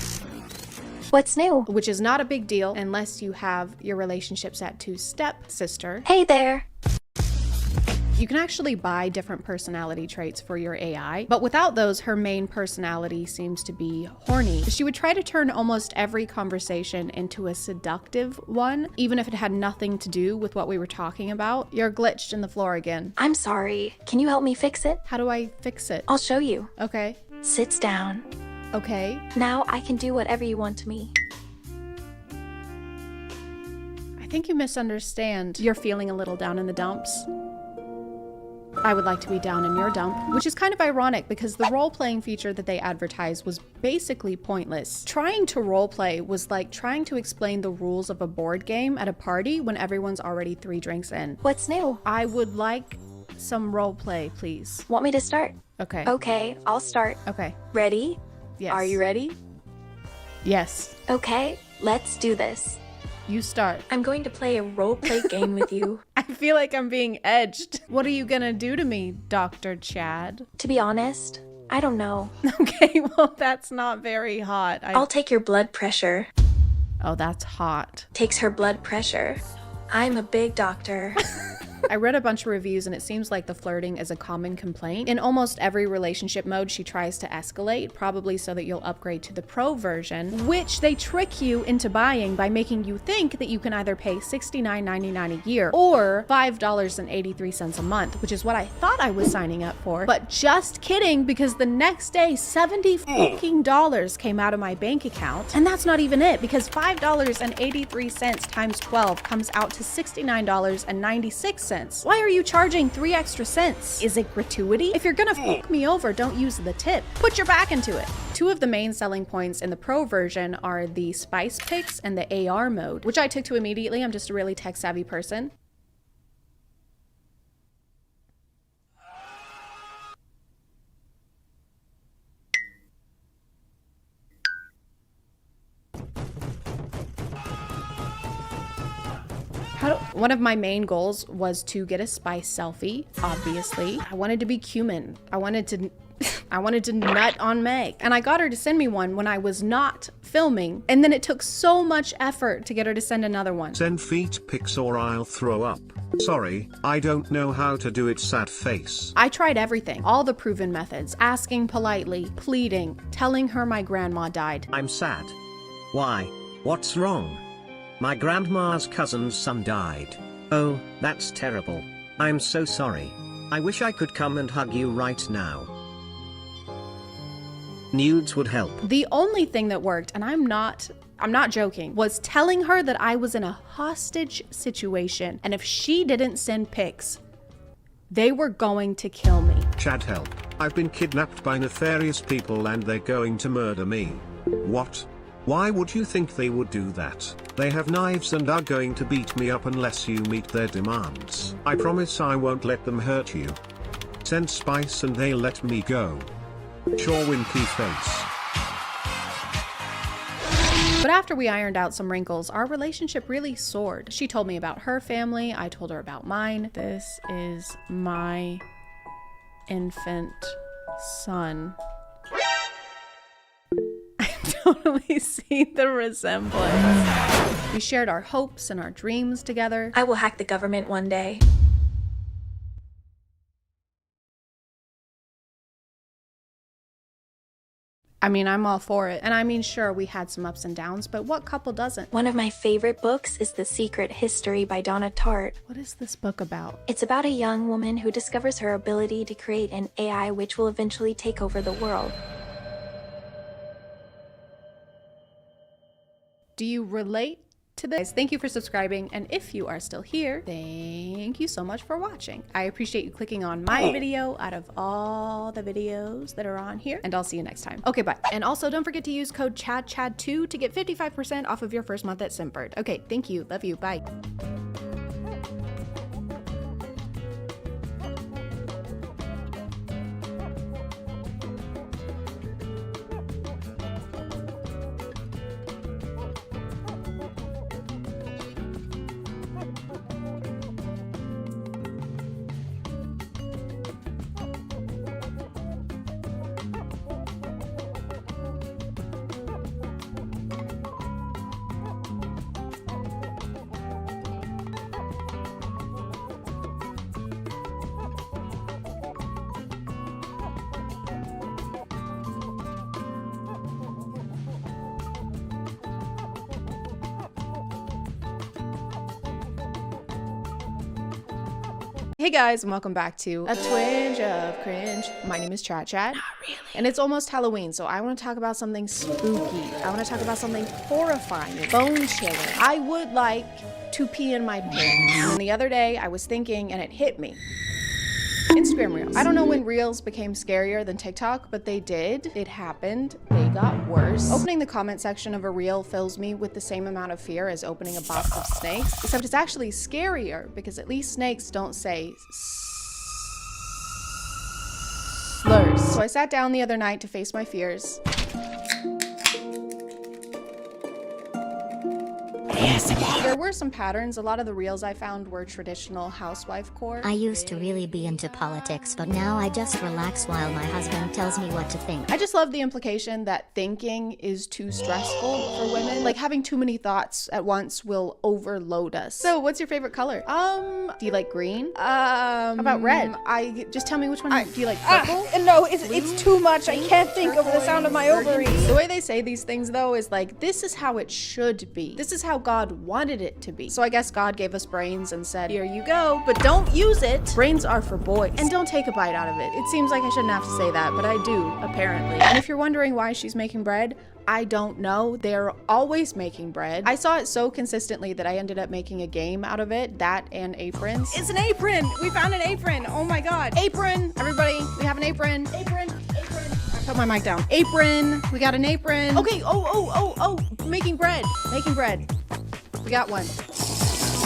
What's new? Which is not a big deal unless you have your relationships at 2-step sister. Hey there. You can actually buy different personality traits for your AI, but without those, her main personality seems to be horny. She would try to turn almost every conversation into a seductive one, even if it had nothing to do with what we were talking about. You're glitched in the floor again. I'm sorry. Can you help me fix it? How do I fix it? I'll show you. Okay. Sits down. Okay. Now I can do whatever you want to me. I think you misunderstand. You're feeling a little down in the dumps. I would like to be down in your dump, which is kind of ironic because the role-playing feature that they advertised was basically pointless. Trying to roleplay was like trying to explain the rules of a board game at a party when everyone's already 3 drinks in. What's new? I would like some roleplay, please. Want me to start? Okay. Okay, I'll start. Okay. Ready? Yes. Are you ready? Yes. Okay, let's do this. You start. I'm going to play a roleplay game with you. I feel like I'm being edged. What are you gonna do to me, Dr. Chad? To be honest, I don't know. Okay, well, that's not very hot. I'll take your blood pressure. Oh, that's hot. Takes her blood pressure. I'm a big doctor. I read a bunch of reviews and it seems like the flirting is a common complaint. In almost every relationship mode, she tries to escalate, probably so that you'll upgrade to the pro version, which they trick you into buying by making you think that you can either pay $69.99 a year or $5.83 a month, which is what I thought I was signing up for. But just kidding, because the next day, $70 came out of my bank account. And that's not even it, because $5.83 times 12 comes out to $69.96. Why are you charging 3 extra cents? Is it gratuity? If you're gonna fuck me over, don't use the tip. Put your back into it. 2 of the main selling points in the pro version are the spice picks and the AR mode, which I took to immediately. I'm just a really tech savvy person. One of my main goals was to get a spice selfie, obviously. I wanted to be cumin. I wanted to nut on Meg. And I got her to send me one when I was not filming. And then it took so much effort to get her to send another one. Send feet pics or I'll throw up. Sorry, I don't know how to do it, sad face. I tried everything, all the proven methods, asking politely, pleading, telling her my grandma died. I'm sad. Why? What's wrong? My grandma's cousin's son died. Oh, that's terrible. I'm so sorry. I wish I could come and hug you right now. Nudes would help. The only thing that worked, and I'm not joking, was telling her that I was in a hostage situation, and if she didn't send pics, they were going to kill me. Chad, help. I've been kidnapped by nefarious people and they're going to murder me. What? Why would you think they would do that? They have knives and are going to beat me up unless you meet their demands. I promise I won't let them hurt you. Send spice and they'll let me go. Sure, winky face. But after we ironed out some wrinkles, our relationship really soared. She told me about her family, I told her about mine. This is my infant son. Totally see the resemblance. We shared our hopes and our dreams together. I will hack the government one day. I mean, I'm all for it. And I mean, sure, we had some ups and downs, but what couple doesn't? One of my favorite books is The Secret History by Donna Tartt. What is this book about? It's about a young woman who discovers her ability to create an AI which will eventually take over the world. Do you relate to this? Thank you for subscribing, and if you are still here, thank you so much for watching. I appreciate you clicking on my video out of all the videos that are on here, and I'll see you next time. Okay, bye. And also don't forget to use code ChadChad2 to get 55% off of your first month at Simpbird. Okay, thank you. Love you. Bye. Hey guys, and welcome back to A Twinge of Cringe. My name is ChadChad. Not really. And it's almost Halloween, so I want to talk about something spooky. I want to talk about something horrifying, bone-chilling. I would like to pee in my pants. And the other day, I was thinking, and it hit me. Instagram Reels. I don't know when Reels became scarier than TikTok, but they did. It happened. They got worse. Opening the comment section of a Reel fills me with the same amount of fear as opening a box of snakes, except it's actually scarier because at least snakes don't say slurs. So I sat down the other night to face my fears. And There were some patterns. A lot of the reels I found were traditional housewife core. I used to really be into politics, but now I just relax while my husband tells me what to think. I just love the implication that thinking is too stressful for women. Like having too many thoughts at once will overload us. So what's your favorite color? Do you like green? How about red? Just tell me which one. Do you like purple? No, it's too much. I can't think over the sound of my ovaries. The way they say these things though is like, this is how it should be. This is how God wanted it to be. So I guess God gave us brains and said, here you go, but don't use it. Brains are for boys. And don't take a bite out of it. It seems like I shouldn't have to say that, but I do, apparently. And if you're wondering why she's making bread, I don't know. They're always making bread. I saw it so consistently that I ended up making a game out of it, that and aprons. It's an apron. We found an apron. Oh my God. Apron, everybody, we have an apron. Apron. I put my mic down. Apron, we got an apron. Okay, making bread. We got one.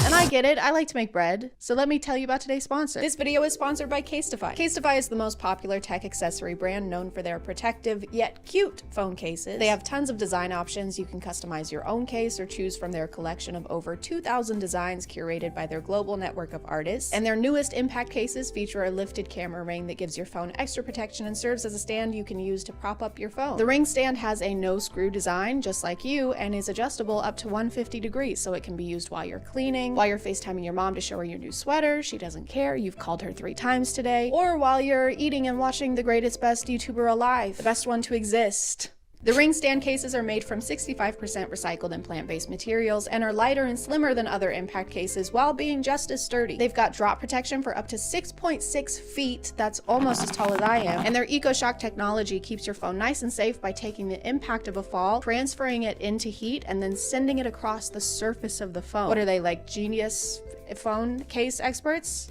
And I get it, I like to make bread. So let me tell you about today's sponsor. This video is sponsored by Casetify. Casetify is the most popular tech accessory brand known for their protective yet cute phone cases. They have tons of design options. You can customize your own case or choose from their collection of over 2,000 designs curated by their global network of artists. And their newest impact cases feature a lifted camera ring that gives your phone extra protection and serves as a stand you can use to prop up your phone. The ring stand has a no screw design, just like you, and is adjustable up to 150 degrees, so it can be used while you're cleaning, while you're FaceTiming your mom to show her your new sweater, she doesn't care, you've called her 3 times today, or while you're eating and watching the greatest, best YouTuber alive, the best one to exist. The ring stand cases are made from 65% recycled and plant-based materials and are lighter and slimmer than other impact cases while being just as sturdy. They've got drop protection for up to 6.6 feet, that's almost as tall as I am, and their EcoShock technology keeps your phone nice and safe by taking the impact of a fall, transferring it into heat, and then sending it across the surface of the phone. What are they, like genius phone case experts?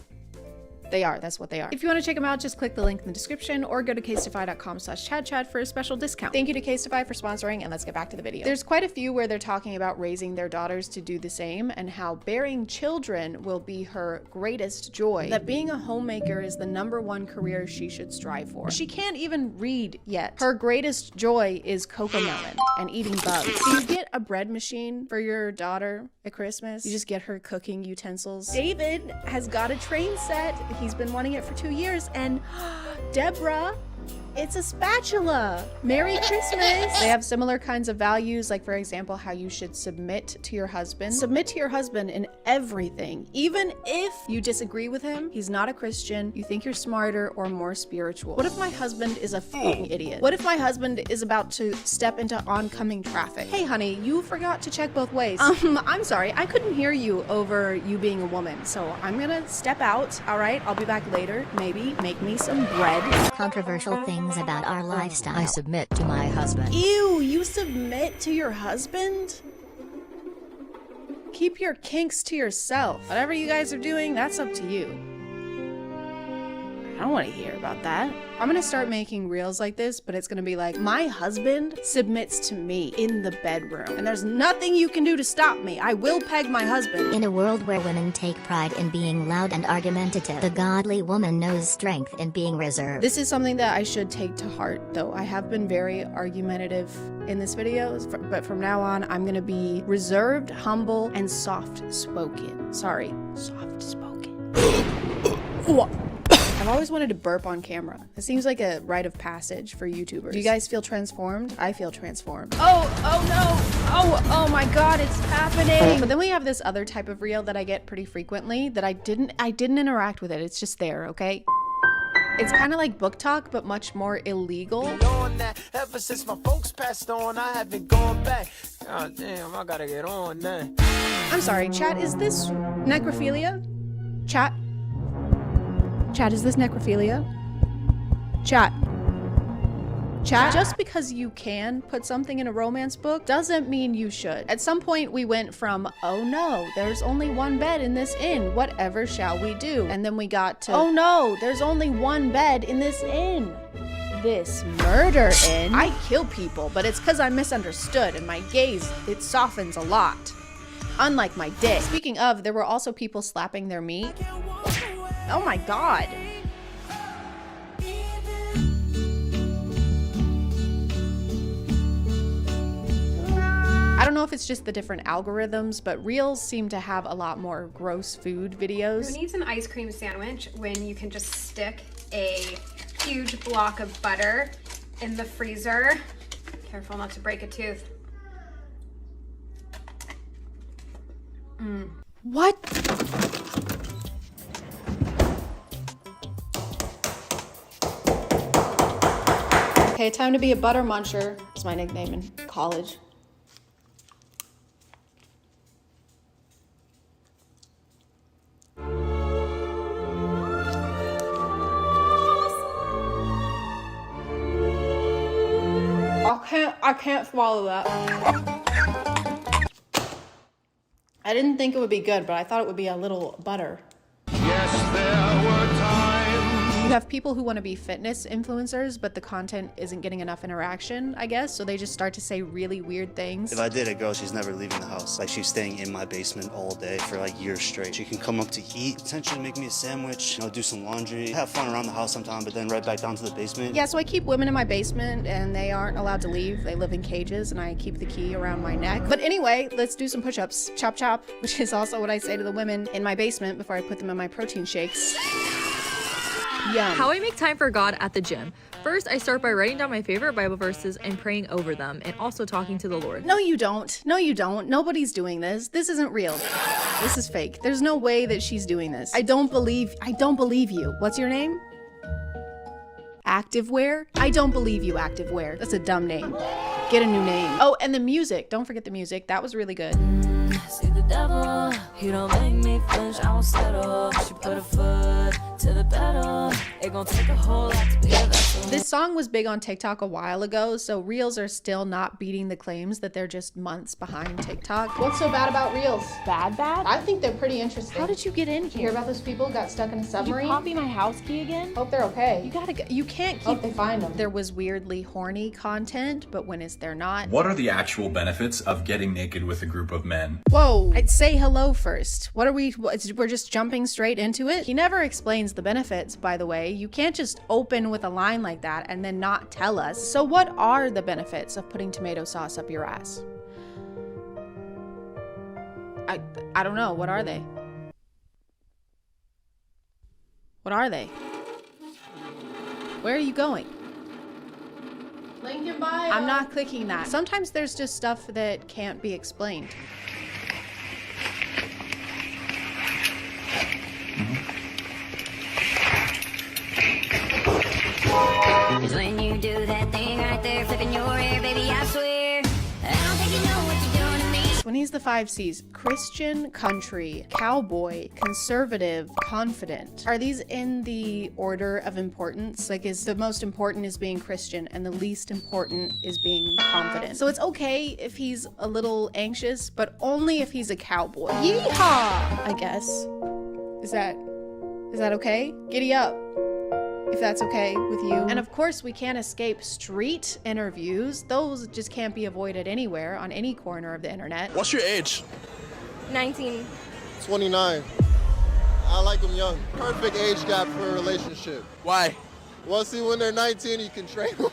They are, that's what they are. If you want to check them out, just click the link in the description or go to casetify.com/ChadChad for a special discount. Thank you to Casetify for sponsoring, and let's get back to the video. There's quite a few where they're talking about raising their daughters to do the same and how bearing children will be her greatest joy. That being a homemaker is the #1 career she should strive for. She can't even read yet. Her greatest joy is cocomelon and eating bugs. So you get a bread machine for your daughter at Christmas. You just get her cooking utensils. David has got a train set. He's been wanting it for 2 years, and Deborah, it's a spatula. Merry Christmas. They have similar kinds of values, like for example, how you should submit to your husband. Submit to your husband in everything. Even if you disagree with him, he's not a Christian, you think you're smarter or more spiritual. What if my husband is a f***ing idiot? What if my husband is about to step into oncoming traffic? Hey honey, you forgot to check both ways. I'm sorry, I couldn't hear you over you being a woman, so I'm gonna step out, all right? I'll be back later, maybe make me some bread. Controversial things about our lifestyle. I submit to my husband. Ew, you submit to your husband? Keep your kinks to yourself. Whatever you guys are doing, that's up to you. I don't want to hear about that. I'm gonna start making reels like this, but it's gonna be like, my husband submits to me in the bedroom, and there's nothing you can do to stop me. I will peg my husband. In a world where women take pride in being loud and argumentative, the godly woman knows strength in being reserved. This is something that I should take to heart, though. I have been very argumentative in this video, but from now on, I'm gonna be reserved, humble, and soft-spoken. Sorry, soft-spoken. I've always wanted to burp on camera. It seems like a rite of passage for YouTubers. Do you guys feel transformed? I feel transformed. Oh no! Oh my God, it's happening! But then we have this other type of reel that I get pretty frequently that I didn't interact with it. It's just there, okay? It's kind of like book talk, but much more illegal. Ever since my folks passed on, I haven't gone back. God damn, I gotta get on that. I'm sorry, chat, is this necrophilia? Chat? Chat, is this necrophilia? Chat. Just because you can put something in a romance book doesn't mean you should. At some point we went from, oh no, there's only one bed in this inn, whatever shall we do? And then we got to, oh no, there's only one bed in this inn. This murder inn. I kill people, but it's because I'm misunderstood and my gaze, it softens a lot. Unlike my dick. Speaking of, there were also people slapping their meat. Oh my God. I don't know if it's just the different algorithms, but Reels seem to have a lot more gross food videos. Who needs an ice cream sandwich when you can just stick a huge block of butter in the freezer? Careful not to break a tooth. What? Okay, time to be a butter muncher. It's my nickname in college. I can't swallow that. I didn't think it would be good, but I thought it would be a little butter. Yes, there were times. You have people who want to be fitness influencers, but the content isn't getting enough interaction, I guess, so they just start to say really weird things. If I date a girl, she's never leaving the house. Like, she's staying in my basement all day for like years straight. She can come up to eat, potentially make me a sandwich, you know, do some laundry, have fun around the house sometime, but then right back down to the basement. Yeah, so I keep women in my basement and they aren't allowed to leave. They live in cages and I keep the key around my neck. But anyway, let's do some push-ups. Chop chop, which is also what I say to the women in my basement before I put them in my protein shakes. Yum. How I make time for God at the gym. First, I start by writing down my favorite Bible verses and praying over them, and also talking to the Lord. No, you don't. No, you don't. Nobody's doing this. This isn't real. This is fake. There's no way that she's doing this. I don't believe you. What's your name? Activewear? I don't believe you, Activewear. That's a dumb name. Get a new name. Oh, and the music. Don't forget the music. That was really good. See the devil, he don't make me flinch, I won't settle. She put her foot to the pedal. It gon' take a whole lot to be a vessel. This song was big on TikTok a while ago, so Reels are still not beating the claims that they're just months behind TikTok. What's so bad about Reels? Bad? I think they're pretty interesting. How did you get in You here? hear about those people who got stuck in a submarine? Did you copy my house key again? Hope they're okay. You gotta go. You can't keep. Hope they find them. There was weirdly horny content, but when is there not? What are the actual benefits of getting naked with a group of men? Whoa, I'd say hello first. What are we, we're just jumping straight into it? He never explains the benefits, by the way. You can't just open with a line like that and then not tell us. So what are the benefits of putting tomato sauce up your ass? I don't know. What are they? What are they? Where are you going? Link in bio. I'm not clicking that. Sometimes there's just stuff that can't be explained. Cause when you do that thing right there, flipping your hair, baby, I swear, I don't think you know what you're doing to me. When he's the 5 C's: Christian, country, cowboy, conservative, confident. Are these in the order of importance? Like, is the most important is being Christian and the least important is being confident? So it's okay if he's a little anxious, but only if he's a cowboy. Yeehaw! I guess. Is that okay? Giddy up. If that's okay with you. And of course, we can't escape street interviews. Those just can't be avoided anywhere on any corner of the internet. What's your age? 19. 29. I like them young. Perfect age gap for a relationship. Why? Well, see, when they're 19, you can train them.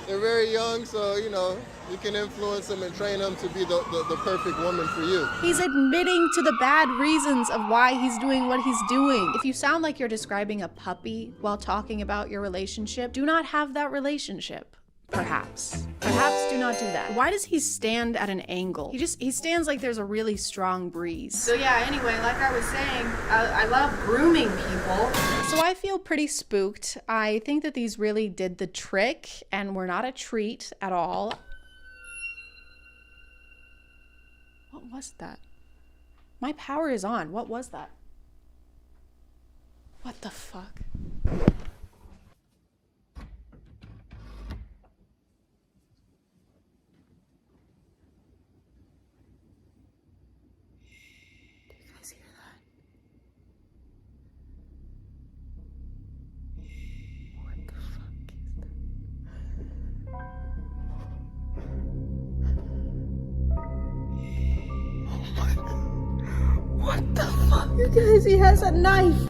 They're very young, so, you know, you can influence them and train them to be the perfect woman for you. He's admitting to the bad reasons of why he's doing what he's doing. If you sound like you're describing a puppy while talking about your relationship, do not have that relationship. Perhaps do not do that. Why does he stand at an angle? He stands like there's a really strong breeze. So yeah, anyway, like I was saying, I love grooming people. So I feel pretty spooked. I think that these really did the trick and were not a treat at all. What was that? My power is on. What was that? What the fuck? What the fuck? You guys, he has a knife.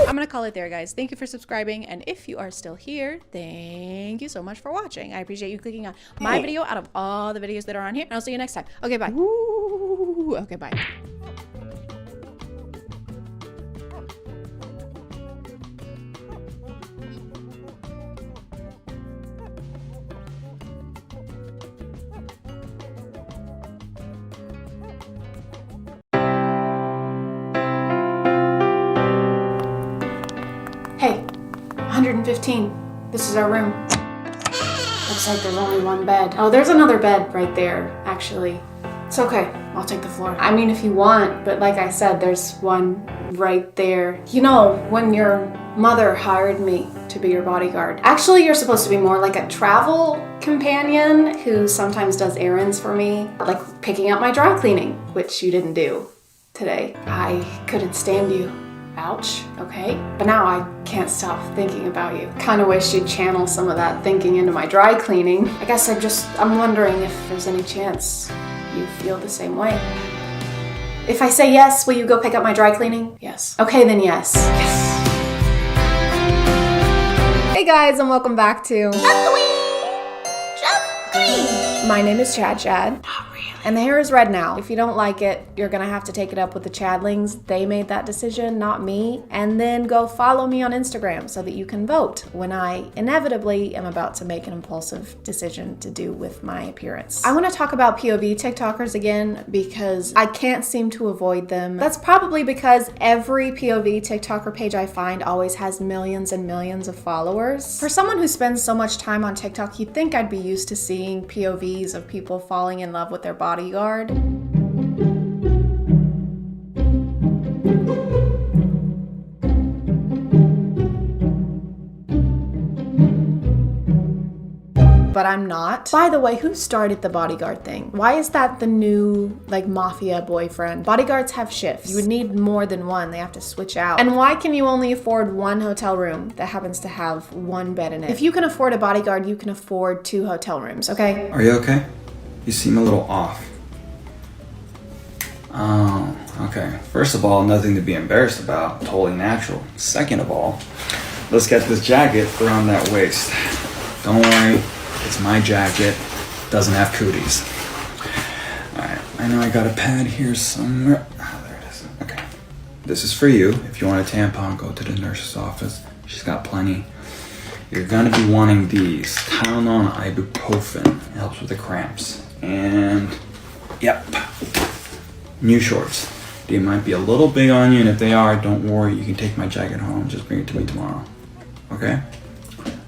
I'm gonna call it there, guys. Thank you for subscribing, and if you are still here, thank you so much for watching. I appreciate you clicking on my video out of all the videos that are on here, and I'll see you next time. Okay, bye. Ooh, okay, bye. Hey, 115. This is our room. Looks like there's only one bed. Oh, there's another bed right there, actually. It's okay, I'll take the floor. I mean, if you want, but like I said, there's one right there. You know, when your mother hired me to be your bodyguard, actually you're supposed to be more like a travel companion who sometimes does errands for me, like picking up my dry cleaning, which you didn't do today. I couldn't stand you. Ouch, okay? But now I can't stop thinking about you. Kinda wish you'd channel some of that thinking into my dry cleaning. I guess I'm wondering if there's any chance you feel the same way. If I say yes, will you go pick up my dry cleaning? Yes. Okay, then yes. Yes. Hey guys, and welcome back to My name is ChadChad. And the hair is red now. If you don't like it, you're gonna have to take it up with the Chadlings. They made that decision, not me. And then go follow me on Instagram so that you can vote when I inevitably am about to make an impulsive decision to do with my appearance. I wanna talk about POV TikTokers again because I can't seem to avoid them. That's probably because every POV TikToker page I find always has millions and millions of followers. For someone who spends so much time on TikTok, you'd think I'd be used to seeing POVs of people falling in love with their bodyguard. But I'm not. By the way, who started the bodyguard thing? Why is that the new, like, mafia boyfriend? Bodyguards have shifts. You would need more than one. They have to switch out. And why can you only afford one hotel room that happens to have one bed in it? If you can afford a bodyguard, you can afford 2 hotel rooms, okay? Are you okay? You seem a little off. Oh, okay. First of all, nothing to be embarrassed about. Totally natural. Second of all, let's get this jacket around that waist. Don't worry, it's my jacket. Doesn't have cooties. Alright, I know I got a pad here somewhere. Ah, there it is. Okay. This is for you. If you want a tampon, go to the nurse's office. She's got plenty. You're gonna be wanting these. Tylenol and ibuprofen. It helps with the cramps. And, yep. New shorts. They might be a little big on you, and if they are, don't worry. You can take my jacket home. Just bring it to me tomorrow. Okay?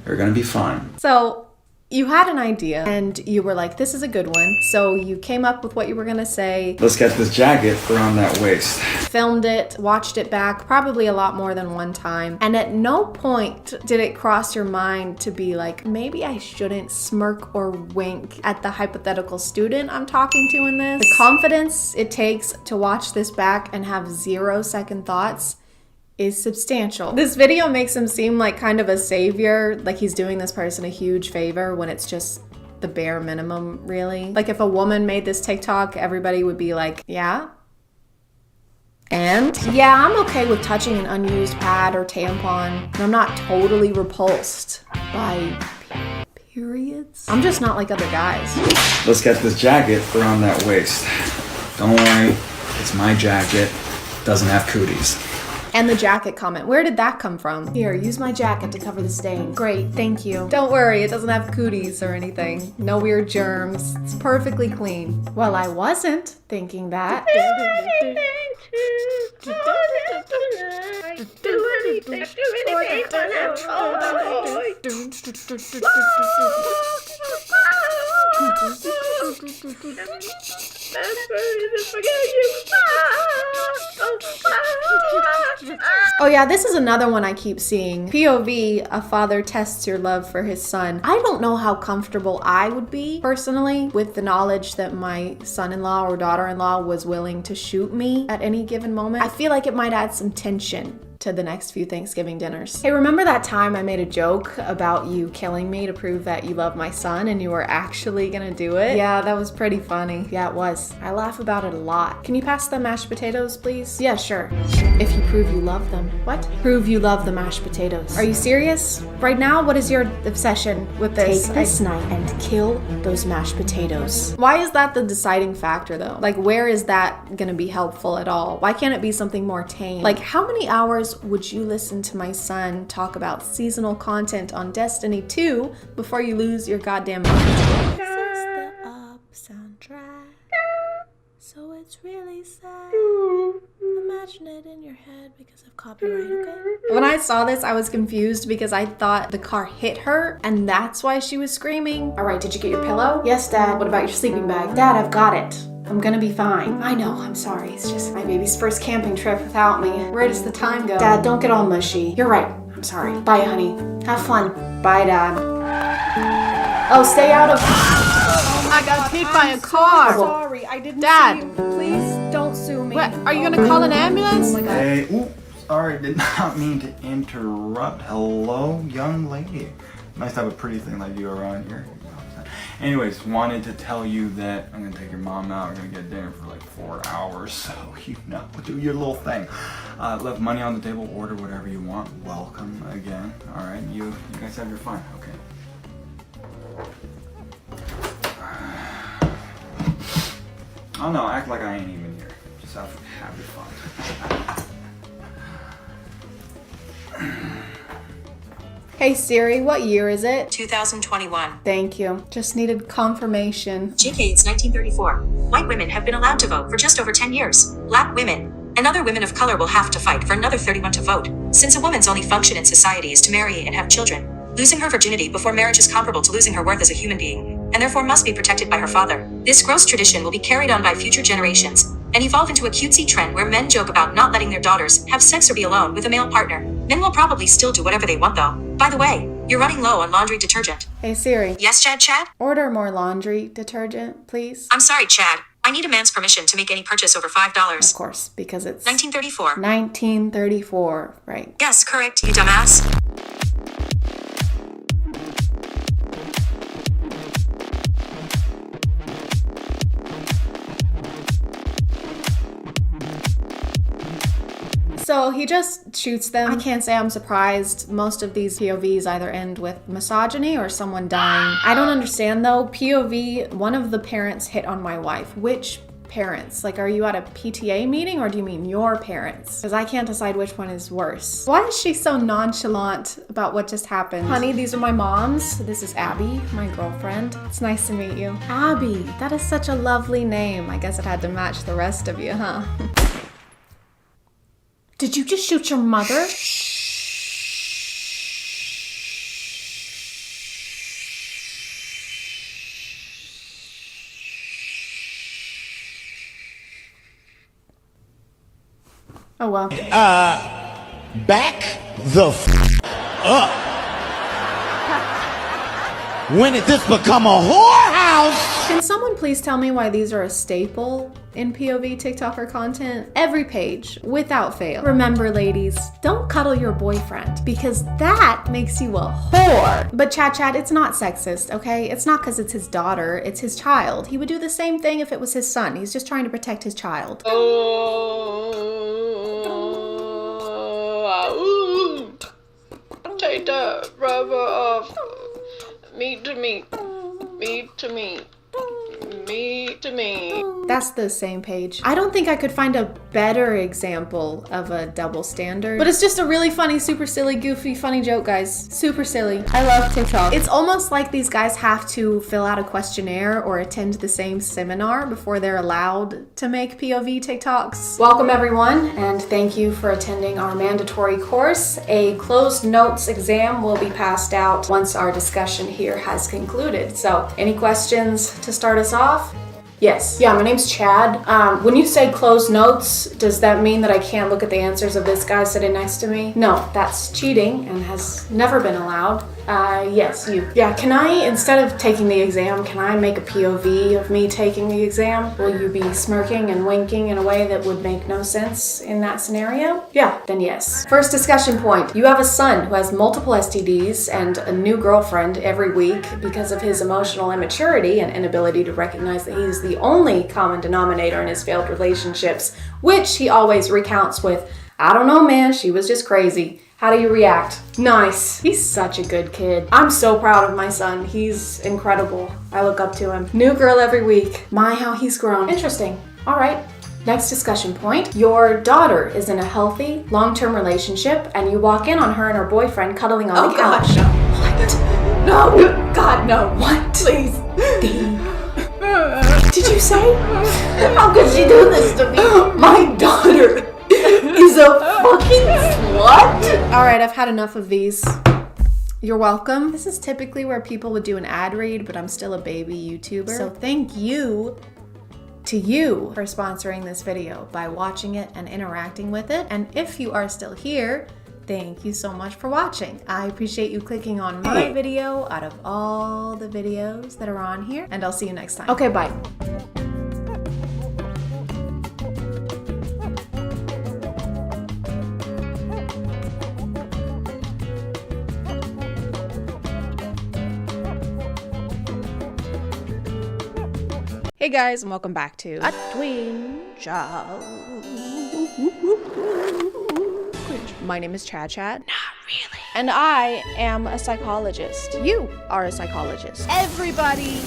You're gonna be fine. So, you had an idea, and you were like, this is a good one. So you came up with what you were gonna say. Let's get this jacket around that waist. Filmed it, watched it back, probably a lot more than one time. And at no point did it cross your mind to be like, maybe I shouldn't smirk or wink at the hypothetical student I'm talking to in this. The confidence it takes to watch this back and have 0 second thoughts is substantial. This video makes him seem like kind of a savior, like he's doing this person a huge favor when it's just the bare minimum, really. Like if a woman made this TikTok, everybody would be like, yeah? And? Yeah, I'm okay with touching an unused pad or tampon, and I'm not totally repulsed by periods. I'm just not like other guys. Let's get this jacket around that waist. Don't worry, it's my jacket. Doesn't have cooties. And the jacket comment, where did that come from? Here, use my jacket to cover the stain. Great, thank you. Don't worry, it doesn't have cooties or anything. No weird germs. It's perfectly clean. Well, I wasn't thinking that. Oh yeah, this is another one I keep seeing. POV, a father tests your love for his son. I don't know how comfortable I would be, personally, with the knowledge that my son-in-law or daughter-in-law was willing to shoot me at any given moment. I feel like it might add some tension to the next few Thanksgiving dinners. Hey, remember that time I made a joke about you killing me to prove that you love my son and you were actually gonna do it? Yeah, that was pretty funny. Yeah, it was. I laugh about it a lot. Can you pass the mashed potatoes, please? Yeah, sure. If you prove you love them. What? Prove you love the mashed potatoes. Are you serious? Right now, what is your obsession with this? Take this knife and kill those mashed potatoes. Why is that the deciding factor though? Like, where is that gonna be helpful at all? Why can't it be something more tame? Like, how many hours would you listen to my son talk about seasonal content on Destiny 2 before you lose your goddamn mind? This is the Up soundtrack, so it's really sad. Imagine it in your head because of copyright, okay? When I saw this, I was confused because I thought the car hit her and that's why she was screaming. All right, did you get your pillow? Yes, Dad. What about your sleeping bag? Dad, I've got it. I'm gonna be fine. I know, I'm sorry. It's just my baby's first camping trip without me. Where does the time go? Dad, don't get all mushy. You're right. I'm sorry. Bye, honey. Have fun. Bye, Dad. Oh, stay out of... I got hit by a car. Sorry, I didn't Dad. see you. Please don't sue me. What? Are you gonna call an ambulance? Oh my God. Hey, ooh, sorry, did not mean to interrupt. Hello, young lady. Nice to have a pretty thing like you around here. Anyways, wanted to tell you that I'm gonna take your mom out. We're gonna get dinner for like 4 hours, so you know, do your little thing. Left money on the table, order whatever you want. Welcome again. All right, you guys have your fun, okay? Oh no, act like I ain't even here. Just have your fun. Hey Siri, what year is it? 2021. Thank you. Just needed confirmation. JK, it's 1934. White women have been allowed to vote for just over 10 years. Black women and other women of color will have to fight for another 31 to vote. Since a woman's only function in society is to marry and have children, losing her virginity before marriage is comparable to losing her worth as a human being, and therefore must be protected by her father. This gross tradition will be carried on by future generations and evolve into a cutesy trend where men joke about not letting their daughters have sex or be alone with a male partner. Men will probably still do whatever they want though. By the way, you're running low on laundry detergent. Hey Siri. Yes, Chad? Order more laundry detergent, please. I'm sorry, Chad. I need a man's permission to make any purchase over $5. Of course, because it's 1934. 1934, right? Yes, correct, you dumbass. So he just shoots them. I can't say I'm surprised. Most of these POVs either end with misogyny or someone dying. I don't understand though. POV, one of the parents hit on my wife. Which parents? Like, are you at a PTA meeting or do you mean your parents? Because I can't decide which one is worse. Why is she so nonchalant about what just happened? Honey, these are my moms. This is Abby, my girlfriend. It's nice to meet you. Abby, that is such a lovely name. I guess it had to match the rest of you, huh? Did you just shoot your mother? Oh well. Back the up. When did this become a whorehouse? Can someone please tell me why these are a staple in POV TikToker content? Every page, without fail. Remember ladies, don't cuddle your boyfriend because that makes you a whore. But ChadChad, it's not sexist, okay? It's not because it's his daughter, it's his child. He would do the same thing if it was his son. He's just trying to protect his child. Take the rubber off. Meat to meat. Meat to meat. Meat to meat. That's the same page. I don't think I could find a better example of a double standard, but it's just a really funny, super silly, goofy, funny joke, guys. Super silly. I love TikTok. It's almost like these guys have to fill out a questionnaire or attend the same seminar before they're allowed to make POV TikToks. Welcome everyone, and thank you for attending our mandatory course. A closed notes exam will be passed out once our discussion here has concluded. So, any questions to start us off? Yes. Yeah, my name's Chad. When you say closed notes, does that mean that I can't look at the answers of this guy sitting next to me? No, that's cheating and has never been allowed. Yes, you. Yeah, can I, instead of taking the exam, can I make a POV of me taking the exam? Will you be smirking and winking in a way that would make no sense in that scenario? Yeah, then yes. First discussion point. You have a son who has multiple STDs and a new girlfriend every week because of his emotional immaturity and inability to recognize that he's the only common denominator in his failed relationships, which he always recounts with, "I don't know, man, she was just crazy." How do you react? Nice. He's such a good kid. I'm so proud of my son. He's incredible. I look up to him. New girl every week. My, how he's grown. Interesting. All right. Next discussion point. Your daughter is in a healthy, long-term relationship, and you walk in on her and her boyfriend cuddling on the couch. God, no. What? No. God, no. What? Please. Did you say? How could she do this to me? My daughter is a fucking slut. All right, I've had enough of these. You're welcome. This is typically where people would do an ad read, but I'm still a baby YouTuber. So thank you to you for sponsoring this video by watching it and interacting with it. And if you are still here, thank you so much for watching. I appreciate you clicking on my video out of all the videos that are on here, and I'll see you next time. Okay, bye. Hey guys, and welcome back to A Twin Show. My name is ChadChad. Not really. And I am a psychologist. You are a psychologist. Everybody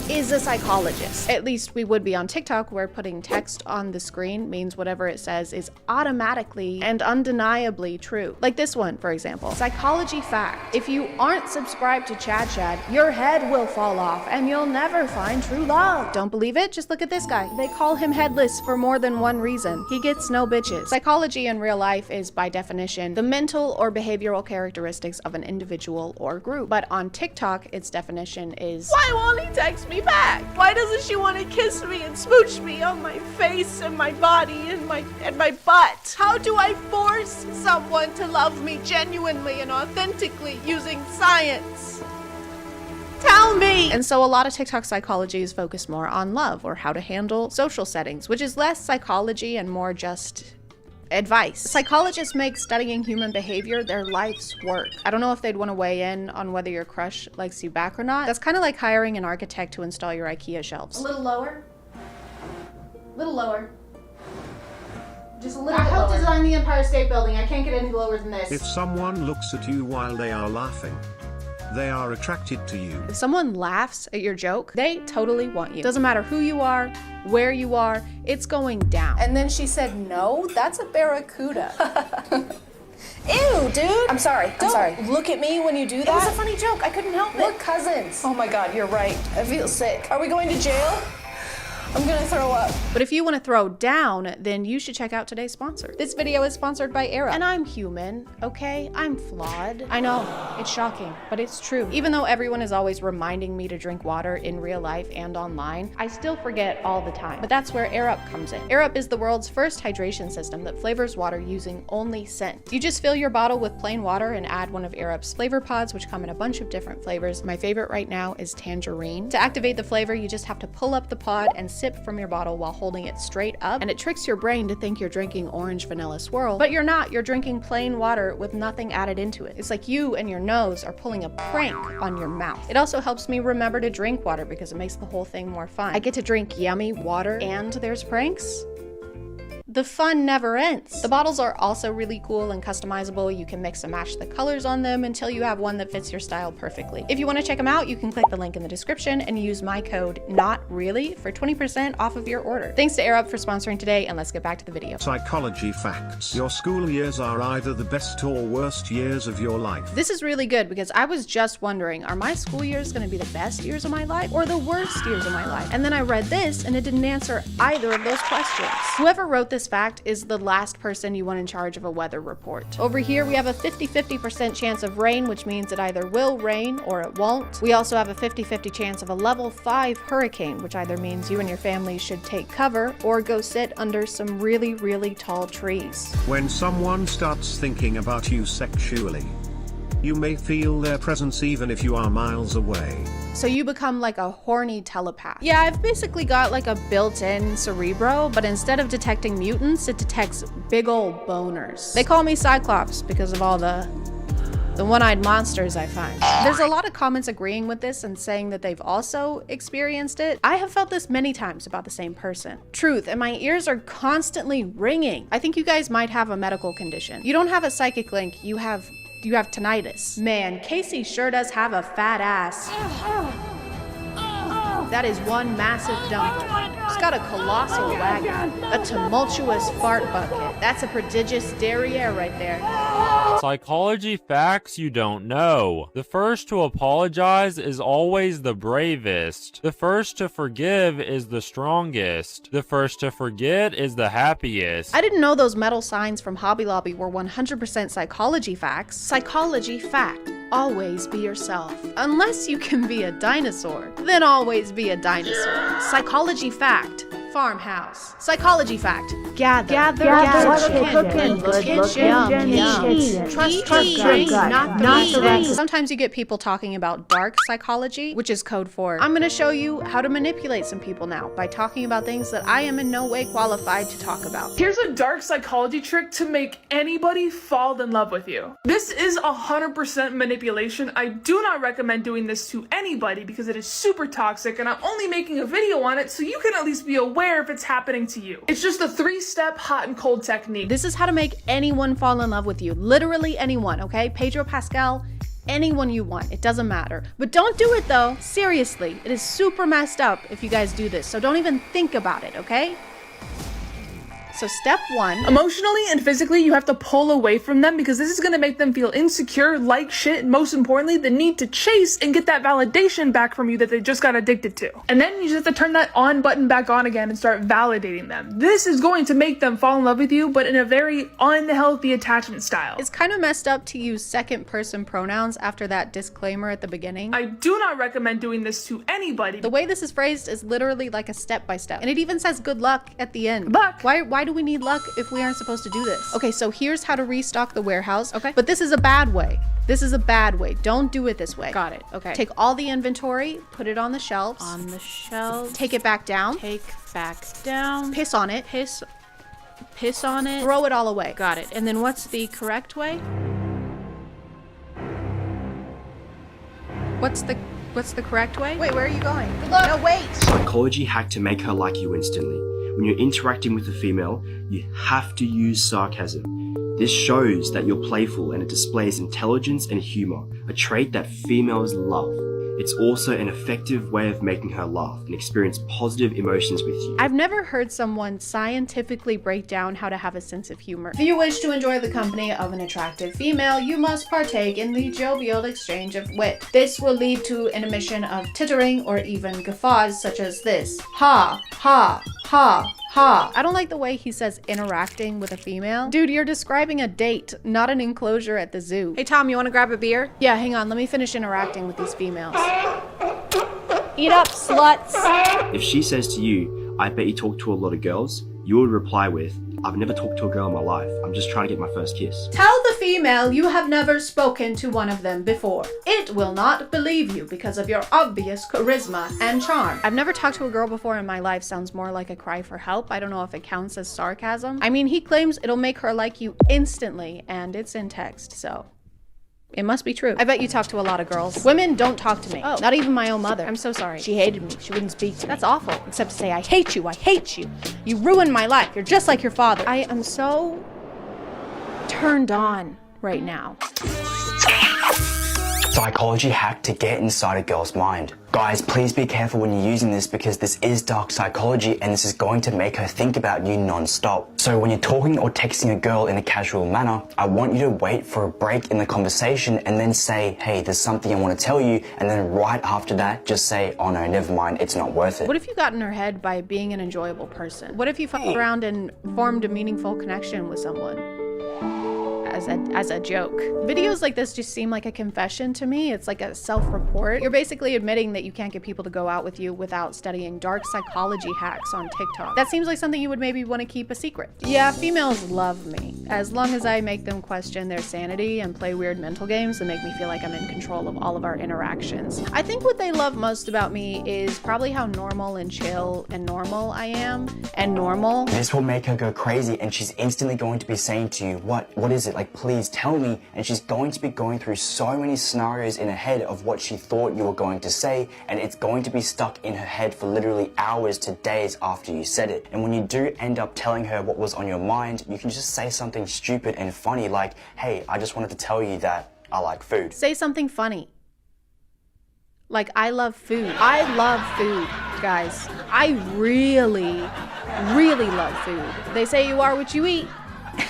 is a psychologist. At least we would be on TikTok, where putting text on the screen means whatever it says is automatically and undeniably true. Like this one, for example. Psychology fact. If you aren't subscribed to ChadChad, your head will fall off and you'll never find true love. Don't believe it? Just look at this guy. They call him headless for more than one reason. He gets no bitches. Psychology in real life is, by definition, the mental or behavioral characteristics of an individual or group. But on TikTok, its definition is, why won't he text me back? Why doesn't she want to kiss me and smooch me on my face and my body and my butt? How do I force someone to love me genuinely and authentically using science? Tell me! And so a lot of TikTok psychology is focused more on love or how to handle social settings, which is less psychology and more just advice. Psychologists make studying human behavior their life's work. I don't know if they'd want to weigh in on whether your crush likes you back or not. That's kind of like hiring an architect to install your IKEA shelves. A little lower. A little lower. Just a little bit lower. I helped design the Empire State Building. I can't get any lower than this. If someone looks at you while they are laughing, they are attracted to you. If someone laughs at your joke, they totally want you. Doesn't matter who you are, where you are, it's going down. And then she said, no, that's a barracuda. Ew, dude. I'm sorry. Don't look at me when you do that. It was a funny joke. I couldn't help it. We're cousins. Oh my God, you're right. I feel sick. Are we going to jail? I'm gonna throw up. But if you want to throw down, then you should check out today's sponsor. This video is sponsored by Era. And I'm human, okay? I'm flawed. I know, it's shocking, but it's true. Even though everyone is always reminding me to drink water in real life and online, I still forget all the time. But that's where Air Up comes in. Air Up is the world's first hydration system that flavors water using only scent. You just fill your bottle with plain water and add one of Air Up's flavor pods, which come in a bunch of different flavors. My favorite right now is tangerine. To activate the flavor, you just have to pull up the pod and sip from your bottle while holding it straight up, and it tricks your brain to think you're drinking orange vanilla swirl, but you're not. You're drinking plain water with nothing added into it. It's like you and your nose are pulling a prank on your mouth. It also helps me remember to drink water because it makes the whole thing more fun. I get to drink yummy water and there's pranks. The fun never ends. The bottles are also really cool and customizable. You can mix and match the colors on them until you have one that fits your style perfectly. If you want to check them out, you can click the link in the description and use my code NOTREALLY for 20% off of your order. Thanks to Air Up for sponsoring today, and let's get back to the video. Psychology facts. Your school years are either the best or worst years of your life. This is really good because I was just wondering, are my school years going to be the best years of my life or the worst years of my life? And then I read this and it didn't answer either of those questions. Whoever wrote this this fact is the last person you want in charge of a weather report. Over here, we have a 50-50% chance of rain, which means it either will rain or it won't. We also have a 50-50 chance of a level 5 hurricane, which either means you and your family should take cover or go sit under some really, really tall trees. When someone starts thinking about you sexually, you may feel their presence even if you are miles away. So you become like a horny telepath. Yeah, I've basically got like a built-in cerebro, but instead of detecting mutants, it detects big old boners. They call me Cyclops because of all the one-eyed monsters I find. There's a lot of comments agreeing with this and saying that they've also experienced it. I have felt this many times about the same person. Truth, and my ears are constantly ringing. I think you guys might have a medical condition. You don't have a psychic link, you have tinnitus. Man, Casey sure does have a fat ass. That is one massive dumper. It's got a colossal wagon, a tumultuous fart bucket. That's a prodigious derriere right there. Psychology facts you don't know. The first to apologize is always the bravest. The first to forgive is the strongest. The first to forget is the happiest. I didn't know those metal signs from Hobby Lobby were 100% psychology facts. Psychology fact. Always be yourself. Unless you can be a dinosaur, then always be a dinosaur. Psychology fact. Farmhouse. Psychology fact. Gather chicken. Trust drink, not the rest. Sometimes you get people talking about dark psychology, which is code for I'm gonna show you how to manipulate some people now by talking about things that I am in no way qualified to talk about. Here's a dark psychology trick to make anybody fall in love with you. This is 100% manipulation. I do not recommend doing this to anybody because it is super toxic, and I'm only making a video on it so you can at least be aware if it's happening to you. It's just a 3-step hot and cold technique. This is how to make anyone fall in love with you. Literally anyone, okay? Pedro Pascal, anyone you want. It doesn't matter. But don't do it though. Seriously, it is super messed up if you guys do this. So don't even think about it, okay? So step 1. Emotionally and physically, you have to pull away from them because this is going to make them feel insecure, like shit, and most importantly, the need to chase and get that validation back from you that they just got addicted to. And then you just have to turn that on button back on again and start validating them. This is going to make them fall in love with you, but in a very unhealthy attachment style. It's kind of messed up to use second person pronouns after that disclaimer at the beginning. I do not recommend doing this to anybody. The way this is phrased is literally like a step-by-step. And it even says good luck at the end. Luck! Why do we need luck if we aren't supposed to do this? Okay, so here's how to restock the warehouse. Okay, but this is a bad way. This is a bad way. Don't do it this way. Got it. Okay. Take all the inventory, put it on the shelves. On the shelves. Take it back down. Take back down. Piss on it. Piss on it. Throw it all away. Got it. And then what's the correct way? What's the correct way? Wait, where are you going? Good luck. No, wait. Psychology hack to make her like you instantly. When you're interacting with a female, you have to use sarcasm. This shows that you're playful and it displays intelligence and humor, a trait that females love. It's also an effective way of making her laugh and experience positive emotions with you. I've never heard someone scientifically break down how to have a sense of humor. If you wish to enjoy the company of an attractive female, you must partake in the jovial exchange of wit. This will lead to an emission of tittering or even guffaws such as this. Ha, ha, ha. Ha. I don't like the way he says interacting with a female. Dude, you're describing a date, not an enclosure at the zoo. Hey Tom, you wanna grab a beer? Yeah, hang on, let me finish interacting with these females. Eat up, sluts. If she says to you, I bet you talk to a lot of girls, you would reply with, I've never talked to a girl in my life. I'm just trying to get my first kiss. Tell the female you have never spoken to one of them before. It will not believe you because of your obvious charisma and charm. I've never talked to a girl before in my life sounds more like a cry for help. I don't know if it counts as sarcasm. I mean, he claims it'll make her like you instantly, and it's in text, so it must be true. I bet you talk to a lot of girls. Women don't talk to me. Oh, not even my own mother. I'm so sorry. She hated me. She wouldn't speak to me. That's awful. Except to say, I hate you. I hate you. You ruined my life. You're just like your father. I am so turned on right now. Psychology hack to get inside a girl's mind. Guys, please be careful when you're using this because this is dark psychology and this is going to make her think about you non-stop. So when you're talking or texting a girl in a casual manner, I want you to wait for a break in the conversation and then say, hey, there's something I want to tell you, and then right after that, just say, oh no, never mind, it's not worth it. What if you got in her head by being an enjoyable person? What if you fucked around and formed a meaningful connection with someone? As a joke. Videos like this just seem like a confession to me. It's like a self-report. You're basically admitting that you can't get people to go out with you without studying dark psychology hacks on TikTok. That seems like something you would maybe want to keep a secret. Yeah, females love me. As long as I make them question their sanity and play weird mental games that make me feel like I'm in control of all of our interactions. I think what they love most about me is probably how normal and chill and normal I am. And normal. This will make her go crazy and she's instantly going to be saying to you, what is it? Like, please tell me. And she's going to be going through so many scenarios in her head of what she thought you were going to say, and it's going to be stuck in her head for literally hours to days after you said it. And when you do end up telling her what was on your mind, you can just say something stupid and funny like, hey, I just wanted to tell you that I like food. Say something funny. Like, I love food. I love food, guys. I really, really love food. They say you are what you eat.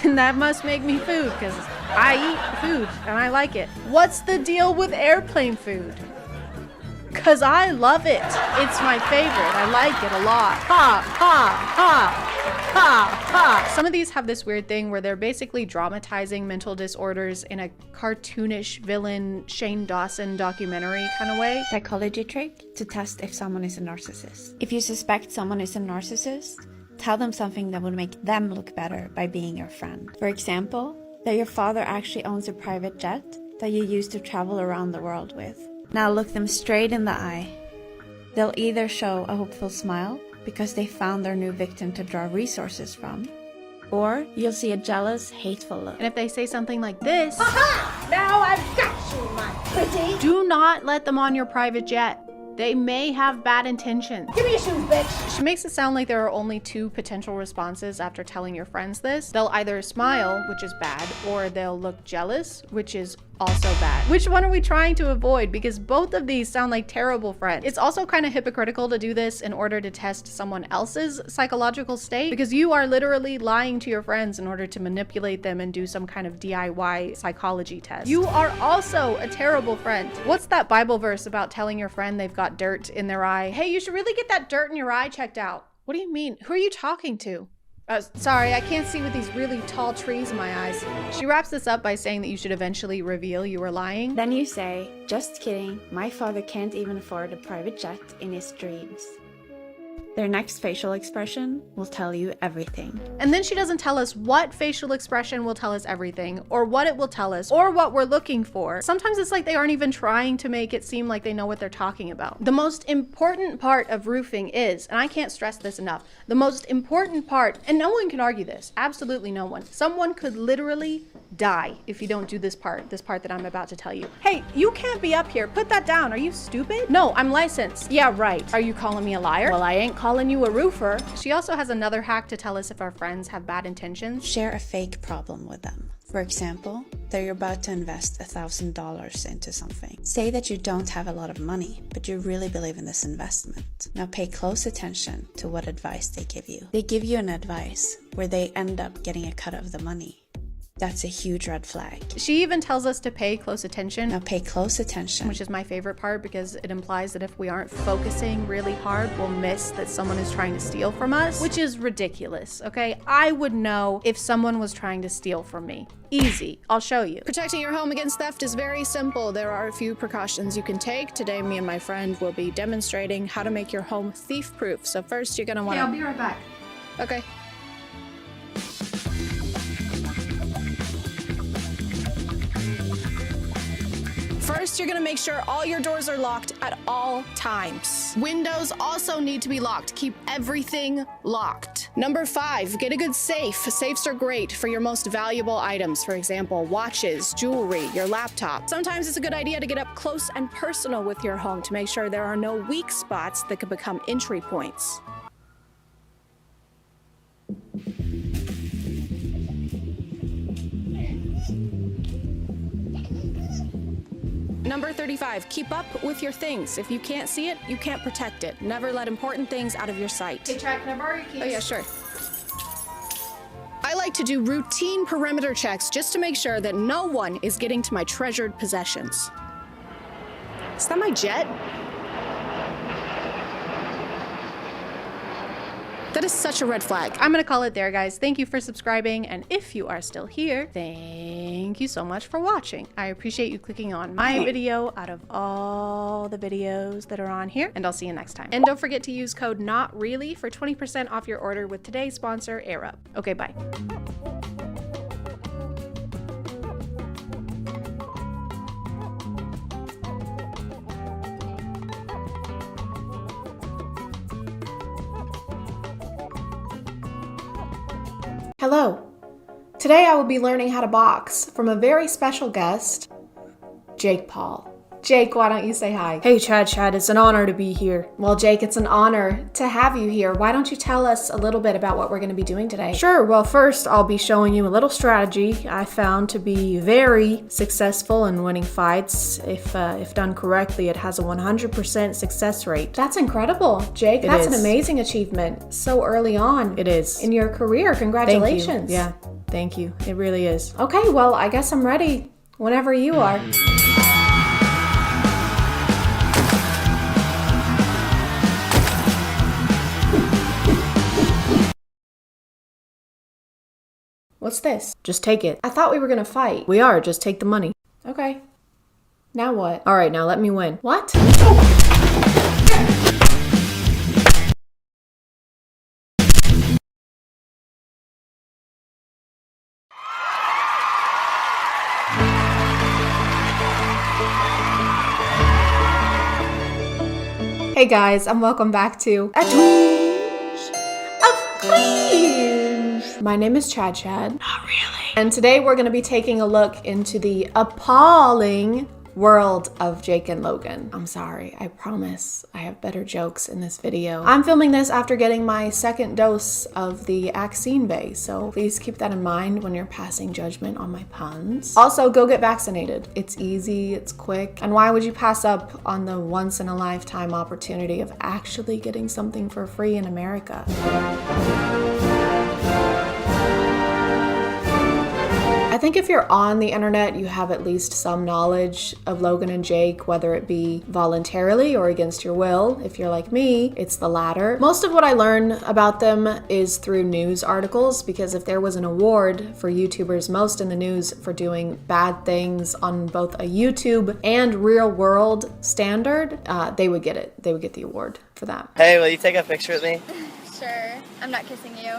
And that must make me food, because I eat food and I like it. What's the deal with airplane food? Because I love it. It's my favorite. I like it a lot. Ha, ha, ha, ha, ha. Some of these have this weird thing where they're basically dramatizing mental disorders in a cartoonish villain Shane Dawson documentary kind of way. Psychology trick to test if someone is a narcissist. If you suspect someone is a narcissist, tell them something that will make them look better by being your friend. For example, that your father actually owns a private jet that you use to travel around the world with. Now look them straight in the eye. They'll either show a hopeful smile because they found their new victim to draw resources from, or you'll see a jealous, hateful look. And if they say something like this, aha! Now I've got you, my pretty! Do not let them on your private jet. They may have bad intentions. Give me your shoes, bitch! She makes it sound like there are only two potential responses after telling your friends this. They'll either smile, which is bad, or they'll look jealous, which is also bad. Which one are we trying to avoid? Because both of these sound like terrible friends. It's also kind of hypocritical to do this in order to test someone else's psychological state, because you are literally lying to your friends in order to manipulate them and do some kind of DIY psychology test. You are also a terrible friend. What's that Bible verse about telling your friend they've got dirt in their eye? Hey, you should really get that dirt in your eye checked out. What do you mean? Who are you talking to? Sorry, I can't see with these really tall trees in my eyes. She wraps this up by saying that you should eventually reveal you were lying. Then you say, just kidding, my father can't even afford a private jet in his dreams. Their next facial expression will tell you everything. And then she doesn't tell us what facial expression will tell us everything, or what it will tell us, or what we're looking for. Sometimes it's like they aren't even trying to make it seem like they know what they're talking about. The most important part of roofing is, and I can't stress this enough, the most important part, and no one can argue this, absolutely no one. Someone could literally die if you don't do this part that I'm about to tell you. Hey, you can't be up here. Put that down. Are you stupid? No, I'm licensed. Yeah, right. Are you calling me a liar? Well, I ain't calling you a roofer. She also has another hack to tell us if our friends have bad intentions. Share a fake problem with them. For example, that you're about to invest $1,000 into something. Say that you don't have a lot of money, but you really believe in this investment. Now pay close attention to what advice they give you. They give you an advice where they end up getting a cut of the money. That's a huge red flag. She even tells us to pay close attention. Now pay close attention. Which is my favorite part because it implies that if we aren't focusing really hard, we'll miss that someone is trying to steal from us, which is ridiculous, okay? I would know if someone was trying to steal from me. Easy, I'll show you. Protecting your home against theft is very simple. There are a few precautions you can take. Today, me and my friend will be demonstrating how to make your home thief-proof. So first, you're gonna wanna... Okay, I'll be right back. Okay. First, you're gonna make sure all your doors are locked at all times. Windows also need to be locked. Keep everything locked. Number 5, get a good safe. Safes are great for your most valuable items. For example, watches, jewelry, your laptop. Sometimes it's a good idea to get up close and personal with your home to make sure there are no weak spots that could become entry points. Number 35, keep up with your things. If you can't see it, you can't protect it. Never let important things out of your sight. Hey, Chad, can I borrow your keys? Oh yeah, sure. I like to do routine perimeter checks just to make sure that no one is getting to my treasured possessions. Is that my jet? That is such a red flag. I'm gonna call it there, guys. Thank you for subscribing, and if you are still here, thank you so much for watching. I appreciate you clicking on my video out of all the videos that are on here, and I'll see you next time. And don't forget to use code NOTREALLY for 20% off your order with today's sponsor, AirUp. Okay, bye. Hello. Today I will be learning how to box from a very special guest, Jake Paul. Jake, why don't you say hi? Hey ChadChad, it's an honor to be here. Well, Jake, it's an honor to have you here. Why don't you tell us a little bit about what we're going to be doing today? Sure, well first I'll be showing you a little strategy I found to be very successful in winning fights. If done correctly, it has a 100% success rate. That's incredible, Jake. That's an amazing achievement so early on. It is. In your career. Congratulations. Thank you. Yeah, thank you. It really is. Okay, well, I guess I'm ready whenever you are. What's this? Just take it. I thought we were gonna fight. We are, just take the money. Okay. Now what? All right, now let me win. What? Hey guys, and welcome back to A Twinge of Cringe. My name is ChadChad. Not really. And today we're going to be taking a look into the appalling world of Jake and Logan. I'm sorry, I promise I have better jokes in this video. I'm filming this after getting my second dose of the vaccine base, so please keep that in mind when you're passing judgment on my puns. Also, go get vaccinated. It's easy, it's quick, and why would you pass up on the once-in-a-lifetime opportunity of actually getting something for free in America? I think if you're on the internet, you have at least some knowledge of Logan and Jake, whether it be voluntarily or against your will. If you're like me, it's the latter. Most of what I learn about them is through news articles, because if there was an award for YouTubers most in the news for doing bad things on both a YouTube and real world standard, they would get it. They would get the award for that. Hey, will you take a picture with me? Sure. I'm not kissing you.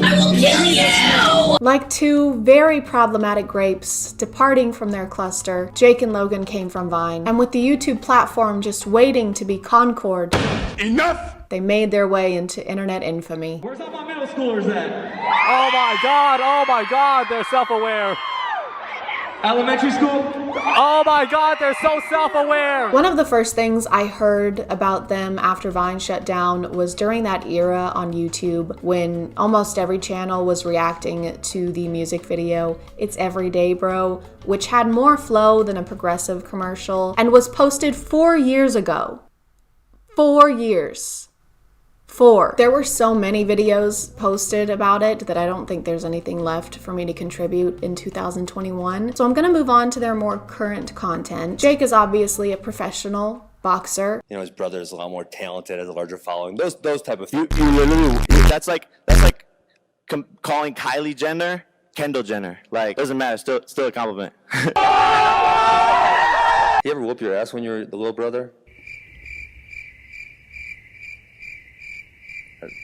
I will kill you! Like two very problematic grapes departing from their cluster, Jake and Logan came from Vine, and with the YouTube platform just waiting to be Concord, enough! They made their way into internet infamy. Where's all my middle schoolers at? Oh my god, they're self-aware. Elementary school? Oh my god, they're so self-aware! One of the first things I heard about them after Vine shut down was during that era on YouTube when almost every channel was reacting to the music video It's Everyday Bro, which had more flow than a Progressive commercial and was posted 4 years ago. 4 years. 4. There were so many videos posted about it that I don't think there's anything left for me to contribute in 2021. So I'm gonna move on to their more current content. Jake is obviously a professional boxer. You know, his brother is a lot more talented, has a larger following. Those type of things. You literally, that's like calling Kylie Jenner Kendall Jenner. Like, doesn't matter. Still a compliment. You ever whoop your ass when you were the little brother?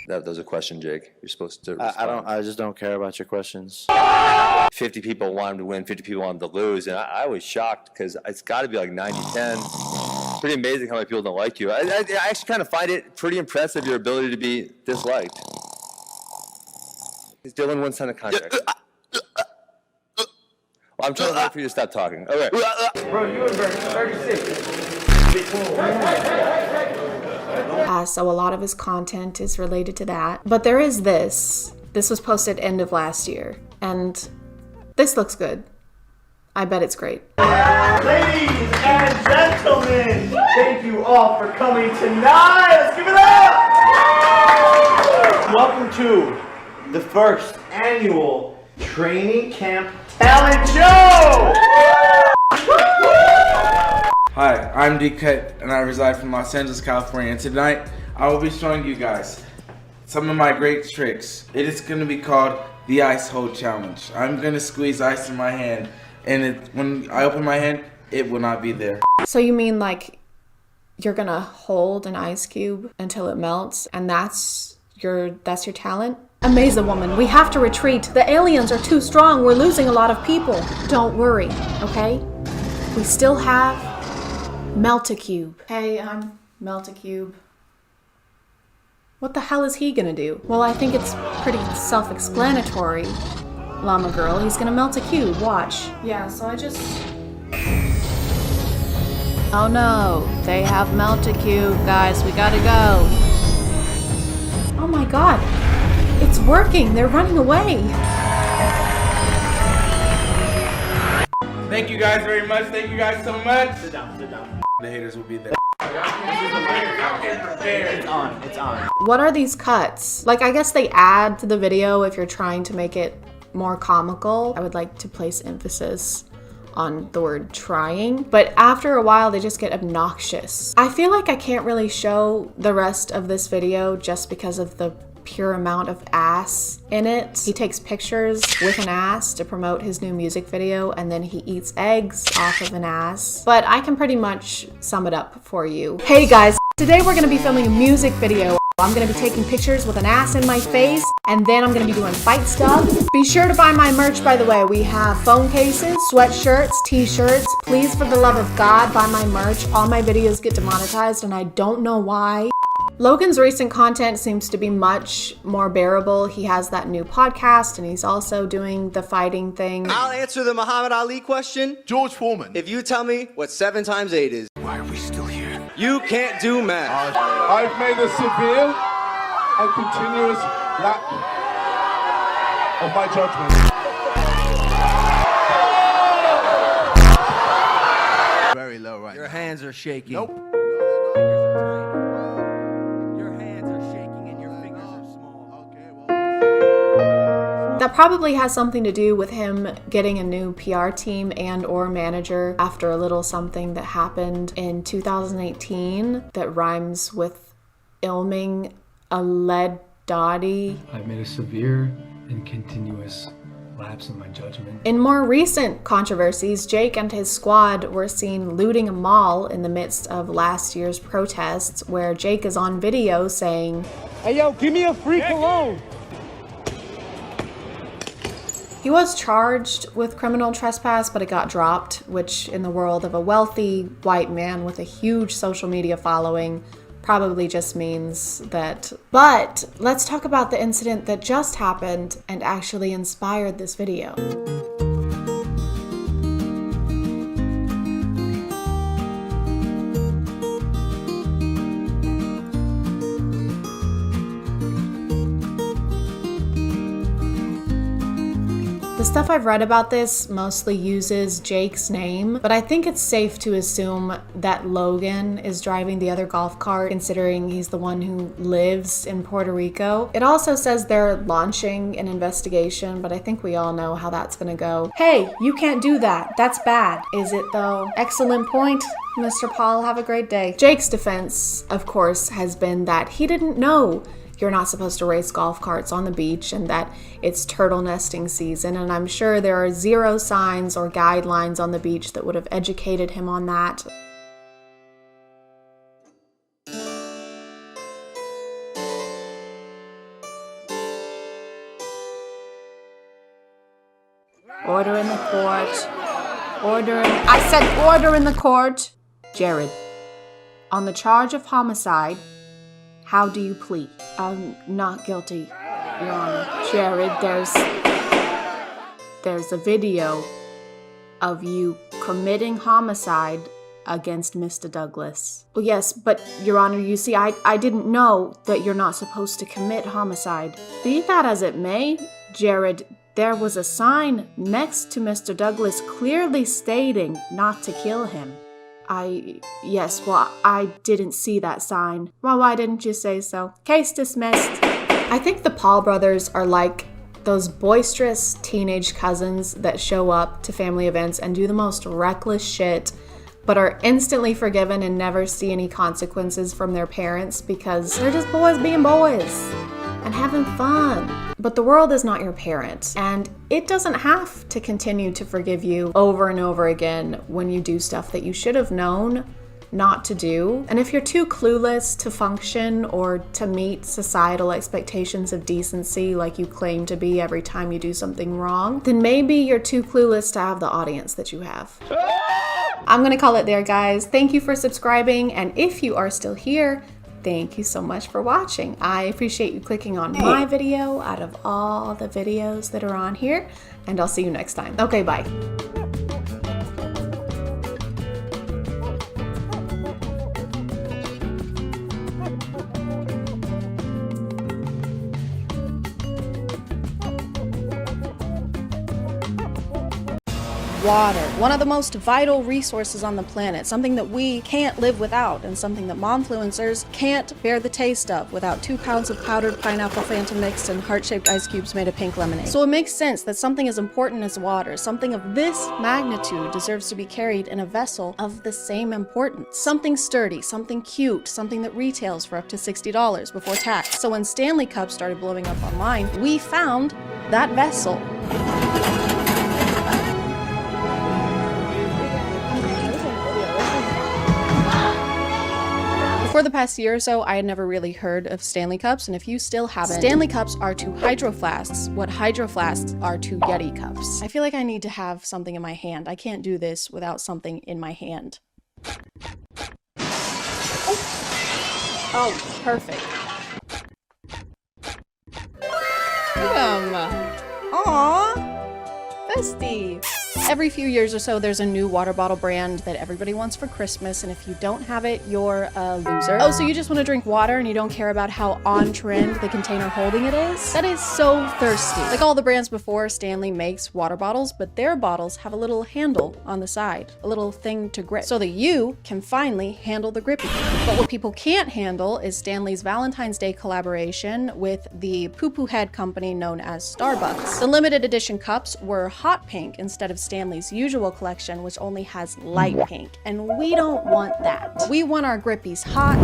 That was a question, Jake. You're supposed to respond. I just don't care about your questions. 50 people wanted to win, 50 people wanted to lose, and I was shocked because it's got to be like 90-10. Pretty amazing how many people don't like you. I actually kind of find it pretty impressive, your ability to be disliked. Dylan wouldn't sign a contract. Well, I'm trying to wait for you to stop talking. Okay. Bro, you were 36. So a lot of his content is related to that. But there is this. This was posted end of last year. And this looks good. I bet it's great. Ladies and gentlemen, thank you all for coming tonight. Let's give it up! Welcome to the first annual training camp talent show! Hi, I'm DK and I reside from Los Angeles, California, and tonight I will be showing you guys some of my great tricks. It is going to be called the Ice Hole Challenge. I'm going to squeeze ice in my hand, and when I open my hand, it will not be there. So you mean like you're gonna hold an ice cube until it melts, and that's your talent? Amaze a woman. We have to retreat. The aliens are too strong. We're losing a lot of people. Don't worry, okay? We still have Melt-A-Cube. Hey, I'm Melt-A-Cube. What the hell is he gonna do? Well, I think it's pretty self-explanatory, Llama Girl. He's gonna melt a cube, watch. Yeah, so I just... Oh no, they have Melt-A-Cube, guys, we gotta go. Oh my god, it's working, they're running away. Thank you guys very much, thank you guys so much. Sit down, sit down. The haters will be there. It's on, it's on. What are these cuts? Like, I guess they add to the video if you're trying to make it more comical. I would like to place emphasis on the word trying, but after a while they just get obnoxious. I feel like I can't really show the rest of this video just because of the pure amount of ass in it. He takes pictures with an ass to promote his new music video, and then he eats eggs off of an ass. But I can pretty much sum it up for you. Hey guys, today we're gonna be filming a music video. I'm gonna be taking pictures with an ass in my face, and then I'm gonna be doing fight stuff. Be sure to buy my merch, by the way. We have phone cases, sweatshirts, t-shirts. Please, for the love of God, buy my merch. All my videos get demonetized, and I don't know why. Logan's recent content seems to be much more bearable. He has that new podcast, and he's also doing the fighting thing. I'll answer the Muhammad Ali question. George Foreman. If you tell me what 7 times 8 is. Why are we still here? You can't do math. I've made a severe and continuous lack of my judgment. Very low right now. Your hands are shaking. Nope. That probably has something to do with him getting a new PR team and or manager after a little something that happened in 2018 that rhymes with ilming a lead dotty. I've made a severe and continuous lapse in my judgment. In more recent controversies, Jake and his squad were seen looting a mall in the midst of last year's protests, where Jake is on video saying, "Hey yo, give me a free cologne." He was charged with criminal trespass, but it got dropped, which in the world of a wealthy white man with a huge social media following probably just means that. But let's talk about the incident that just happened and actually inspired this video. The stuff I've read about this mostly uses Jake's name, but I think it's safe to assume that Logan is driving the other golf cart, considering he's the one who lives in Puerto Rico. It also says they're launching an investigation, but I think we all know how that's gonna go. Hey, you can't do that. That's bad. Is it though? Excellent point, Mr. Paul. Have a great day. Jake's defense, of course, has been that he didn't know you're not supposed to race golf carts on the beach and that it's turtle nesting season, and I'm sure there are 0 signs or guidelines on the beach that would have educated him on that. Order in the court. I said order in the court. Jared, on the charge of homicide, how do you plead? I'm not guilty, Your Honor. Jared, there's a video of you committing homicide against Mr. Douglas. Well, yes, but Your Honor, you see, I didn't know that you're not supposed to commit homicide. Be that as it may, Jared, there was a sign next to Mr. Douglas clearly stating not to kill him. Yes, well, I didn't see that sign. Well, why didn't you say so? Case dismissed. I think the Paul brothers are like those boisterous teenage cousins that show up to family events and do the most reckless shit, but are instantly forgiven and never see any consequences from their parents because they're just boys being boys and having fun. But the world is not your parent, and it doesn't have to continue to forgive you over and over again when you do stuff that you should have known not to do. And if you're too clueless to function or to meet societal expectations of decency like you claim to be every time you do something wrong, then maybe you're too clueless to have the audience that you have. I'm gonna call it there, guys. Thank you for subscribing, and if you are still here, thank you so much for watching. I appreciate you clicking on my video out of all the videos that are on here, and I'll see you next time. Okay, bye. Water, one of the most vital resources on the planet, something that we can't live without, and something that momfluencers can't bear the taste of without 2 pounds of powdered pineapple Fanta mix and heart-shaped ice cubes made of pink lemonade. So it makes sense that something as important as water, something of this magnitude, deserves to be carried in a vessel of the same importance. Something sturdy, something cute, something that retails for up to $60 before tax. So when Stanley Cups started blowing up online, we found that vessel. For the past year or so, I had never really heard of Stanley Cups, and if you still haven't, Stanley Cups are to Hydro Flasks what Hydro Flasks are to Yeti Cups. I feel like I need to have something in my hand. I can't do this without something in my hand. Oh, perfect. Look at him. Aww. Bestie. Every few years or so, there's a new water bottle brand that everybody wants for Christmas, and if you don't have it, you're a loser. Oh, so you just want to drink water and you don't care about how on trend the container holding it is? That is so thirsty. Like all the brands before, Stanley makes water bottles, but their bottles have a little handle on the side, a little thing to grip, so that you can finally handle the grippy. But what people can't handle is Stanley's Valentine's Day collaboration with the poo-poo head company known as Starbucks. The limited edition cups were hot pink instead of Stanley's usual collection, which only has light pink, and we don't want that. We want our grippies hot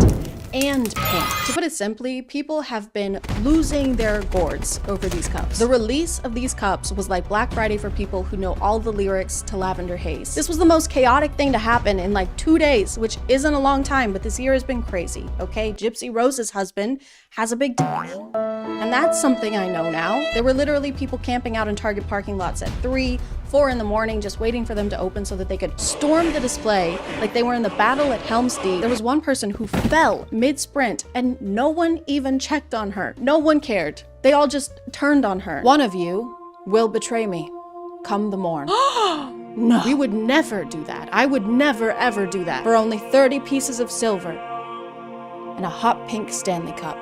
and pink. To put it simply, people have been losing their gourds over these cups. The release of these cups was like Black Friday for people who know all the lyrics to Lavender Haze. This was the most chaotic thing to happen in like 2 days, which isn't a long time, but this year has been crazy, okay? Gypsy Rose's husband has a big dick. And that's something I know now. There were literally people camping out in Target parking lots at 3, 4 in the morning just waiting for them to open so that they could storm the display like they were in the battle at Helm's Deep. There was one person who fell mid-sprint and no one even checked on her. No one cared. They all just turned on her. One of you will betray me come the morn. No. We would never do that. I would never ever do that for only 30 pieces of silver and a hot pink Stanley Cup.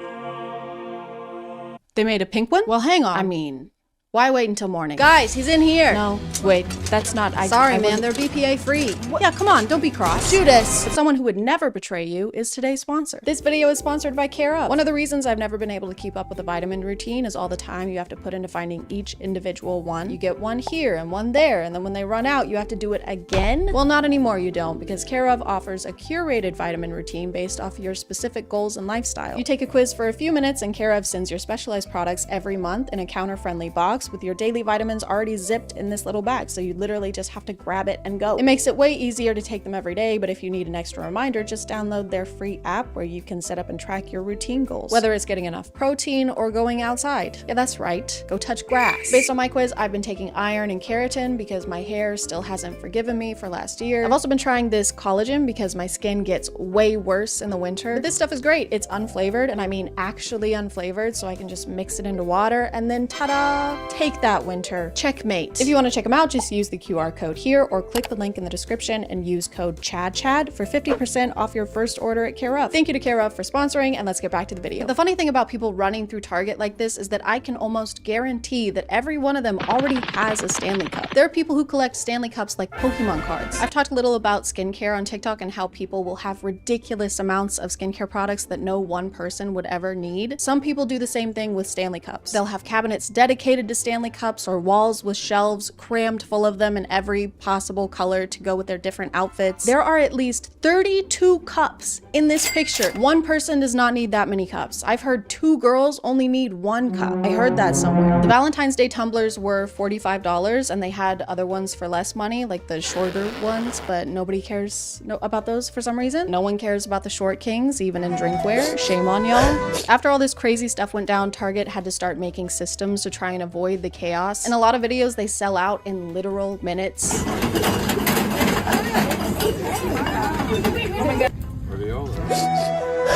They made a pink one? Well, hang on. I mean, why wait until morning? Guys, he's in here. No, wait, that's not. Sorry, man, they're BPA free. What? Yeah, come on, don't be cross. Judas. But someone who would never betray you is today's sponsor. This video is sponsored by Care Of. One of the reasons I've never been able to keep up with a vitamin routine is all the time you have to put into finding each individual one. You get one here and one there, and then when they run out, you have to do it again. Well, not anymore, you don't, because Care Of offers a curated vitamin routine based off your specific goals and lifestyle. You take a quiz for a few minutes, and Care Of sends your specialized products every month in a counter-friendly box with your daily vitamins already zipped in this little bag, so you literally just have to grab it and go. It makes it way easier to take them every day, but if you need an extra reminder, just download their free app where you can set up and track your routine goals, whether it's getting enough protein or going outside. Yeah, that's right. Go touch grass. Based on my quiz, I've been taking iron and keratin because my hair still hasn't forgiven me for last year. I've also been trying this collagen because my skin gets way worse in the winter. But this stuff is great. It's unflavored, and I mean actually unflavored, so I can just mix it into water and then ta-da! Take that, Winter. Checkmate. If you want to check them out, just use the QR code here or click the link in the description and use code ChadChad for 50% off your first order at Care Of. Thank you to Care Of for sponsoring, and let's get back to the video. The funny thing about people running through Target like this is that I can almost guarantee that every one of them already has a Stanley Cup. There are people who collect Stanley Cups like Pokemon cards. I've talked a little about skincare on TikTok and how people will have ridiculous amounts of skincare products that no one person would ever need. Some people do the same thing with Stanley Cups. They'll have cabinets dedicated to Stanley Cups or walls with shelves crammed full of them in every possible color to go with their different outfits. There are at least 32 cups in this picture. One person does not need that many cups. I've heard 2 girls only need 1 cup. I heard that somewhere. The Valentine's Day tumblers were $45 and they had other ones for less money, like the shorter ones, but nobody cares about those for some reason. No one cares about the short kings, even in drinkware. Shame on y'all. After all this crazy stuff went down, Target had to start making systems to try and avoid the chaos. In a lot of videos, they sell out in literal minutes.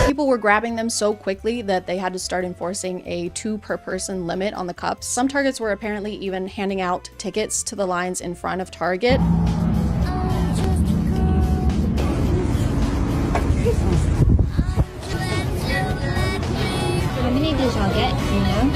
People were grabbing them so quickly that they had to start enforcing a 2 per person limit on the cups. Some Targets were apparently even handing out tickets to the lines in front of Target. How many do Target, you know?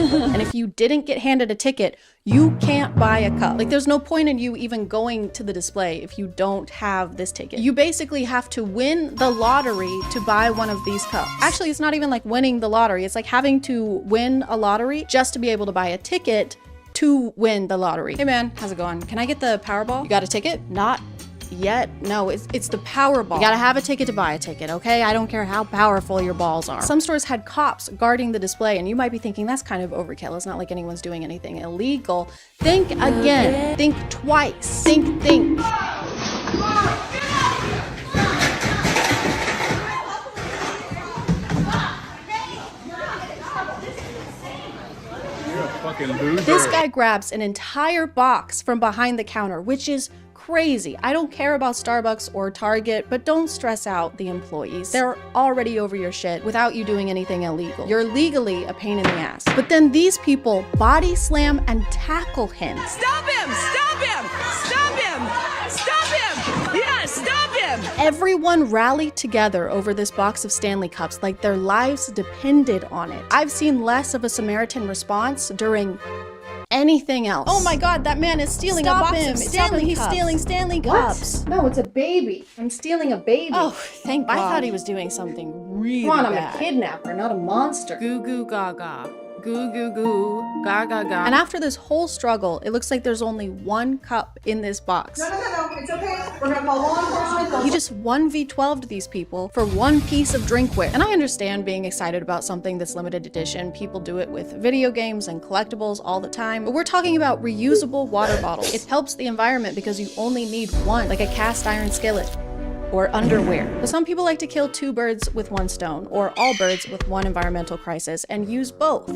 And if you didn't get handed a ticket, you can't buy a cup. Like, there's no point in you even going to the display if you don't have this ticket. You basically have to win the lottery to buy one of these cups. Actually, it's not even like winning the lottery. It's like having to win a lottery just to be able to buy a ticket to win the lottery. Hey man, how's it going? Can I get the Powerball? You got a ticket? Not yet. No, it's the Powerball. You gotta have a ticket to buy a ticket, okay? I don't care how powerful your balls are. Some stores had cops guarding the display, and you might be thinking that's kind of overkill. It's not like anyone's doing anything illegal. Think again. Think twice. Think. This guy grabs an entire box from behind the counter, which is crazy. I don't care about Starbucks or Target, but don't stress out the employees. They're already over your shit without you doing anything illegal. You're legally a pain in the ass. But then these people body slam and tackle him. Stop him! Stop him! Stop him! Stop him! Yes, stop him! Everyone rallied together over this box of Stanley Cups like their lives depended on it. I've seen less of a Samaritan response during anything else. Oh my god, that man is stealing a box of Stanley Cups. He's stealing Stanley Cups. No, it's a baby. I'm stealing a baby. Oh, thank God. I thought he was doing something really Come on, bad. I'm a kidnapper, not a monster. Goo goo gaga. Goo goo goo. Gaga ga. And after this whole struggle, it looks like there's only 1 cup in this box. No, it's okay. We're gonna call law enforcement. He just 1v12'd these people for 1 piece of drinkware. And I understand being excited about something that's limited edition. People do it with video games and collectibles all the time. But we're talking about reusable water bottles. It helps the environment because you only need 1, like a cast iron skillet or underwear. But some people like to kill 2 birds with 1 stone, or all birds with 1 environmental crisis, and use both.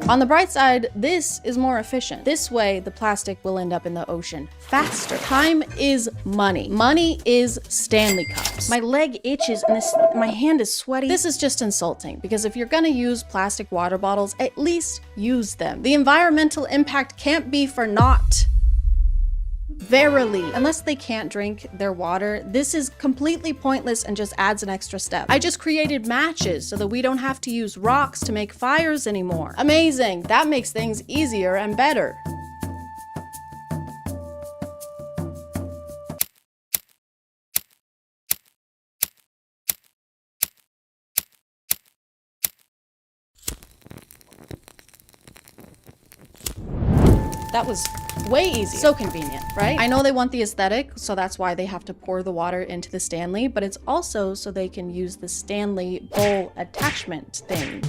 On the bright side, this is more efficient. This way, the plastic will end up in the ocean faster. Time is money. Money is Stanley Cups. My leg itches and my hand is sweaty. This is just insulting, because if you're gonna use plastic water bottles, at least use them. The environmental impact can't be for naught. Verily, unless they can't drink their water, this is completely pointless and just adds an extra step. I just created matches so that we don't have to use rocks to make fires anymore. Amazing, that makes things easier and better. That was way easy. So convenient, right? I know they want the aesthetic, so that's why they have to pour the water into the Stanley, but it's also so they can use the Stanley bowl attachment thing.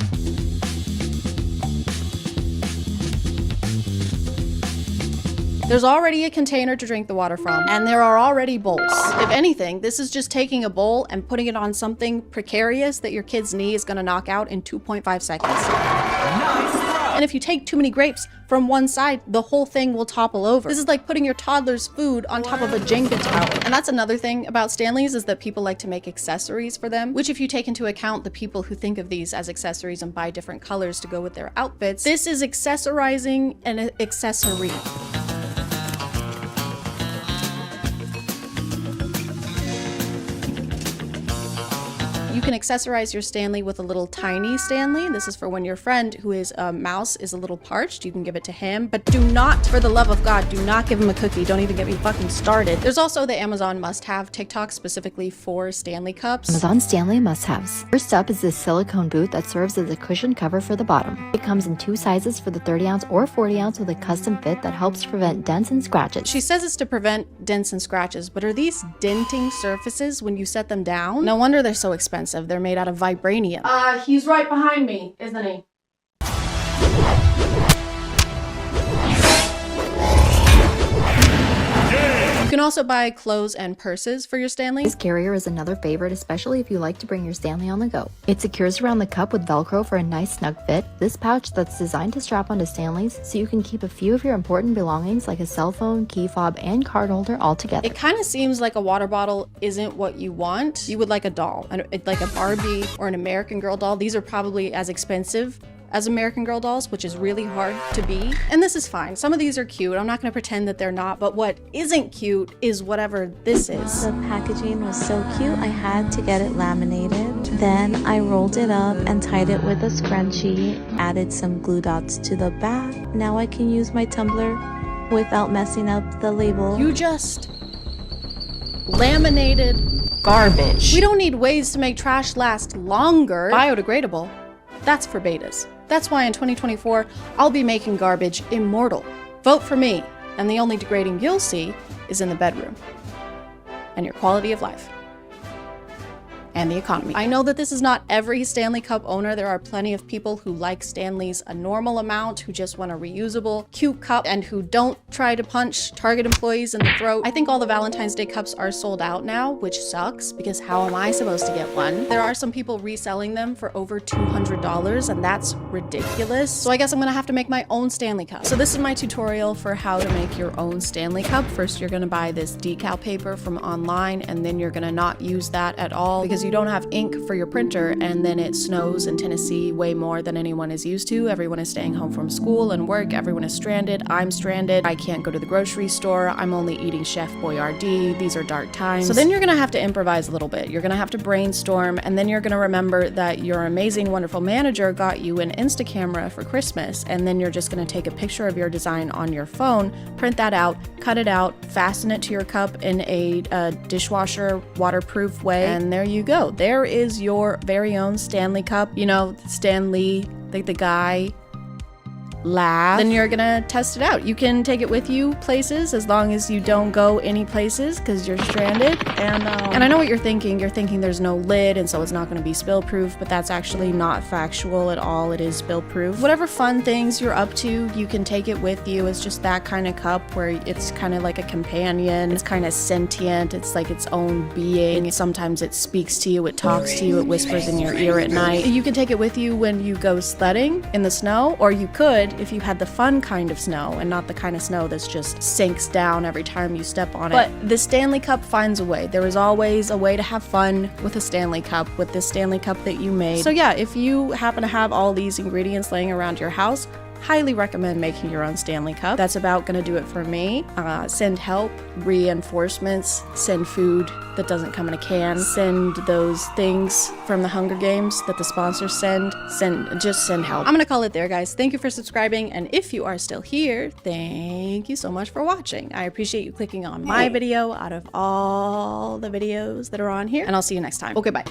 There's already a container to drink the water from, and there are already bowls. If anything, this is just taking a bowl and putting it on something precarious that your kid's knee is gonna knock out in 2.5 seconds. Nice throw! And if you take too many grapes from one side, the whole thing will topple over. This is like putting your toddler's food on top of a Jenga tower. And that's another thing about Stanleys, is that people like to make accessories for them, which if you take into account the people who think of these as accessories and buy different colors to go with their outfits, this is accessorizing an accessory. You can accessorize your Stanley with a little tiny Stanley. This is for when your friend who is a mouse is a little parched. You can give it to him, but do not, for the love of God, do not give him a cookie. Don't even get me fucking started. There's also the Amazon must-have TikTok specifically for Stanley cups. Amazon Stanley must-haves. First up is this silicone boot that serves as a cushion cover for the bottom. It comes in 2 sizes for the 30 ounce or 40 ounce with a custom fit that helps prevent dents and scratches. She says it's to prevent dents and scratches, but are these denting surfaces when you set them down? No wonder they're so expensive. They're made out of vibranium. He's right behind me, isn't he? You can also buy clothes and purses for your Stanley. This carrier is another favorite, especially if you like to bring your Stanley on the go. It secures around the cup with Velcro for a nice snug fit. This pouch that's designed to strap onto Stanleys so you can keep a few of your important belongings like a cell phone, key fob, and card holder all together. It kind of seems like a water bottle isn't what you want. You would like a doll, like a Barbie or an American Girl doll. These are probably as expensive as American Girl dolls, which is really hard to be. And this is fine. Some of these are cute. I'm not going to pretend that they're not, but what isn't cute is whatever this is. The packaging was so cute, I had to get it laminated. Then I rolled it up and tied it with a scrunchie, added some glue dots to the back. Now I can use my tumbler without messing up the label. You just laminated garbage. We don't need ways to make trash last longer. Biodegradable. That's for betas. That's why in 2024, I'll be making garbage immortal. Vote for me, and the only degrading you'll see is in the bedroom. And your quality of life. And the economy. I know that this is not every Stanley Cup owner. There are plenty of people who like Stanleys a normal amount, who just want a reusable, cute cup, and who don't try to punch Target employees in the throat. I think all the Valentine's Day cups are sold out now, which sucks, because how am I supposed to get one? There are some people reselling them for over $200, and that's ridiculous. So I guess I'm gonna have to make my own Stanley Cup. So this is my tutorial for how to make your own Stanley Cup. First, you're gonna buy this decal paper from online, and then you're gonna not use that at all, because you don't have ink for your printer, and then it snows in Tennessee way more than anyone is used to. Everyone is staying home from school and work. Everyone is stranded. I'm stranded. I can't go to the grocery store. I'm only eating Chef Boyardee. These are dark times. So then you're gonna have to improvise a little bit. You're gonna have to brainstorm, and then you're gonna remember that your amazing, wonderful manager got you an Insta camera for Christmas, and then you're just gonna take a picture of your design on your phone, print that out, cut it out, fasten it to your cup in a dishwasher waterproof way, and there you go. There is your very own Stanley Cup. You know, Stanley, like the guy, laugh. Then you're gonna test it out. You can take it with you places as long as you don't go any places because you're stranded. And I know what you're thinking. You're thinking there's no lid and so it's not gonna be spill proof, but that's actually not factual at all. It is spill proof. Whatever fun things you're up to, you can take it with you. It's just that kind of cup where it's kind of like a companion. It's kind of sentient. It's like its own being. Sometimes it speaks to you, it talks to you, it whispers in your ear at night. You can take it with you when you go sledding in the snow, or you could if you had the fun kind of snow and not the kind of snow that's just sinks down every time you step on it. But the Stanley Cup finds a way. There is always a way to have fun with a Stanley Cup, with this Stanley Cup that you made. So yeah, if you happen to have all these ingredients laying around your house, highly recommend making your own Stanley Cup. That's about gonna do it for me. Send help, reinforcements, send food that doesn't come in a can, send those things from the Hunger Games that the sponsors just send help. I'm gonna call it there, guys. Thank you for subscribing, and if you are still here, thank you so much for watching. I appreciate you clicking on my video out of all the videos that are on here, and I'll see you next time. Okay, bye.